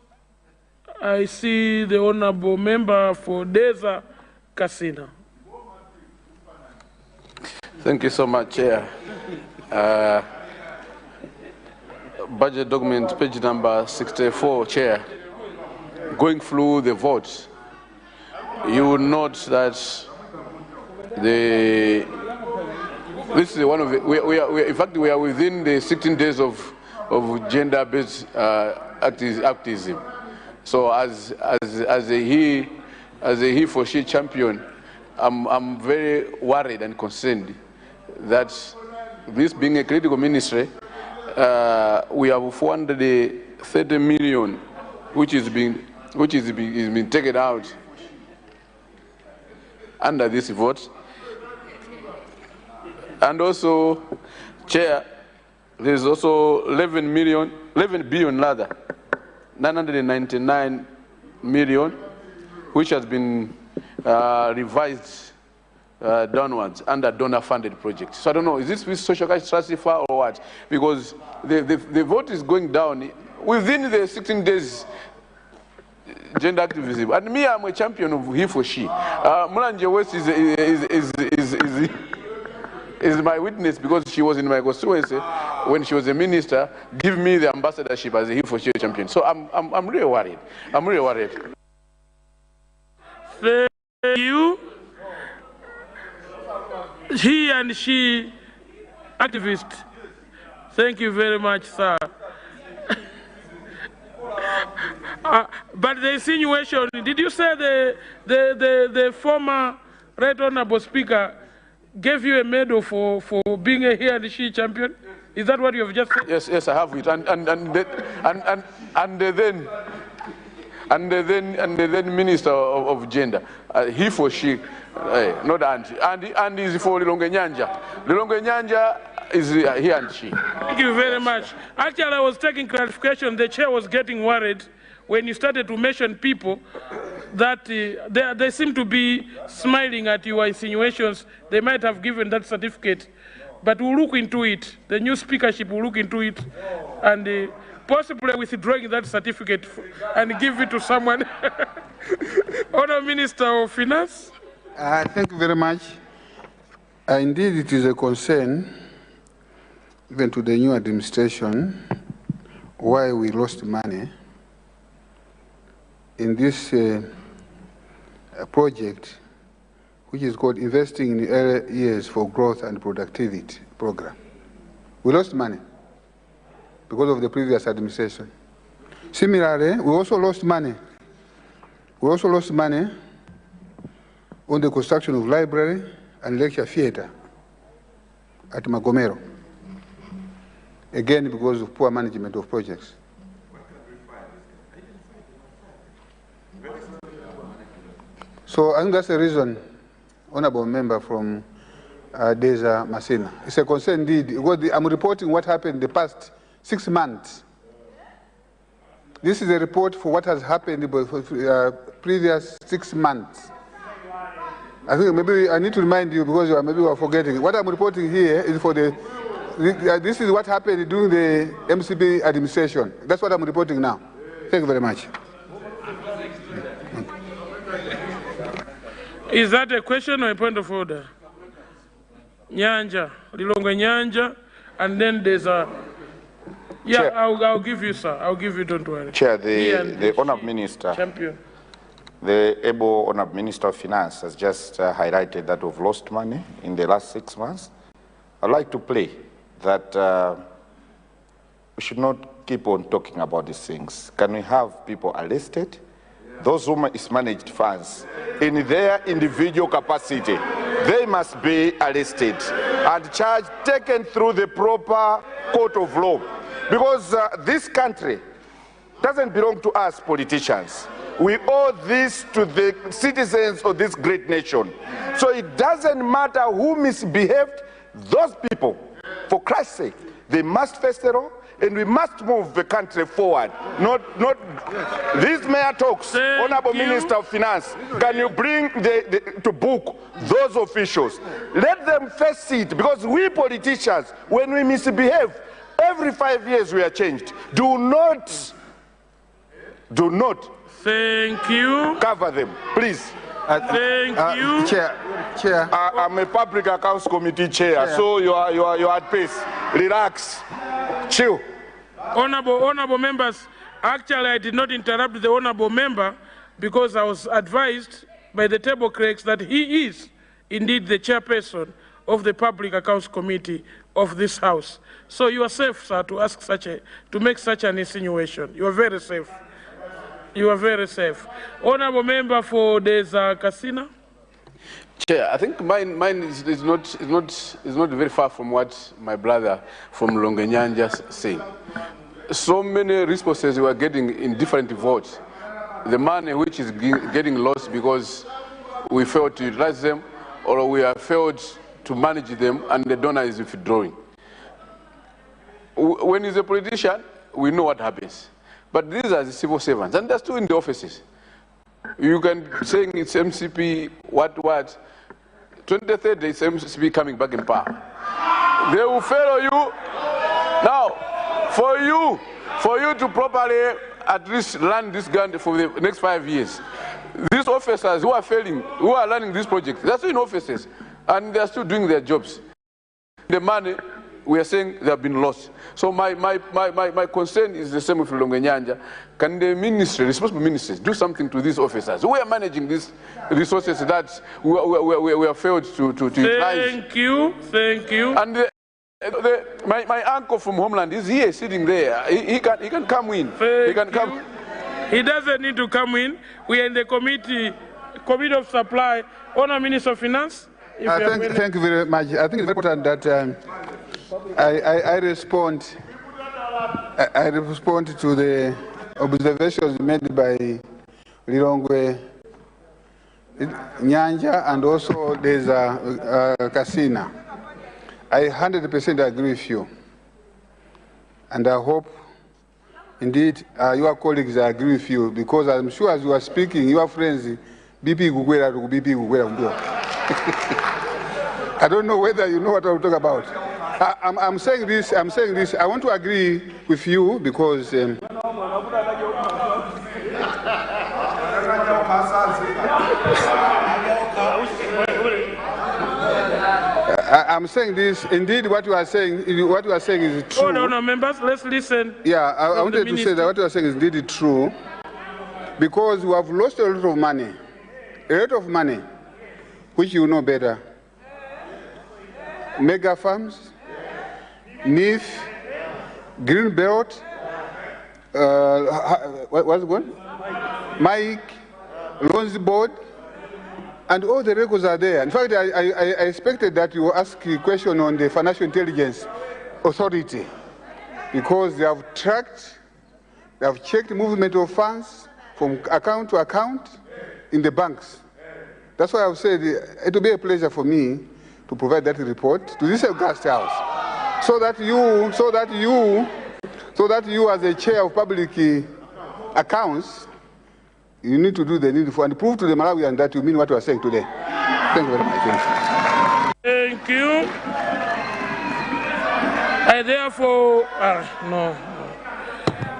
I see the honorable member for Deza Kasina. Thank you so much, Chair. Budget document, page number 64, Chair. Going through the votes, you will note that this is one of the, in fact, we are within the 16 days of gender-based activism. So as a he for she champion, I'm very worried and concerned that this being a critical ministry, we have 430 million, which is being taken out under this vote. And also, Chair, there's also 11 billion rather, 999 million, which has been revised downwards under donor-funded projects. So I don't know, is this with social cash transfer or what? Because the vote is going down within the 16 days gender activism. And me, I'm a champion of he for she. Mulanje West is my witness because she was in my constituency when she was a minister, give me the ambassadorship as a he for she champion. So I'm really worried. I'm really worried. Thank you. He and she activist. Thank you very much, sir. But the insinuation, did you say the former Right Honorable Speaker gave you a medal for being a he and she champion? Is that what you have just said? Yes, I have it. And then Minister of Gender, he for she, not auntie, and is for Lilongwe Nyanja. Lilongwe Nyanja is he and she. Thank you very much. Actually, I was taking clarification. The chair was getting worried when you started to mention people that they seem to be smiling at your insinuations. They might have given that certificate, but we'll look into it. The new speakership will look into it and possibly withdrawing that certificate and give it to someone. Honourable Minister of Finance. Thank you very much. Indeed, it is a concern, even to the new administration, why we lost money in this project, which is called Investing in the Early Years for Growth and Productivity program. We lost money because of the previous administration. Similarly, we also lost money. We also lost money on the construction of library and lecture theater at Magomero. Again, because of poor management of projects. So I think that's the reason, honorable member from Deza Masina. It's a concern indeed. I'm reporting what happened in the past 6 months. This is a report for what has happened for previous 6 months. I think maybe I need to remind you because maybe you are forgetting. What I'm reporting here is for this is what happened during the MCB administration. That's what I'm reporting now. Thank you very much. Is that a question or a point of order? Nyanja, Lilongwe Nyanja, and then there's a... Yeah, Chair, I'll give you, sir. I'll give you, don't worry. Chair, the Honourable Minister, champion. The able Honourable Minister of Finance has just highlighted that we've lost money in the last 6 months. I'd like to play that we should not keep on talking about these things. Can we have people arrested? Those who mismanaged funds in their individual capacity, they must be arrested and charged, taken through the proper court of law. Because this country doesn't belong to us politicians. We owe this to the citizens of this great nation. So it doesn't matter who misbehaved, those people, for Christ's sake, they must face the law, and we must move the country forward. Not these mayor talks. Honorable Minister of Finance, can you bring to book those officials? Let them face it, because we politicians, when we misbehave, every 5 years we are changed. Do not thank you. Cover them, please. Thank you. Chair. I'm a Public Accounts Committee chair, so you are at peace. Relax. Chill. Honorable members, actually I did not interrupt the honorable member because I was advised by the table clerks that he is indeed the chairperson of the Public Accounts Committee of this House. So you are safe, sir, to make such an insinuation. You are very safe. You are very safe. Honorable member for Deza Kasina. Chair, I think mine is not very far from what my brother from Longenyanja saying. So many responses we are getting in different votes. The money which is getting lost because we failed to utilize them, or we have failed to manage them, and the donor is withdrawing. When he's a politician, we know what happens. But these are the civil servants, and they're still in the offices. You can say it's MCP, what. 2030, it's MCP coming back in power. They will follow you. Now, for you to properly at least run this gun for the next 5 years, these officers who are failing, who are running this project, they're still in offices, and they're still doing their jobs. The money, we are saying they have been lost. So my concern is the same with Longenyanja. Can the ministry, responsible ministers, do something to these officers who are managing these resources that we have failed to utilize? Thank you. And my uncle from Homeland is here sitting there. He can come in. He doesn't need to come in. We are in the committee of supply. Honourable Minister of Finance. Thank you very much. I think it's important that I respond to the observations made by Lilongwe Nyanja and also there's Kasina. I 100% agree with you, and I hope indeed your colleagues agree with you, because I'm sure as you are speaking, your friends BP Gugwera to BP Gugwera. I don't know whether you know what I'm talking about. I'm saying this. I want to agree with you because I'm saying this. Indeed, what you are saying is true. No, members, let's listen. Yeah, I wanted to say that what you are saying is indeed true, because we have lost a lot of money, which you know better. Mega farms, NIF, Green Belt, what's it called? Mike, Loans Board, and all the records are there. In fact, I expected that you ask a question on the Financial Intelligence Authority, because they have checked the movement of funds from account to account in the banks. That's why I've said it will be a pleasure for me to provide that report to this August House, so that you as a chair of public accounts, you need to do the needful and prove to the Malawians that you mean what you are saying today. Thank you very much. Thank you. I therefore, no.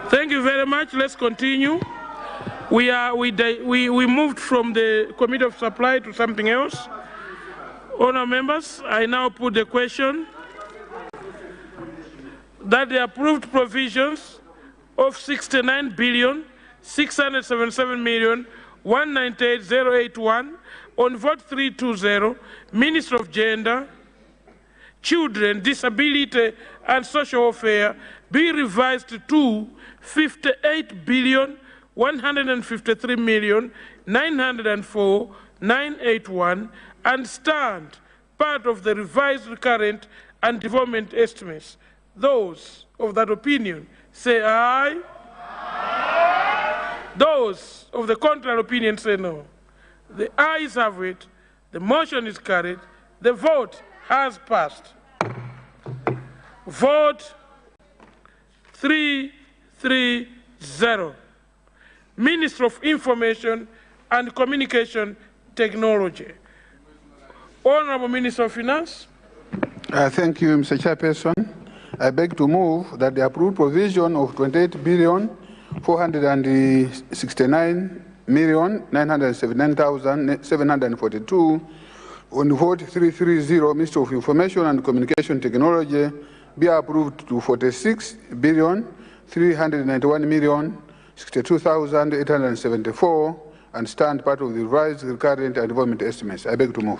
Thank you very much. Let's continue. We moved from the Committee of Supply to something else. Honourable members, I now put the question that the approved provisions of 69,677,198,081 on vote 320, Minister of Gender, Children, Disability and Social Welfare be revised to 58,153,904,981 and stand part of the revised current and development estimates. Those of that opinion say aye. Aye. Those of the contrary opinion say no. The ayes have it. The motion is carried. The vote has passed. Vote 330. Minister of Information and Communication Technology. Honorable Minister of Finance. Thank you, Mr. Chairperson. I beg to move that the approved provision of 28,469,979,742 on vote 330, Minister of Information and Communication Technology, be approved to 46,391,062,874 and stand part of the revised recurrent and development estimates. I beg to move.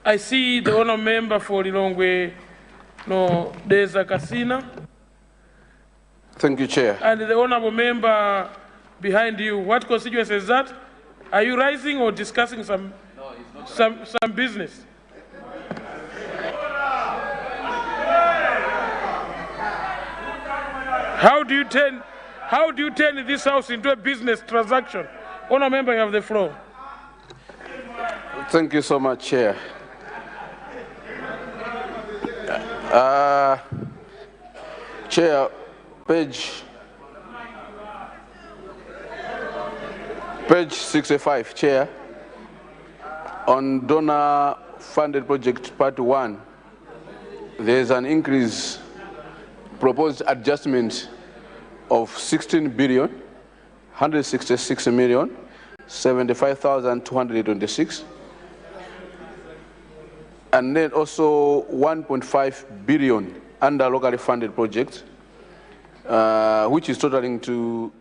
I see the honourable member for Lilongwe, Deza Kasina. Thank you, Chair. And the honourable member behind you, what constituency is that? Are you rising or discussing some business? How do you turn this house into a business transaction? Honourable member, you have the floor. Thank you so much, Chair. Chair, page 65, Chair, on donor-funded project part 1, there's an increase, proposed adjustment of 16 billion, 166 million, 75,226. And then also 1.5 billion under locally funded projects, which is totaling to